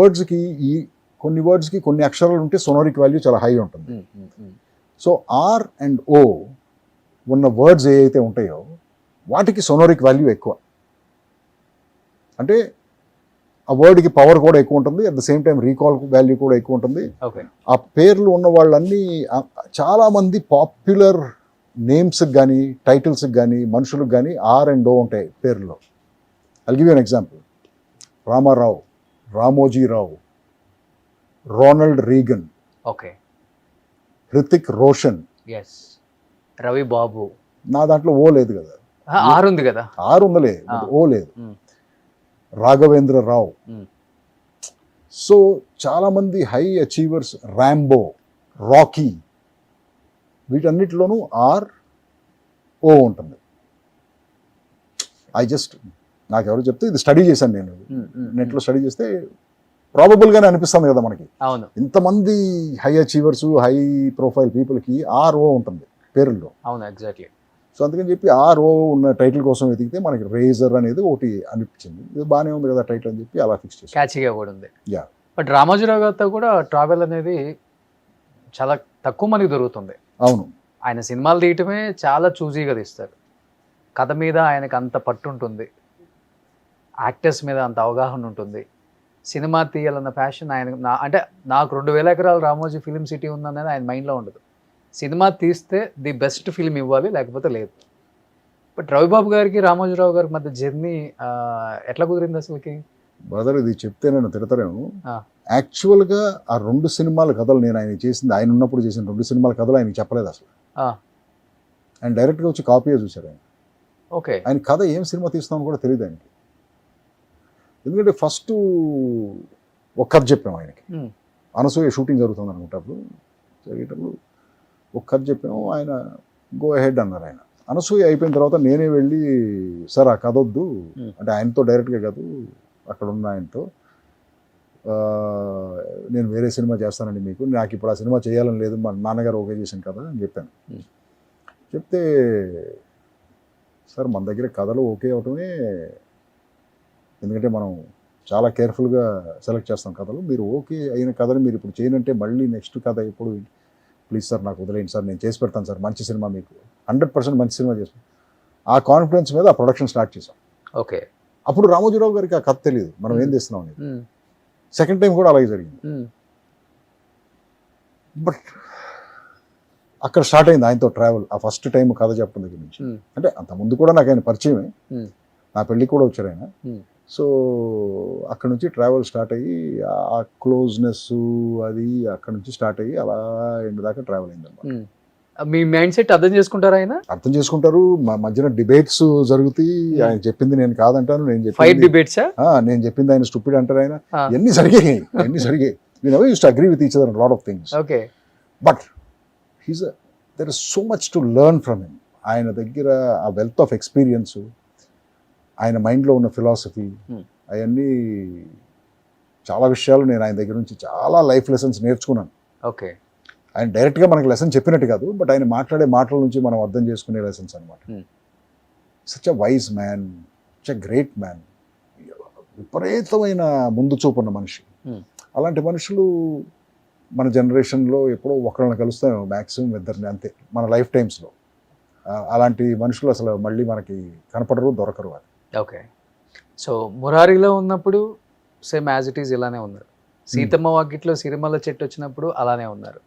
వర్డ్స్కి కొన్ని అక్షరాలు ఉంటే సొనోరిక్ వాల్యూ చాలా హై ఉంటుంది. సో ఆర్ అండ్ ఓ ఉన్న వర్డ్స్ ఏవైతే ఉంటాయో వాటికి సొనోరిక్ వాల్యూ ఎక్కువ. అంటే ఆ వర్డ్కి పవర్ కూడా ఎక్కువ ఉంటుంది, at the same time recall value కూడా ఎక్కువ ఉంటుంది. ఓకే. ఆ పేర్లు ఉన్న వాళ్ళన్నీ చాలామంది పాపులర్ నేమ్స్కి కానీ టైటిల్స్కి కానీ మనుషులకు కానీ ఆర్ అండ్ ఓ ఉంటాయి పేర్లో. I'll give you an example. Ramarao, Ramojirao, Ronald Reagan, okay. Hrithik Roshan. Yes. Ravi Babu. నా దాంట్లో ఓ లేదు కదా, ఆరు ఉంది కదా. ఆరు ఉందలే, ఓ లేదు. రాఘవేంద్ర రావు. సో చాలామంది హై అచీవర్స్, ర్యాంబో, రాకీ, వీటన్నిటిలోనూ ఆర్ ఓ ఉంటుంది. నాకు ఎవరు చెప్తే ఇది స్టడీ చేశాను నేను, నెట్లో స్టడీ చేస్తే ప్రాబబుల్గానే అనిపిస్తుంది కదా మనకి. అవును. ఇంతమంది హై అచీవర్స్, హై ప్రొఫైల్ పీపుల్కి ఆర్ ఓ ఉంటుంది పేరుల్లో. అవును, ఎగ్జాక్ట్లీ. సో అందుకని చెప్పి ఆర్ ఓ ఉన్న టైటిల్ కోసం వెతికితే మనకి రేజర్ అనేది ఒకటి అనిపించింది. ఇది బాగానే ఉంది కదా టైటిల్ అని చెప్పి అలా ఫిక్స్ చేసి. క్యాచీగా కూడా ఉంది. యా. బట్ రామోజీరావు గారితో కూడా ట్రావెల్ అనేది చాలా తక్కువ మందికి దొరుకుతుంది. అవును. ఆయన సినిమాలు తీయటమే చాలా చూజీగా తీస్తారు. కథ మీద ఆయనకు అంత పట్టు ఉంటుంది, యాక్టర్స్ మీద అంత అవగాహన ఉంటుంది. సినిమా తీయాలన్న ప్యాషన్ ఆయన అంటే నాకు 2000 ఎకరాలు రామోజీ ఫిలిం సిటీ ఉందనేది ఆయన మైండ్లో ఉండదు. సినిమా తీస్తే ది బెస్ట్ ఫిల్మ్ ఇవ్వాలి, లేకపోతే లేదు. బట్ రవిబాబు గారికి రామోజీరావు గారికి మధ్య జర్నీ ఎట్లా కుదిరింది అసలుకి? బ్రదర్ ఇది చెప్తే నేను తిడతారేమో. యాక్చువల్గా ఆ 2 సినిమాల కథలు నేను ఆయన చేసింది, ఆయన ఉన్నప్పుడు చేసిన 2 సినిమాల కథలు ఆయనకి చెప్పలేదు అసలు. ఆయన డైరెక్ట్గా వచ్చి కాపీయే చూశారు ఆయన. ఓకే. ఆయన కథ ఏం సినిమా తీస్తామని కూడా తెలియదు ఆయనకి. ఎందుకంటే ఫస్ట్ ఒక కథ చెప్పాము ఆయనకి. అనసూయ షూటింగ్ జరుగుతుంది అనుకుంటారు, జరిగేటప్పుడు ఒక కథ చెప్పాము. ఆయన గో అహెడ్ అన్నారు. ఆయన అనసూయ అయిపోయిన తర్వాత నేనే వెళ్ళి సార్ ఆ కథ వద్దు అంటే, ఆయనతో డైరెక్ట్గా కాదు అక్కడ ఉన్న ఆయనతో, నేను వేరే సినిమా చేస్తానండి మీకు, నాకు ఇప్పుడు ఆ సినిమా చేయాలని లేదు, మా నాన్నగారు ఓకే చేశాను కదా అని చెప్పాను. చెప్తే సార్ మన దగ్గర కథలు ఓకే అవటమే, ఎందుకంటే మనం చాలా కేర్ఫుల్గా సెలెక్ట్ చేస్తాం కథలు, మీరు ఓకే అయిన కథలు మీరు ఇప్పుడు చేయనంటే మళ్ళీ నెక్స్ట్ కథ ఎప్పుడు, ప్లీజ్ సార్ నాకు వదిలేయండి సార్, నేను చేసి పెడతాను సార్ మంచి సినిమా, మీకు 100% మంచి సినిమా చేస్తాను. ఆ కాన్ఫిడెన్స్ మీద ఆ ప్రొడక్షన్ స్టార్ట్ చేసాం. ఓకే. అప్పుడు రామోజీరావు గారికి ఆ కథ తెలియదు మనం ఏం చేస్తున్నాం అనేది. సెకండ్ టైం కూడా అలాగే జరిగింది. బట్ అక్కడ స్టార్ట్ అయింది ఆయనతో ట్రావెల్. ఆ ఫస్ట్ టైం కథ చెప్పడం దగ్గర నుంచి, అంటే అంత ముందు కూడా నాకు ఆయన పరిచయమే, నా పెళ్ళికి కూడా వచ్చారు ఆయన. సో అక్కడ నుంచి ట్రావెల్ స్టార్ట్ అయ్యి ఆ క్లోజ్నెస్ అది అక్కడ నుంచి స్టార్ట్ అయ్యి అలా ఎండ్ దాకా ట్రావెల్ అయింది అన్నమాట. మీ మైండ్ సెట్ అర్థం చేసుకుంటారా ఆయన? అర్థం చేసుకుంటారు. మా మధ్యన డిబేట్స్ జరుగుతాయి. ఆయన చెప్పింది నేను కాదంటాను, ఫైట్ డిబేట్స్, నేను చెప్పింది ఆయన స్టూపిడ్ అంటారు ఆయన. ఎన్ని జరిగాయి. We never used to agree with each other on a lot of things. Okay. But there is so much to learn from him. ఆయన దగ్గర ఆ వెల్త్ ఆఫ్ ఎక్స్పీరియన్స్, ఆయన మైండ్లో ఉన్న ఫిలాసఫీ, అవన్నీ చాలా విషయాలు నేను ఆయన దగ్గర నుంచి చాలా లైఫ్ లెసన్స్ నేర్చుకున్నాను. ఓకే. ఆయన డైరెక్ట్గా మనకి లెసన్ చెప్పినట్టు కాదు, బట్ ఆయన మాట్లాడే మాటల నుంచి మనం అర్థం చేసుకునే లెసన్స్ అనమాట. Such a wise man, such a great man, విపరీతమైన ముందు చూపు ఉన్న మనిషి. అలాంటి మనుషులు మన జనరేషన్లో ఎప్పుడో ఒకళ్ళని కలుస్తాం, మ్యాక్సిమం ఇద్దరిని, అంతే మన లైఫ్ టైమ్స్లో. అలాంటి మనుషులు అసలు మళ్ళీ మనకి కనపడరు, దొరకరు అది. ఓకే. సో మురారిలో ఉన్నప్పుడు సేమ్ యాజ్ ఇట్ ఈజ్ ఇలానే ఉన్నారు. సీతమ్మ వాకిట్లో సిరిమల్ల చెట్టు వచ్చినప్పుడు అలానే ఉన్నారు.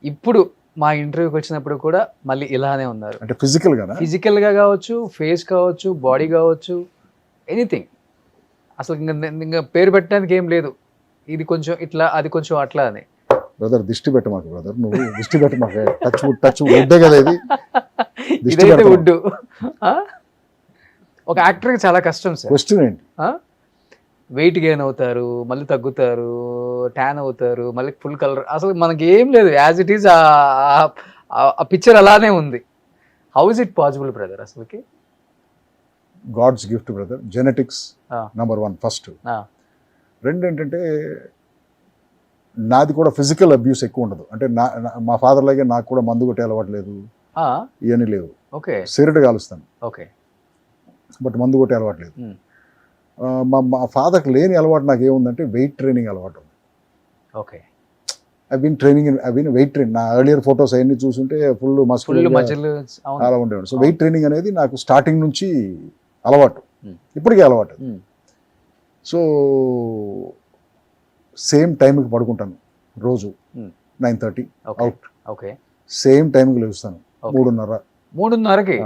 ఇప్పుడు మా ఇంటర్వ్యూకి వచ్చినప్పుడు కూడా మళ్ళీ ఇలానే ఉన్నారు. అంటే ఫిజికల్ గానా? ఫిజికల్ గా కావచ్చు, ఫేస్ కావచ్చు, బాడీ కావచ్చు, ఎనీథింగ్. అసలు ఇంకా పేరు పెట్టడానికి ఏం లేదు, ఇది కొంచెం ఇట్లా, అది కొంచెం అట్లా అని. బ్రదర్ దిష్టి పెట్ట మాకు, బ్రదర్ నువ్వు దిష్టి పెట్ట మాకు. టచ్ వుడ్డే కదా ఇది. దిష్టి ఇదైతే పెడతావా? వుడ్. ఒక యాక్టర్కి చాలా కష్టం సార్. క్వశ్చన్ ఏంటి? వెయిట్ గెయిన్ అవుతారు, మళ్ళీ తగ్గుతారు, ట్యాన్ అవుతారు, మళ్ళీ ఫుల్ కలర్. అసలు మనకి ఏం లేదు, యాజ్ ఇట్ ఈస్ ఆ పిక్చర్ అలానే ఉంది. How is it possible brother అసలుకి? God's gift brother. Genetics Ah. Number 1 first. Ah. రెండు ఏంటంటే నాది కూడా ఫిజికల్ అబ్యూస్ ఎక్కువ ఉండదు. అంటే మా ఫాదర్ లాగే నాకు కూడా మందు కొట్టే అలవాటు లేదు, ఇవన్నీ లేవు. ఓకే సిగరెట్ కాలుస్తాను ఓకే. బట్ మందు కొట్టే అలవాటు లేదు. Hmm. మా ఫాదర్కి లేని అలవాటు నాకు ఏముందంటే వెయిట్ ట్రైనింగ్ అలవాటు ఉంది. Okay. I been weight train. నా ఎర్లియర్ ఫొటోస్ అవన్నీ చూస్తుంటే ఫుల్ ఫుల్ మస్కులర్ మజిల్. అలా ఉండేవాడు. సో వెయిట్ ట్రైనింగ్ అనేది నాకు స్టార్టింగ్ నుంచి అలవాటు, ఇప్పటికీ అలవాటు. సో సేమ్ టైంకి పడుకుంటాను రోజు, 9:30 అవుట్. ఓకే. సేమ్ టైంకి లేస్తాను 3:30. 3:30కి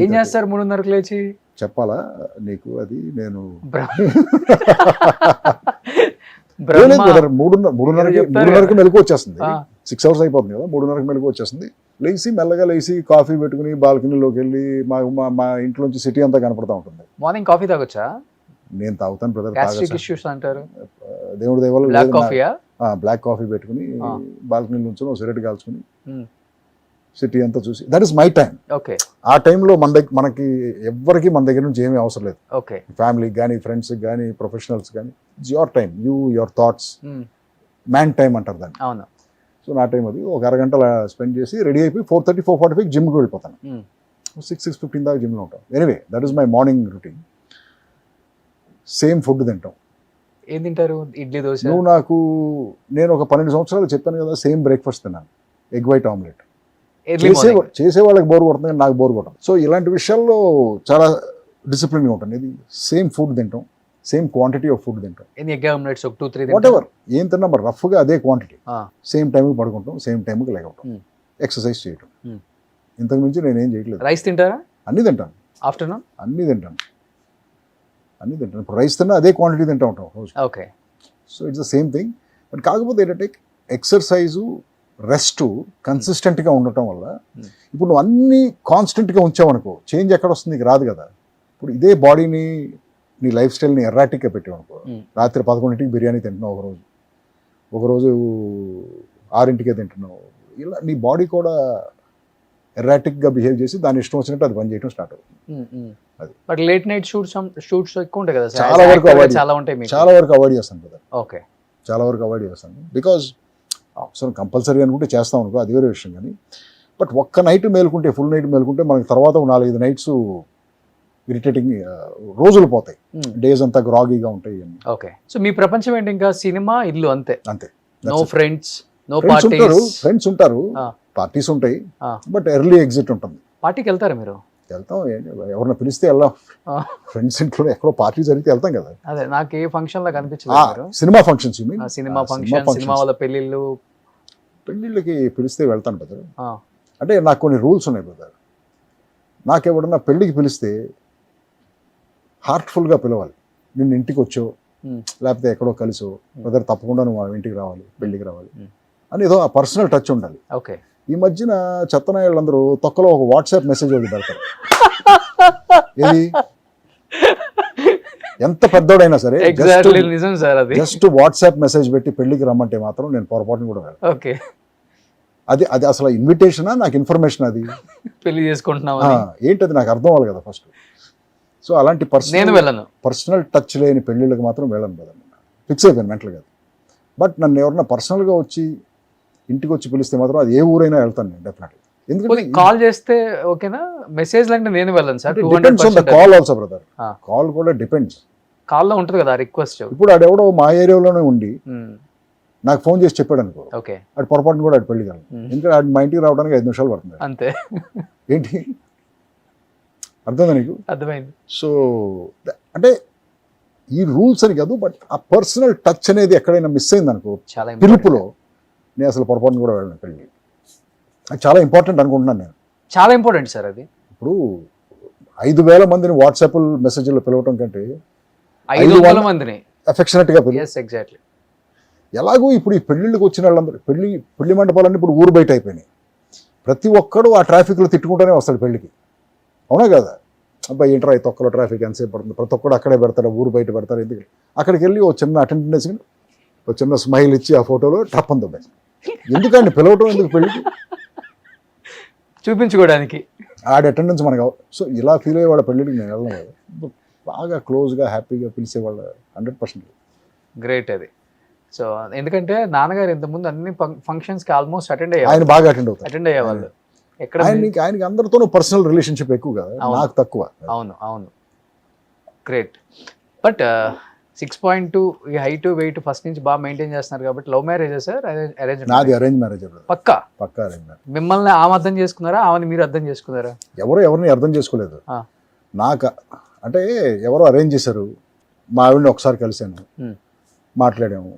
ఏం చేస్తారు? 3:30కి లేచి చెప్పాలా నీకు అది? నేను బ్రహ్మ 3:30కి మెలకు వచ్చేస్తుంది. 6 hours అయిపోతుంది కదా, 3:30కి మెలకు వచ్చేస్తుంది. మెల్లగా లేచి కాఫీ పెట్టుకుని బాల్కనీలోకి వెళ్ళి మా ఇంట్లోంచి సిటీ అంతా కనపడతా ఉంటుంది. మార్నింగ్ కాఫీ తాగొచ్చా? నేను తాగుతాను బ్రదర్. గ్యాస్ట్రిక్ ఇష్యూస్ అంటారు. దేవుడి దయవల్ల బ్లాక్ కాఫీయా? బ్లాక్ కాఫీ పెట్టుకుని బాల్కనీ నుంచి సిగరెట్ కాల్చుకుని సిటీ అంతా చూసి, that is my time. Okay. ఆ టైంలో మనకి ఎవ్వరికి మన దగ్గర నుంచి ఏమీ అవసరం లేదు. ఓకే. ఫ్యామిలీకి కానీ, ఫ్రెండ్స్కి కానీ, ప్రొఫెషనల్స్ కానీ, it's your time, your thoughts, man time అంటారు దాన్ని. అవును. సో నా టైం అది. ఒక అరగంట స్పెండ్ చేసి రెడీ అయిపోయి 4:30, 4:45 జిమ్కి వెళ్ళిపోతాను. 6:15 దాకా జిమ్లో ఉంటాం. Anyway that is my morning routine. Same food తింటాం. ఏం తింటారు? ఇడ్లీ, దోశ? నేను ఒక 12 సంవత్సరాలు చెప్పాను కదా, సేమ్ బ్రేక్ఫాస్ట్ తిన్నాను, egg white omelette. Early morning. చేసే వాళ్ళకి బోర్ కొడుతుంది కానీ నాకు బోర్ కొట్టదు. సో ఇలాంటి విషయాల్లో చాలా డిసిప్లిన్గా ఉంటాను. ఇది సేమ్ ఫుడ్ తింటాం, సేమ్ క్వాంటిటీ ఆఫ్ ఫుడ్ తింటాం. ఎగ్ ఆమ్లెట్స్ ఒక 2-3 వాట్ ఎవర్ ఏం తిన్నా మరి రఫ్గా అదే క్వాంటిటీ. సేమ్ టైంకి పడుకుంటాం, సేమ్ టైంకి లేకపోవటం, ఎక్సర్సైజ్ చేయటం. ఇంతకు మించి నేనేం చేయట్లేదు. రైస్ తింటారా? అన్నీ తింటాను. ఆఫ్టర్నూన్ అన్నీ తింటాను. ఇప్పుడు రైస్ తిన్నా అదే క్వాంటిటీ తింటా ఉంటాం రోజు. Okay. So it's the same thing. But కాకపోతే ఏంటంటే ఎక్సర్సైజు, రెస్ట్ కన్సిస్టెంట్గా ఉండటం వల్ల ఇప్పుడు నువ్వు అన్నీ కాన్స్టెంట్గా ఉంచావనుకో, చేంజ్ ఎక్కడ వస్తుంది? నీకు రాదు కదా. ఇప్పుడు ఇదే బాడీని, నీ లైఫ్ స్టైల్ని ఎర్రాటిక్గా పెట్టావనుకో, రాత్రి 11ంటికి బిర్యానీ తింటున్నావు ఒకరోజు 6ంటికే తింటున్నావు, ఇలా నీ బాడీ కూడా ఎర్రాటిక్గా బిహేవ్ చేసి దాని ఇష్టం వచ్చినట్టు అది పని చేయడం స్టార్ట్ అవుతుంది. అది. బట్ లేట్ నైట్ షూట్స్ ఎక్కువ ఉంటాయి కదా, చాలా వరకు అవాయిడ్ చేస్తాను కదా. ఓకే. చాలా వరకు అవాయిడ్ చేస్తాను. బికాజ్ అవసరం కంపల్సరీ అనుకుంటే చేస్తాం అనుకో, అది వేరే విషయం. కానీ బట్ ఒక్క నైట్ మేలుకుంటే, ఫుల్ నైట్ మేలుకుంటే మనకి తర్వాత 4-5 నైట్స్ ఇరిటేటింగ్ రోజులు పోతాయి, డేస్ అంతా గ్రాగీగా ఉంటాయి. ఓకే. సో మీ ప్రపంచం ఏంటి? ఇంకా సినిమా, ఇల్లు, అంతే. No friends, no parties. Friends ఉంటారు, పార్టీస్ ఉంటాయి, బట్ ఎర్లీ ఎగ్జిట్ ఉంటుంది. పార్టీకి వెళ్తారా మీరు? వెళ్తాం, ఎవరిని పిలిస్తే వెళ్దాం. ఫ్రెండ్స్ ఇంట్లో ఎక్కడో పార్టీ జరిగితే వెళ్తాం కదా. అదే నాకు ఏ ఫంక్షన్ లా కనిపించలేదు. Cinema functions, cinema function, cinema వాళ్ళ పెళ్ళిళ్ళకి పిలిస్తే వెళ్తాను బ్రదర్. అంటే నాకు కొన్ని రూల్స్ ఉన్నాయి బ్రదర్. నాకు ఎవడన్నా పెళ్ళికి పిలిస్తే హార్ట్ఫుల్గా పిలవాలి. నిన్ను ఇంటికి వచ్చో లేకపోతే ఎక్కడో కలిసో, బ్రదర్ తప్పకుండా నువ్వు ఇంటికి రావాలి, పెళ్ళికి రావాలి అని ఏదో ఆ పర్సనల్ టచ్ ఉండాలి. ఓకే. ఈ మధ్యన చెత్తనాయాళ్ళందరూ తొక్కలో ఒక వాట్సాప్ మెసేజ్ ఒకటి పెడతారు. ఏది ఎంత పెద్దోడైనా సరే జస్ట్ వాట్సాప్ మెసేజ్ పెట్టి పెళ్లికి రమ్మంటే మాత్రం నేను పొరపాటును కూడా వెళ్ళను. ఓకే. అది అసలు ఇన్విటేషనా, నాకు ఇన్ఫర్మేషన్? అది పెళ్లి చేసుకుంటున్నావు ఏంటది నాకు అర్థం అవ్వాలి కదా ఫస్ట్. సో అలాంటి పర్సనల్ టచ్ లేని పెళ్లిళ్ళకి మాత్రం వెళ్ళను కదా. ఫిక్స్ అయిపోయాను మెంటల్గా. బట్ నన్ను ఎవరన్నా పర్సనల్గా వచ్చి ఇంటికి వచ్చి పిలిస్తే మాత్రం అది ఏ ఊరైనా వెళ్తాను నేను డెఫినెట్లీ. ఎందుకంటే కాల్ చేస్తే ఓకేనా, మెసేజ్ అంటే నేను వెళ్ళను sir. Depends on the call also brother. Call కూడా డిపెండ్స్. కాల్లో ఉంటుంది కదా రిక్వెస్ట్. ఇప్పుడు ఆడెవడో మా ఏరియాలోనే ఉండి నాకు ఫోన్ చేసి చెప్పాడు అనుకో, అటు పొరపాటును కూడా అటు పెళ్లి కాదు. ఎందుకంటే మా ఇంటికి రావడానికి 5 నిమిషాలు పడుతుంది అంతే. ఏంటి అర్థమైందా నీకు? అర్థమైంది. సో అంటే ఈ రూల్స్ అని కాదు, బట్ ఆ పర్సనల్ టచ్ అనేది ఎక్కడైనా మిస్ అయింది అనుకో పిలుపులో, నేను అసలు పొరపాటును కూడా వెళ్ళను పెళ్ళి. అది చాలా ఇంపార్టెంట్ అనుకుంటున్నాను నేను. చాలా ఇంపార్టెంట్ సార్ అది. ఇప్పుడు 5,000 మందిని వాట్సాప్ మెసేజ్లో పిలవటం కంటే 500 మందిని అఫెక్షనెట్గా పిలువ. Yes exactly. ఎలాగో ఇప్పుడు ఈ పెళ్ళిళ్ళకి వచ్చిన వాళ్ళందరూ పెళ్లి మండపాలన్నీ ఇప్పుడు ఊరు బయట అయిపోయినాయి. ప్రతి ఒక్కడు ఆ ట్రాఫిక్లో తిట్టుకుంటూనే వస్తాడు పెళ్ళికి, అవునా కదా? అబ్బాయి ఏంట్రా ఈ తొక్కలో ట్రాఫిక్ ఎంతసేపు పడుతుంది, ప్రతి ఒక్కడు అక్కడే పెడతాడు, ఊరు బయట పెడతారు. ఎందుకు అక్కడికి వెళ్ళి ఓ చిన్న అటెండెన్స్, ఓ చిన్న స్మైల్ ఇచ్చి ఆ ఫోటోలో టప్పని దొబ్బాయి. ఎందుకండి పిలవటం ఎందుకు పెళ్ళికి? చూపించుకోవడానికి. ఆడ అటెండెన్స్ మనకు. సో ఇలా ఫీల్ అయ్యేవాళ్ళ పెళ్ళికి నేను వెళ్ళను కదా, బాగా క్లోజ్గా హ్యాపీగా పిలిచేవాళ్ళ 100%. గ్రేట్ అది. సో ఎందుకంటే నాన్నగారు ఇంతకుముందు అన్ని ఫంక్షన్స్కి ఆల్మోస్ట్ అటెండ్ ఆయన అయ్యేవాళ్ళు. బాగా అటెండ్ అవుతారు. అటెండ్ అయ్యేవాళ్ళు. ఎక్కడ ఆయనకి అందరితోనూ పర్సనల్ రిలేషన్షిప్ ఎక్కువ కదా, అవును. నాకు తక్కువ. అవును అవును. గ్రేట్. బట్ 6.2 ఈ హైట్ వెయిట్ ఫస్ట్ నుంచి బాగా మెయింటైన్ చేస్తున్నారు కాబట్టి లవ్ మ్యారేజా సార్ అరేంజ్? నాది అరేంజ్ మ్యారేజ్. పక్కా పక్కా అరేంజ్ మ్యారేజ్. మిమ్మల్ని ఆమె అర్థం చేసుకున్నారా, ఆమెను మీరు అర్థం చేసుకున్నారా? ఎవరిని అర్థం చేసుకోలేదు. ఆ. నాకు అంటే ఎవరో అరేంజ్ చేశారు. మా ఆవిడని ఒకసారి కలిశాను, మాట్లాడాము.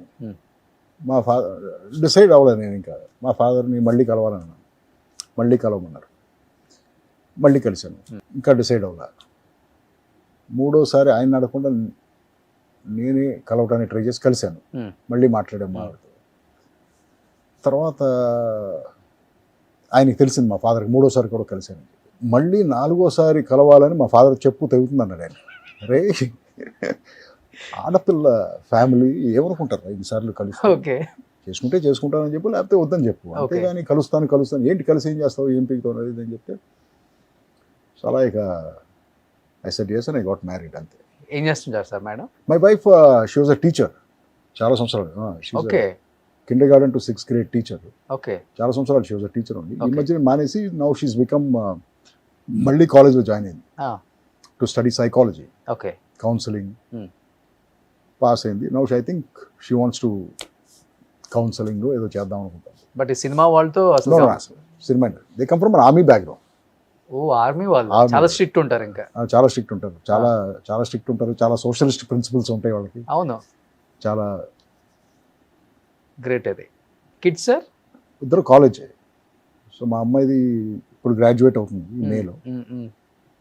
మా ఫాదర్ డిసైడ్ అవ్వలేదు నేను ఇంకా. మా ఫాదర్ని మళ్ళీ కలవాలన్నాను, మళ్ళీ కలవమన్నారు, మళ్ళీ కలిశాను, ఇంకా డిసైడ్ అవ్వలే. మూడోసారి ఆయన అడగకుండా నేనే కలవడానికి ట్రై చేసి కలిశాను, మళ్ళీ మాట్లాడాము మా ఆవిడతో. తర్వాత ఆయనకి తెలిసింది మా ఫాదర్కి, మూడోసారి కూడా కలిశాను. మళ్ళీ 4వసారి కలవాలని మా ఫాదర్ చెప్పు తెగుతుంది అన్నాడు ఆయన. రే ఆడపిల్ల ఫ్యామిలీ ఏమనుకుంటారు 5 సార్లు కలిసి, ఓకే చేసుకుంటే చేసుకుంటానని చెప్పు, లేకపోతే వద్దని చెప్పు, అంతేగాని కలుస్తాను ఏంటి కలిసి ఏం చేస్తావు, ఏం పీకుతావు అది అని చెప్తే సో అలా ఇక I said yes and I got married అంతే. ఏం చేస్తుంటారు sir madam? My wife she was a teacher చాలా సంవత్సరాలు. Okay. Kindergarten to 6th grade teacher. Okay. చాలా సంవత్సరాలు షీ వాజ్ అ టీచర్ ఉంది. ఈ Okay. మధ్యన మానేసి నౌ షీస్ బికమ్ మళ్ళీ కాలేజ్లో జాయిన్ అయింది to study psychology, okay. Counselling pass అయింది. Now I think she wants to counselling ఏదో చేద్దాం అనుకుంటాను. బట్ ఈ సినిమా వాళ్ళతో అసలు cinema they come from army background. ఓ ఆర్మీ వాళ్ళు Army. చాలా స్ట్రిక్ట్ ఉంటారు. ఇంకా చాలా స్ట్రిక్ట్ ఉంటారు, చాలా స్ట్రిక్ట్ ఉంటారు, చాలా సోషలిస్ట్ ప్రిన్సిపల్స్ ఉంటాయి వాళ్ళకి. అవును. చాలా గ్రేట్ అది. Kids sir? ఇద్దరు కాలేజ్. సో మా అమ్మాయిది ఇప్పుడు గ్రాడ్యుయేట్ అవుతుంది ఈ మేలో,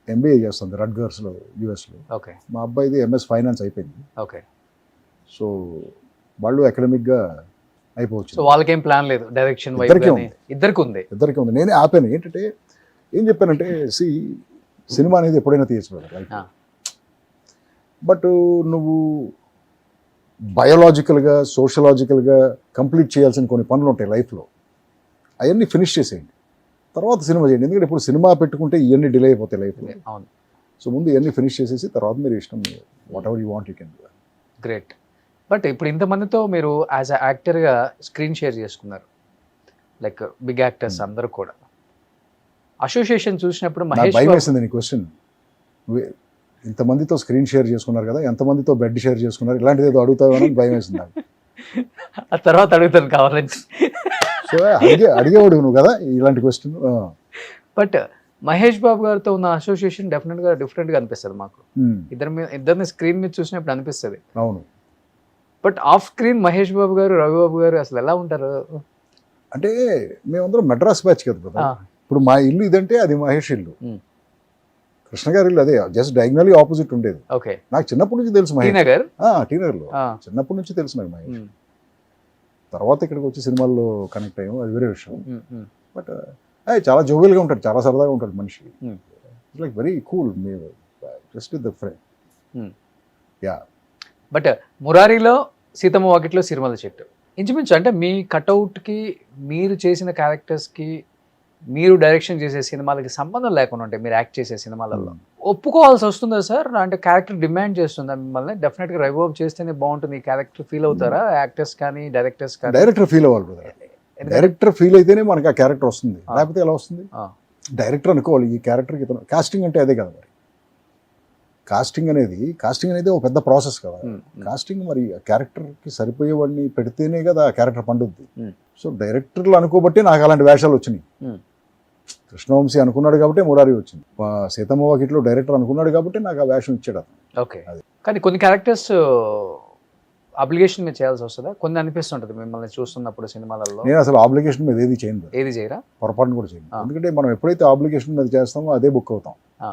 ఎంబీఏ చేస్తుంది రట్గర్స్లో యూఎస్లో. ఓకే. మా అబ్బాయిది ఎంఎస్ ఫైనాన్స్ అయిపోయింది. ఓకే. సో వాళ్ళు అకాడమిక్గా అయిపోవచ్చు. సో వాళ్ళకేం ప్లాన్ లేదు డైరెక్షన్ వైపు? ఇద్దరికీ ఉంది. ఇద్దరికి ఉంది. నేనే ఆపాను. ఏంటంటే ఏం చెప్పానంటే సినిమా అనేది ఎప్పుడైనా తీయచ్చు లైఫ్, బట్ నువ్వు బయోలాజికల్గా సోషలాజికల్గా కంప్లీట్ చేయాల్సిన కొన్ని పనులు ఉంటాయి లైఫ్లో, అవన్నీ ఫినిష్ చేసేయండి, తర్వాత సినిమా చేయండి. ఎందుకంటే ఇప్పుడు సినిమా పెట్టుకుంటే ఇవన్నీ డిలే అయిపోతాయి లైఫ్లో. అవును. సో ముందు ఇవన్నీ ఫినిష్ చేసేసి తర్వాత మీరు ఇష్టం, what ever you want you can do. Great. But ఇప్పుడు ఇంతమందితో మీరు యాజ్ అ యాక్టర్గా స్క్రీన్ షేర్ చేసుకున్నారు, లైక్ బిగ్ యాక్టర్స్ అందరూ కూడా. అసోసియేషన్ చూసినప్పుడు నాకు మహేష్ భయం బాబు- వేసింది నీ క్వశ్చన్. ఇంతమందితో స్క్రీన్ షేర్ చేసుకున్నారు కదా, ఎంతమందితో బెడ్ షేర్ చేసుకున్నారు, ఇలాంటిది ఏదో అడుగుతావని భయం వేసింది నాకు. ఆ తర్వాత అడుగుతాను కావాలని. సో అడిగేవాడు నువ్వు కదా ఇలాంటి క్వశ్చన్. బట్ మహేష్ బాబు గారితో ఉన్న అసోసియేషన్ డెఫినెట్గా డిఫరెంట్గా అనిపిస్తుంది మాకు. ఇద్దరిని స్క్రీన్ మీద చూసినప్పుడు అనిపిస్తుంది. అవును. But off screen Mahesh Babu గారు, రవిబాబు గారు అసలు ఎలా ఉంటారు? అంటే మేమందరం మెడ్రాస్ బ్యాచ్ కదా కదా. ఇప్పుడు మా ఇల్లు ఇదంటే అది మహేష్ ఇల్లు, కృష్ణ గారి ఇల్లు అదే, జస్ట్ డయాగ్నల్లీ ఆపోజిట్ ఉండేది. ఓకే. నాకు చిన్నప్పటి నుంచి తెలుసు మహేష్. టీనగర్ టీనగర్లో చిన్నప్పటి నుంచి తెలుసు నాకు మహేష్. తర్వాత ఇక్కడికి వచ్చి సినిమాల్లో కనెక్ట్ అయ్యాము, అది వేరే విషయం. బట్ చాలా జోవియల్గా ఉంటాడు, చాలా సరదాగా ఉంటాడు మనిషి. Like very cool, just with the friend. Yeah. But మురారిలో సీతమ్మ వాకిట్లో సిరిమల్ల చెట్టు ఇంచుమించు అంటే మీ కటౌట్కి, మీరు చేసిన క్యారెక్టర్స్కి, మీరు డైరెక్షన్ చేసే సినిమాలకి సంబంధం లేకుండా ఉంటాయి మీరు యాక్ట్ చేసే సినిమాలలో. ఒప్పుకోవాల్సి వస్తుందా సార్? అంటే క్యారెక్టర్ డిమాండ్ చేస్తుందా మిమ్మల్ని? డెఫినెట్గా రవిబాబు చేస్తేనే బాగుంటుంది ఈ క్యారెక్టర్ ఫీల్ అవుతారా యాక్టర్స్ కానీ డైరెక్టర్స్ కానీ? డైరెక్టర్ ఫీల్ అవ్వాలి బ్రదర్. డైరెక్టర్ ఫీల్ అయితేనే మనకి ఆ క్యారెక్టర్ వస్తుంది, లేకపోతే ఎలా వస్తుంది? డైరెక్టర్ అనుకోవాలి ఈ క్యారెక్టర్కి. కాస్టింగ్ అంటే అదే కదా మరి. కాస్టింగ్ అనేది ఒక పెద్ద ప్రాసెస్ కదా. కాస్టింగ్ మరి ఆ క్యారెక్టర్కి సరిపోయేవాడిని పెడితేనే కదా ఆ క్యారెక్టర్ పండుద్ది. సో డైరెక్టర్లు అనుకోబట్టి నాకు అలాంటి వేషాలు వచ్చినాయి. కృష్ణవంశీ అనుకున్నాడు కాబట్టి మురారి వచ్చింది. సీతమ్మ వాకిట్లో డైరెక్టర్ అనుకున్నాడు కాబట్టి నాకు ఆ వేషం ఇచ్చాడు. ఓకే. కానీ కొన్ని క్యారెక్టర్స్ అప్లికేషన్ మీద చేయాల్సి వస్తుందా? కొన్ని అనిపిస్తుంటది మిమ్మల్ని చూస్తున్నప్పుడు సినిమాలలో. నేను అసలు ఆబ్లిగేషన్ మీద ఏది చేయను, ఏది చేయరా? పొరపాటును కూడా చేయను. ఆ. ఎందుకంటే మనం ఎప్పుడైతే ఆబ్లిగేషన్ మీద చేస్తామో అదే బుక్ అవుతాం, ఆ.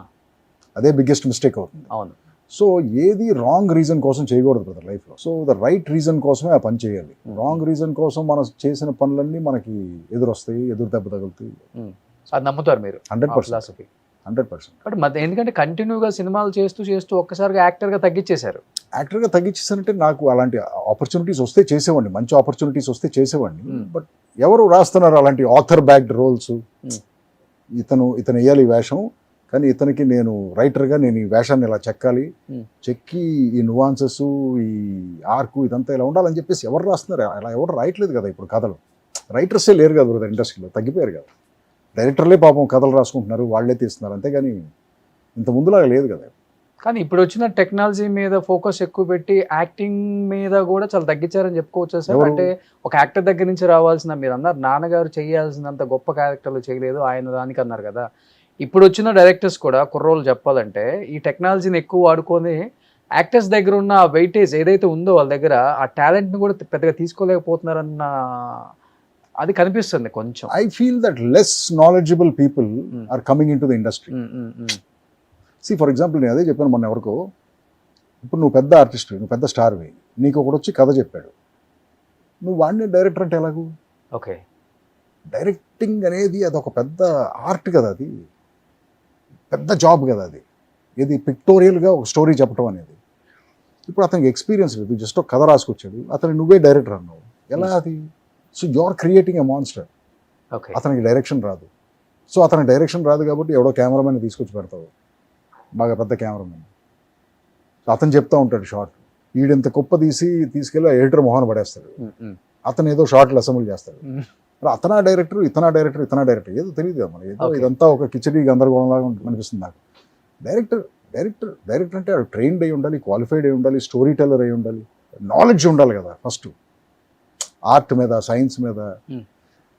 అదే బిగ్గెస్ట్ మిస్టేక్ అవుతుంది. అవును. సో ఏది రాంగ్ రీజన్ కోసం చేయకూడదు బ్రదర్ లైఫ్లో. సో ద రైట్ రీజన్ కోసమే ఆ పని చేయాలి. రాంగ్ రీజన్ కోసం మనం చేసిన పనులన్నీ మనకి ఎదురొస్తాయి, ఎదురు దెబ్బ తగులుతాయి. అది నమ్ముతారు మీరు? 100%. ఫిలాసఫీ. 100%. బట్ మధ్య ఎందుకంటే కంటిన్యూగా సినిమాలు చేస్తూ ఒక్కసారిగా యాక్టర్గా తగ్గించేశారు. యాక్టర్గా తగ్గించేసానంటే నాకు అలాంటి ఆపర్చునిటీస్ వస్తే చేసేవాడిని, మంచి ఆపర్చునిటీస్ వస్తే చేసేవాడిని. బట్ ఎవరు రాస్తున్నారు అలాంటి ఆథర్ బ్యాక్డ్ రోల్స్? ఇతను వేయాలి ఈ వేషం, కానీ ఇతనికి నేను రైటర్గా నేను ఈ వేషాన్ని ఇలా చెక్కాలి, చెక్కి ఈ నువాన్సెస్, ఈ ఆర్కు ఇదంతా ఇలా ఉండాలని చెప్పేసి ఎవరు రాస్తున్నారు? అలా ఎవరు రాయట్లేదు కదా ఇప్పుడు కథలు. రైటర్సే లేరు కదా బ్రదర్ ఇండస్ట్రీలో, తగ్గిపోయారు కదా. డైరెక్టర్లే పాపం కథలు రాసుకుంటున్నారు, వాళ్ళే తీస్తున్నారు, అంతేగాని ఇంత ముందులాగా లేదు కదా. కానీ ఇప్పుడు వచ్చిన టెక్నాలజీ మీద ఫోకస్ ఎక్కువ పెట్టి యాక్టింగ్ మీద కూడా చాలా తగ్గించారని చెప్పుకోవచ్చు సార్. ఎవరు? అంటే ఒక యాక్టర్ దగ్గర నుంచి రావాల్సిన, మీరు అన్నారు నాన్నగారు చేయాల్సినంత గొప్ప క్యారెక్టర్లు చేయలేదు ఆయన దానికి అన్నారు కదా. ఇప్పుడు వచ్చిన డైరెక్టర్స్ కూడా కుర్రోళ్ళు చెప్పాలంటే ఈ టెక్నాలజీని ఎక్కువ వాడుకొని యాక్టర్స్ దగ్గర ఉన్న వెయిటేజ్ ఏదైతే ఉందో వాళ్ళ దగ్గర ఆ టాలెంట్ని కూడా పెద్దగా తీసుకోలేకపోతున్నారన్న అది కనిపిస్తుంది కొంచెం. I feel that less knowledgeable people are coming into the industry. See for example నేను అదే చెప్పాను మొన్న ఎవరికో, ఇప్పుడు నువ్వు పెద్ద ఆర్టిస్ట్, నువ్వు పెద్ద స్టార్వి, నీకు ఒకడు వచ్చి కథ చెప్పాడు, నువ్వు వాడిని డైరెక్టర్ అంటే ఎలాగూ? ఓకే. డైరెక్టింగ్ అనేది అది ఒక పెద్ద ఆర్ట్ కదా, అది పెద్ద జాబ్ కదా అది. ఇది పిక్టోరియల్గా ఒక స్టోరీ చెప్పడం అనేది. ఇప్పుడు అతనికి ఎక్స్పీరియన్స్ లేదు, జస్ట్ ఒక కథ రాసుకొచ్చాడు, అతను నువ్వే డైరెక్టర్ అన్నావు, ఎలా అది? So you are creating a monster. Okay. అతనికి డైరెక్షన్ రాదు, సో అతనికి డైరెక్షన్ రాదు కాబట్టి ఎవడో కెమెరామెన్ తీసుకొచ్చి పెడతావు, బాగా పెద్ద కెమెరామెన్. సో అతను చెప్తా ఉంటాడు షార్ట్, వీడింత కుప్ప తీసుకెళ్ళి ఎడిటర్ మొహాన్ని పడేస్తాడు, అతను ఏదో షార్ట్లు అసెంబ్లీ చేస్తాడు. అతనా డైరెక్టర్, ఇతనా డైరెక్టర్ ఏదో తెలియదు కదా మనకి. ఏదో ఇదంతా ఒక కిచడీ గందరగోళంలాగా అనిపిస్తుంది నాకు. డైరెక్టర్ అంటే వాడు ట్రైన్డ్ అయి ఉండాలి, క్వాలిఫైడ్ అయి ఉండాలి, స్టోరీ టెల్లర్ అయి ఉండాలి, నాలెడ్జ్ ఉండాలి కదా. ఫస్ట్ ఆర్ట్ మీద, సైన్స్ మీద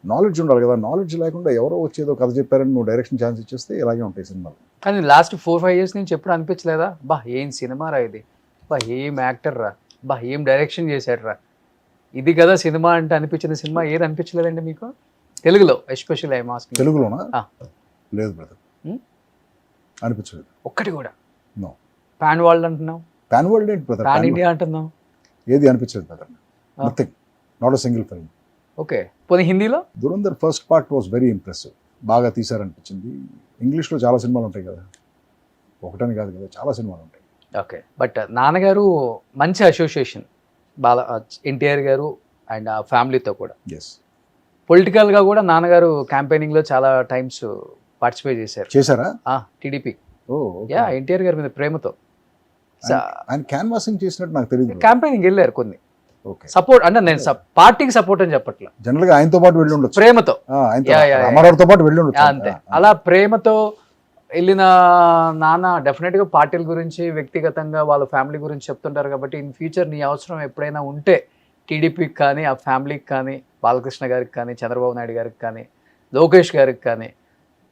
నాలెడ్జ్ ఉండాలి కదా. నాలెడ్జ్ లేకుండా ఎవరో వచ్చేదో కథ చెప్పారని నువ్వు డైరెక్షన్ ఛాన్స్ ఇచ్చేస్తే ఇలాగే ఉంటాయి సినిమాలు. కానీ లాస్ట్ 4-5 years నుంచి ఎప్పుడు అనిపించలేదా, బా ఏం సినిమా రా ఇది, బా ఏం యాక్టర్ రా, బా ఏం డైరెక్షన్ చేశాడు రా, ఇది కదా సినిమా అంటే అనిపించిన సినిమా ఏది అనిపించలేదండి మీకు తెలుగులో? Especially I masking. తెలుగులోనా? లేదు బ్రదర్, అనిపించలేదు ఒక్కటి కూడా. నో. పాన్ వరల్డ్ అంటున్నావు, పాన్ వరల్డ్ ఏంటి బ్రదర్? పాన్ ఇండియా అంటున్నావు, ఏది అనిపించలేదు brother, nothing, not a single film. Okay. పోనీ హిందీలో? Dhurandhar first part was very impressive, బాగా తీశారనిపించింది. ఇంగ్లీష్లో చాలా సినిమాలు ఉంటాయి కదా, ఒకటని కాదు కదా, చాలా సినిమాలు ఉంటాయి. ఓకే. బట్ నాన్నగారు మంచి అసోసియేషన్ ఎన్టీఆర్ గారు అండ్ ఆ ఫ్యామిలీతో కూడా. ఎస్. పొలిటికల్గా కూడా నాన్నగారు క్యాంపెయినింగ్లో చాలా టైమ్స్ పార్టిసిపేట్ చేశారా? టీడీపీ. ఓ యా, ఎన్టీఆర్ గారి మీద ప్రేమతో ఆయన క్యాన్వాసింగ్ చేసినట్టు నాకు తెలియదు. క్యాంపెయినింగ్ వెళ్ళారు కొన్ని. ఓకే. సపోర్ట్ అంటే నేను పార్టీకి సపోర్ట్ అని చెప్పట్లా, జనరల్ గా ఆయనతో పాటు వెళ్ళి ఉండొచ్చు, ప్రేమతో, రామారావుతో పాటు వెళ్ళి ఉండొచ్చు. అంతే. అలా ప్రేమతో వెళ్ళిన నాన్న డెఫినెట్గా పార్టీల గురించి, వ్యక్తిగతంగా వాళ్ళ ఫ్యామిలీ గురించి చెప్తుంటారు. కాబట్టి ఇన్ ఫ్యూచర్ నీ అవసరం ఎప్పుడైనా ఉంటే టీడీపీకి కానీ, ఆ ఫ్యామిలీకి కానీ, బాలకృష్ణ గారికి కానీ, చంద్రబాబు నాయుడు గారికి కానీ, లోకేష్ గారికి కానీ,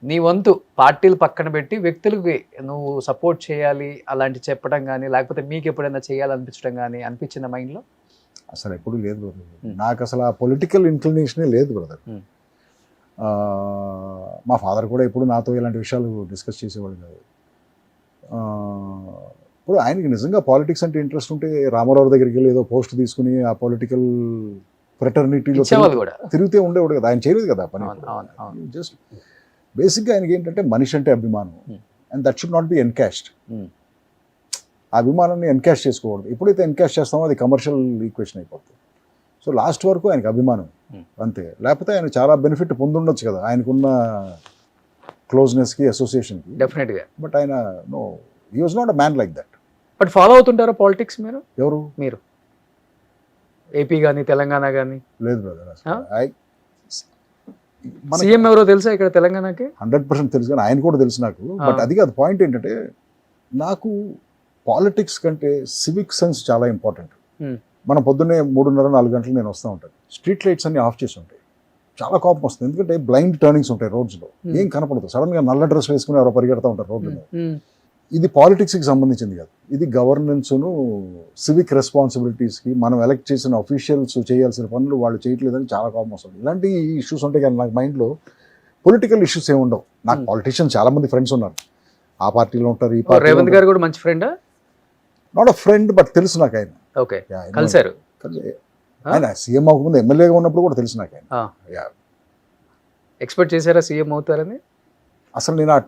నీ వంతు పార్టీలు పక్కన పెట్టి వ్యక్తులకి నువ్వు సపోర్ట్ చేయాలి అలాంటి చెప్పడం కానీ, లేకపోతే మీకు ఎప్పుడైనా చేయాలనిపించడం కానీ అనిపించిన మైండ్లో? అసలు ఎప్పుడు లేదు బ్రదర్, నాకు అసలు ఆ పొలిటికల్ ఇంక్లినేషనే లేదు బ్రదర్. మా ఫాదర్ కూడా ఎప్పుడు నాతో ఇలాంటి విషయాలు డిస్కస్ చేసేవాడు కాదు. ఇప్పుడు ఆయనకి నిజంగా పాలిటిక్స్ అంటే ఇంట్రెస్ట్ ఉంటే రామారావు దగ్గరికి వెళ్ళి ఏదో పోస్ట్ తీసుకుని ఆ పొలిటికల్ ఫ్రెటర్నిటీలో తిరిగితే ఉండేవాడు కదా. ఆయన చేయలేదు కదా పని. జస్ట్ బేసిక్గా ఆయనకి ఏంటంటే మనిషి అంటే అభిమానం, and that should not be encashed. ఆ అభిమానాన్ని ఎన్కాష్ చేసుకోకూడదు. ఎప్పుడైతే ఎన్కాష్ చేస్తామో అది కమర్షియల్ ఈక్వేషన్ అయిపోతుంది. సో లాస్ట్ వరకు ఆయనకు అభిమానం అంతే, లేకపోతే ఆయన చాలా బెనిఫిట్ పొందుండొచ్చు కదా ఆయనకున్న క్లోజ్నెస్కి, అసోసియేషన్కి. డెఫినెట్గా. బట్ ఆయన no, he was not a man like that. But follow అవుతుంటారా పాలిటిక్స్ మీరు? ఎవరు? మీరు. ఏపీ కానీ తెలంగాణ కానీ? లేదు బ్రదర్, సీఎం ఎవరో తెలుసా ఇక్కడ తెలంగాణకి? 100% తెలుసు, కానీ ఆయన కూడా తెలుసు నాకు. బట్ అది కాదు పాయింట్. ఏంటంటే నాకు పాలిటిక్స్ కంటే సివిక్ సెన్స్ చాలా ఇంపార్టెంట్. మనం పొద్దున్నే 3:30-4 గంటలు నేను వస్తూ ఉంటాను, స్ట్రీట్ లైట్స్ అన్ని ఆఫ్ చేసి ఉంటాయి, చాలా కోపం వస్తుంది. ఎందుకంటే బ్లైండ్ టర్నింగ్స్ ఉంటాయి రోడ్స్లో, ఏం కనపడదు. సడన్గా నల్ల డ్రెస్ వేసుకుని ఎవరో పరిగెడతా ఉంటారు రోడ్డు మీద. ఇది పాలిటిక్స్కి సంబంధించింది కాదు, ఇది గవర్నెన్స్ను సివిక్ రెస్పాన్సిబిలిటీస్కి మనం ఎలక్ట్ చేసిన అఫీషియల్స్ చేయాల్సిన పనులు వాళ్ళు చేయట్లేదని చాలా కోపం వస్తుంది. ఇలాంటి ఇష్యూస్ ఉంటాయి కానీ నాకు మైండ్లో పొలిటికల్ ఇష్యూస్ ఏమి ఉండవు. నాకు పాలిటిషియన్స్ చాలా మంది ఫ్రెండ్స్ ఉన్నారు, ఆ పార్టీలో ఉంటారు, ఈ పార్టీ. రేవంత్ గారు కూడా మంచి ఫ్రెండా? నాట్ అ ఫ్రెండ్ బట్ తెలుసు నాకు ఆయన. ఓకే, కలిసారు. ఆయన సీఎం అవ్వకముందు ఎమ్మెల్యేగా ఉన్నప్పుడు కూడా తెలుసు నాకు ఆయన. ఎక్స్పెక్ట్ చేశారా సీఎం అవుతారని? అసలు నేను ఆ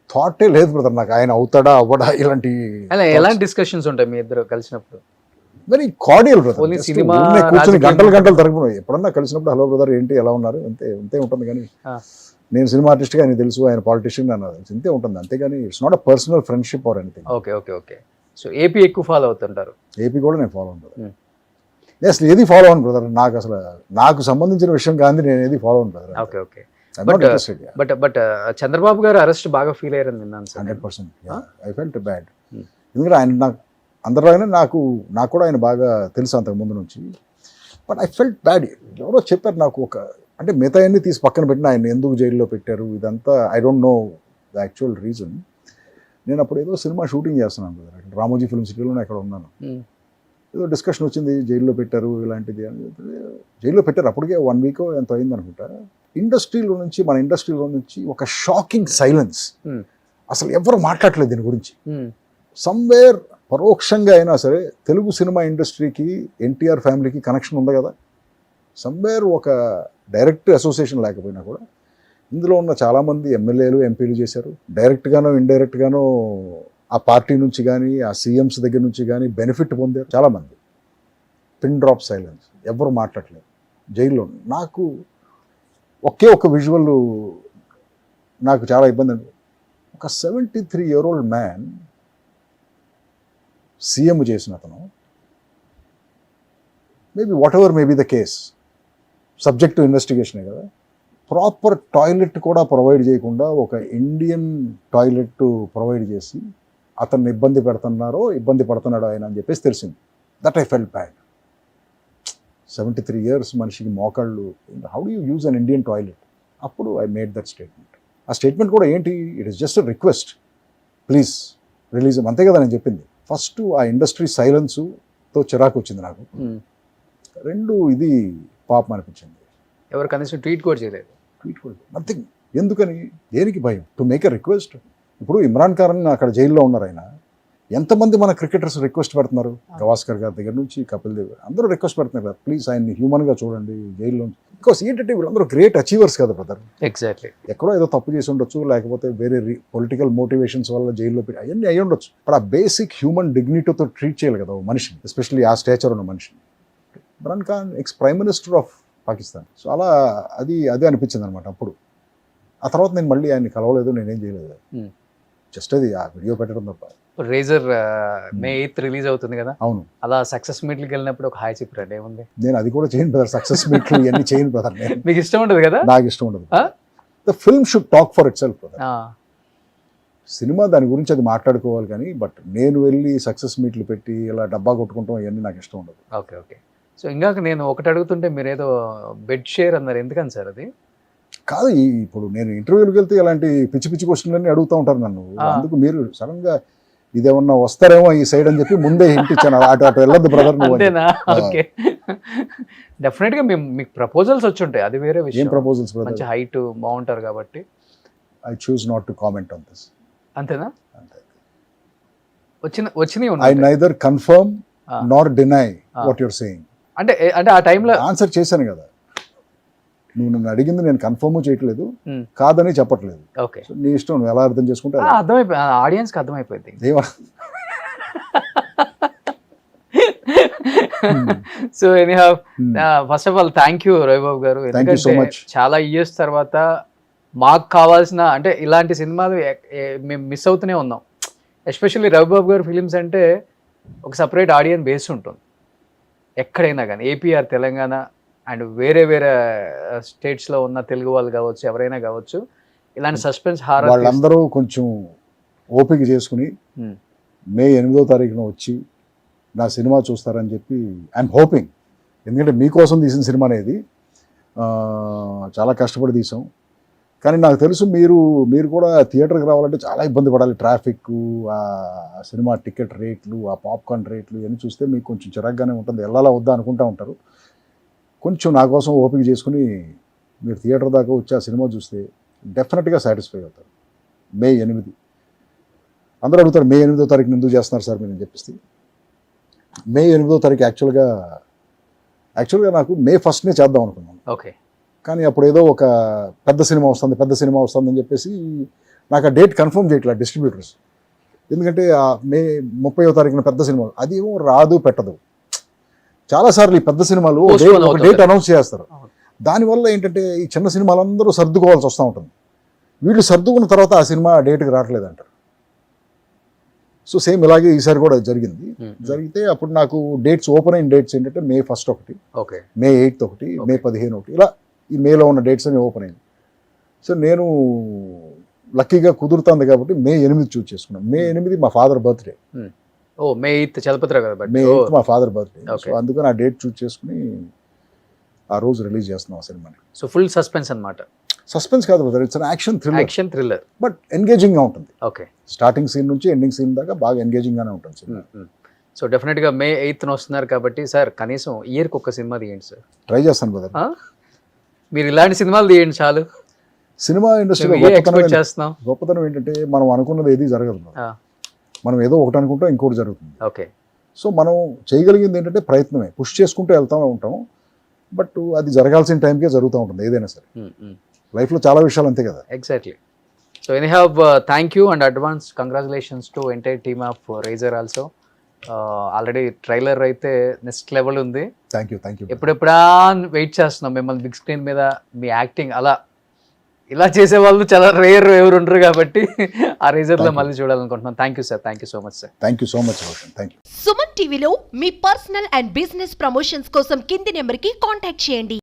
థాటే లేదు బ్రదర్ నాకు ఆయన అవుతాడా అవ్వడా ఇలాంటి. ఎలాంటి డిస్కషన్స్ ఉంటాయి మీ ఇద్దరు కలిసినప్పుడు? Very cordial brother. Only cinema, కూర్చొని గంటలు తరగడం ఎప్పుడన్నా కలిసినప్పుడు హలో బ్రదర్ ఏంటి ఎలా ఉన్నారు అంతే అంతే ఉంటుంది. కానీ నేను సినిమా ఆర్టిస్ట్గా ఆయన తెలుసు, ఆయన పాలిటిషియన్ అన్నది ఇంతే ఉంటుంది అంతేగాని it's not a personal friendship or anything. Okay okay okay. So AP ఎక్కువ ఫాలో అవుతుంటారు? ఏపీ కూడా నేను ఫాలో అవును. అసలు ఏది ఫాలో అవును బ్రదర్, నాకు అసలు నాకు సంబంధించిన విషయం కానీ నేను ఏది ఫాలో అవును brother. Okay okay. But Chandrababu గారు అరెస్ట్ బాగా ఫీల్ అయ్యారని విన్నాను సార్. 100%. I felt bad. ఎందుకంటే ఆయన నాకు అందరిలాగానే నాకు కూడా ఆయన బాగా తెలుసు అంతకు ముందు నుంచి. But I felt bad. ఎవరో చెప్పారు నాకు ఒక, అంటే మిగతా అన్ని తీసి పక్కన పెట్టిన ఆయన ఎందుకు జైల్లో పెట్టారు ఇదంతా I don't know the actual reason. నేను అప్పుడు ఏదో సినిమా షూటింగ్ చేస్తున్నాను కదా, రామోజీ ఫిల్మ్ సిటీలోనే అక్కడ ఉన్నాను. ఏదో డిస్కషన్ వచ్చింది జైల్లో పెట్టారు ఇలాంటిది అని. జైల్లో పెట్టారు అప్పటికే 1 వీక్ ఎంత అయింది అనుకుంటా. మన ఇండస్ట్రీలో నుంచి ఒక షాకింగ్ సైలెన్స్. అసలు ఎవరు మాట్లాడలేదు దీని గురించి. సమ్వేర్ పరోక్షంగా అయినా సరే తెలుగు సినిమా ఇండస్ట్రీకి ఎన్టీఆర్ ఫ్యామిలీకి కనెక్షన్ ఉంది కదా. సమ్వేర్ ఒక డైరెక్ట్ అసోసియేషన్ లేకపోయినా కూడా ఇందులో ఉన్న చాలామంది ఎమ్మెల్యేలు ఎంపీలు చేశారు. డైరెక్ట్గానో ఇండైరెక్ట్గానో ఆ పార్టీ నుంచి కానీ ఆ సీఎంస్ దగ్గర నుంచి కానీ బెనిఫిట్ పొందారు చాలామంది. పిన్ డ్రాప్ సైలెన్స్, ఎవరు మాట్లాడలేదు జైల్లో. నాకు ఒకే ఒక విజువల్ నాకు చాలా ఇబ్బంది అండి. ఒక 73-year-old మ్యాన్ సీఎం చేసిన అతను, maybe whatever may be the case, subject to ఇన్వెస్టిగేషనే కదా, ప్రాపర్ టాయిలెట్ కూడా ప్రొవైడ్ చేయకుండా ఒక ఇండియన్ టాయిలెట్ ప్రొవైడ్ చేసి అతన్ని ఇబ్బంది పడుతున్నాడు ఆయన అని చెప్పేసి తెలిసింది. That I felt bad. 73 years మనిషికి మోకాళ్ళు, how do you use an Indian toilet? అప్పుడు ఐ మేడ్ దట్ స్టేట్మెంట్. ఆ స్టేట్మెంట్ కూడా ఏంటి, it is just request, please release, అంతే కదా నేను చెప్పింది. ఫస్ట్ ఆ ఇండస్ట్రీ సైలెన్స్తో చిరాకు వచ్చింది నాకు. 2 ఇది పాపం అనిపించింది. ఎవరు కనీసం ట్వీట్ కూడా చేయలేదు. నథింగ్. ఎందుకని, దేనికి భయం? To make a request. ఇప్పుడు ఇమ్రాన్ ఖాన్ అక్కడ జైల్లో ఉన్నారు, ఆయన ఎంతమంది మన క్రికెటర్స్ రిక్వెస్ట్ పెడుతున్నారు, గవాస్కర్ గారి దగ్గర నుంచి కపిల్ దేవ్ అందరూ రిక్వెస్ట్ పెడుతున్నారు కదా, ప్లీజ్ ఆయన్ని హ్యూమన్గా చూడండి జైల్లో. బికాస్ ఏంటంటే వీళ్ళందరూ గ్రేట్ అచీవర్స్ కదా బ్రదర్. ఎగ్జాక్ట్లీ. ఎక్కడో ఏదో తప్పు చేసి ఉండొచ్చు, లేకపోతే వేరే పొలిటికల్ మోటివేషన్స్ వల్ల జైల్లో పెట్టి అవన్నీ అయ్యి ఉండొచ్చు. బట్ ఆ బేసిక్ హ్యూమన్ డిగ్నిటీతో ట్రీట్ చేయాలి కదా మనిషిని, ఎస్పెషల్లీ ఆ స్టేచర్ ఉన్న మనిషిని. Imran Khan prime minister of Pakistan. So అలా అదే అనిపించింది అనమాట అప్పుడు. ఆ తర్వాత నేను మళ్ళీ ఆయన్ని కలవలేదు, నేనేం చేయలేదు, జస్ట్ అది ఆ వీడియో పెట్టడం తప్ప. రేజర్ May 8th రిలీజ్ అవుతుంది కదా. అవును. అలా సక్సెస్ మీట్లకి వెళ్ళినప్పుడు ఒక హాయ్ చెప్పారు, ఏముంది? నేను అది కూడా చేయను బ్రదర్, సక్సెస్ మీట్లు ఇవన్నీ చేయను బ్రదర్. మీకు ఇష్టం ఉండదు కదా? నాకు ఇష్టం ఉండదు. The film should talk for it self brother. Cinema దాని గురించి అది మాట్లాడుకోవాలి కానీ, బట్ నేను వెళ్ళి సక్సెస్ మీట్లు పెట్టి ఇలా డబ్బా కొట్టుకుంటాం ఇవన్నీ నాకు ఇష్టం ఉండదు. Okay okay. సో ఇందాక నేను ఒకటి అడుగుతుంటే మీరు ఏదో బెడ్ షేర్ అన్నారు, ఎందుకని సార్ అది? కాదు, ఇప్పుడు నేను ఇంటర్వ్యూకి వెళ్తే ఇలాంటి పిచ్చి పిచ్చి క్వశ్చన్లన్నీ అడుగుతూ ఉంటారు నన్ను. అందుకు మీరు సడన్గా ఇదేమన్నా వస్తారేమో ఈ సైడ్ అని చెప్పి ముందే హింట్ ఇచ్చాను, అటు వెళ్ళొద్దు బ్రదర్ నువ్వు. ఓకే. డెఫినెట్గా మీకు ప్రపోజల్స్ వచ్చి ఉంటాయి, అది వేరే విషయం. ఏం ప్రపోజల్స్ బ్రదర్? మంచి హైట్ బాగుంటారు కాబట్టి. I choose not to comment on this. అంతేనా? వచ్చినాయి. I neither confirm Nar deny what you're saying. అంటే ఆ టైంలో ఆన్సర్ చేశాను కదా, నువ్వు నన్ను అడిగింది నేను కన్ఫర్మ్ చేయట్లేదు, కాదని చెప్పట్లేదు. ఓకే, నీ ఇష్టం, నువ్వు ఎలా అర్థం చేసుకుంటే అర్థమైపోయింది, ఆడియన్స్కి అర్థమైపోయింది. So anyhow, first of all thank you Ravibabu గారు. ఎందుకంటే చాలా ఇయర్స్ తర్వాత మాకు కావాల్సిన, అంటే ఇలాంటి సినిమాలు మేము మిస్ అవుతూనే ఉన్నాం. ఎస్పెషల్లీ రవిబాబు గారు ఫిలిమ్స్ అంటే ఒక సపరేట్ ఆడియన్స్ బేస్ ఉంటుంది ఎక్కడైనా కానీ, ఏపీఆర్ తెలంగాణ అండ్ వేరే స్టేట్స్లో ఉన్న తెలుగు వాళ్ళు కావచ్చు, ఎవరైనా కావచ్చు, ఇలాంటి సస్పెన్స్ హారర్ వాళ్ళందరూ కొంచెం ఓపిక చేసుకుని May 8th వచ్చి నా సినిమా చూస్తారని చెప్పి ఐఎమ్ హోపింగ్. ఎందుకంటే మీకోసం తీసిన సినిమా అనేది చాలా కష్టపడి తీసాం. కానీ నాకు తెలుసు మీరు కూడా థియేటర్కి రావాలంటే చాలా ఇబ్బంది పడాలి. ట్రాఫిక్, ఆ సినిమా టికెట్ రేట్లు, ఆ పాప్కార్న్ రేట్లు ఇవన్నీ చూస్తే మీకు కొంచెం చిరాగ్గానే ఉంటుంది. వెళ్ళాలా వద్దా అనుకుంటా ఉంటారు. కొంచెం నా కోసం ఓపిక చేసుకుని మీరు థియేటర్ దాకా వచ్చి ఆ సినిమా చూస్తే డెఫినెట్గా సాటిస్ఫై అవుతారు. మే 8 అందరూ అడుగుతారు, మే 8వ తారీఖున ఎందుకు చేస్తున్నారు సార్ మీరు చెప్పిస్తే, మే 8వ తారీఖు యాక్చువల్గా నాకు మే 1నే చేద్దాం అనుకున్నాను. ఓకే. కానీ అప్పుడు ఏదో ఒక పెద్ద సినిమా వస్తుంది అని చెప్పేసి నాకు ఆ డేట్ కన్ఫర్మ్ చేయట్లేదు డిస్ట్రిబ్యూటర్స్. ఎందుకంటే ఆ మే 30వ తారీఖున పెద్ద సినిమా అది ఏమో రాదు పెట్టదు. చాలాసార్లు ఈ పెద్ద సినిమాలు ఒక డేట్ అనౌన్స్ చేస్తారు. దానివల్ల ఏంటంటే ఈ చిన్న సినిమాలందరూ సర్దుకోవాల్సి వస్తూ ఉంటుంది. వీళ్ళు సర్దుకున్న తర్వాత ఆ సినిమా డేట్కి రావట్లేదు అంటారు. సో సేమ్ ఇలాగే ఈసారి కూడా జరిగింది. జరిగితే అప్పుడు నాకు డేట్స్ ఓపెన్ అయిన డేట్స్ ఏంటంటే మే 1 ఒకటి, ఓకే, మే 8 ఒకటి, మే 15 ఒకటి, ఇలా ఈ మేలో ఉన్న డేట్స్ అన్ని ఓపెన్ అయింది. సో నేను లక్కీగా కుదురుతుంది కాబట్టి మే 8 చూస్ చేసుకున్నాను. మే 8 మా ఫాదర్ బర్త్డే. ఓ మే 8 చలపతిరావు కదా. మే 8 మా ఫాదర్ బర్త్డే. సో అందుకని ఆ డేట్ చూస్ చేసుకుని ఆ రోజు రిలీజ్ చేస్తున్నాం ఆ సినిమాని. సో ఫుల్ సస్పెన్స్ అన్నమాట. సస్పెన్స్ కాదు brother, it's action thriller but engaging గా ఉంటుంది. ఓకే. స్టార్టింగ్ సీన్ నుంచి ఎండింగ్ సీన్ దాకా బాగా ఎంగేజింగ్ గానే ఉంటుంది సినిమా. సో డెఫినెట్గా మే 8న వస్తున్నారు కాబట్టి సార్ కనీసం ఇయర్కి ఒక సినిమా తీయండి సార్. ట్రై చేస్తాను బ్రదర్. మీరు ఇలాంటి సినిమాలు తీయండి చాలు. సినిమా ఇండస్ట్రీలో గొప్పతనం ఏంటంటే మనం అనుకున్నది ఏది జరగదు. మనం ఏదో ఒకటి అనుకుంటాం, ఇంకోటి జరుగుతుంది. ఓకే. సో మనం చేయగలిగింది ఏంటంటే ప్రయత్నమే, పుష్ చేసుకుంటూ వెళ్తూ ఉంటాం. బట్ అది జరగాల్సిన టైంకే జరుగుతూ ఉంటుంది ఏదైనా సరే. లైఫ్లో చాలా విషయాలు అంతే కదా. Exactly. So anyhow thank you and advance congratulations to entire team of riser also. Already trailer అయితే నెక్స్ట్ లెవెల్ ఉంది. Thank you. ఎప్పుడెప్పుడా వెయిట్ చేస్తున్నాం మిమ్మల్ని బిగ్ స్క్రీన్ మీద మీ యాక్టింగ్ ఇలా చేసే వాళ్ళు చాలా రేర్ ఎవరు ఉండరు కాబట్టి ఆ రైజర్లో మళ్ళీ చూడాలనుకుంటున్నాం. Thank you sir. Thank you so much sir. Thank you so much Roshan. Thank you. Suman టీవీలో మీ పర్సనల్ అండ్ బిజినెస్ ప్రమోషన్స్ కోసం కింది నెంబర్కి కాంటాక్ట్ చేయండి.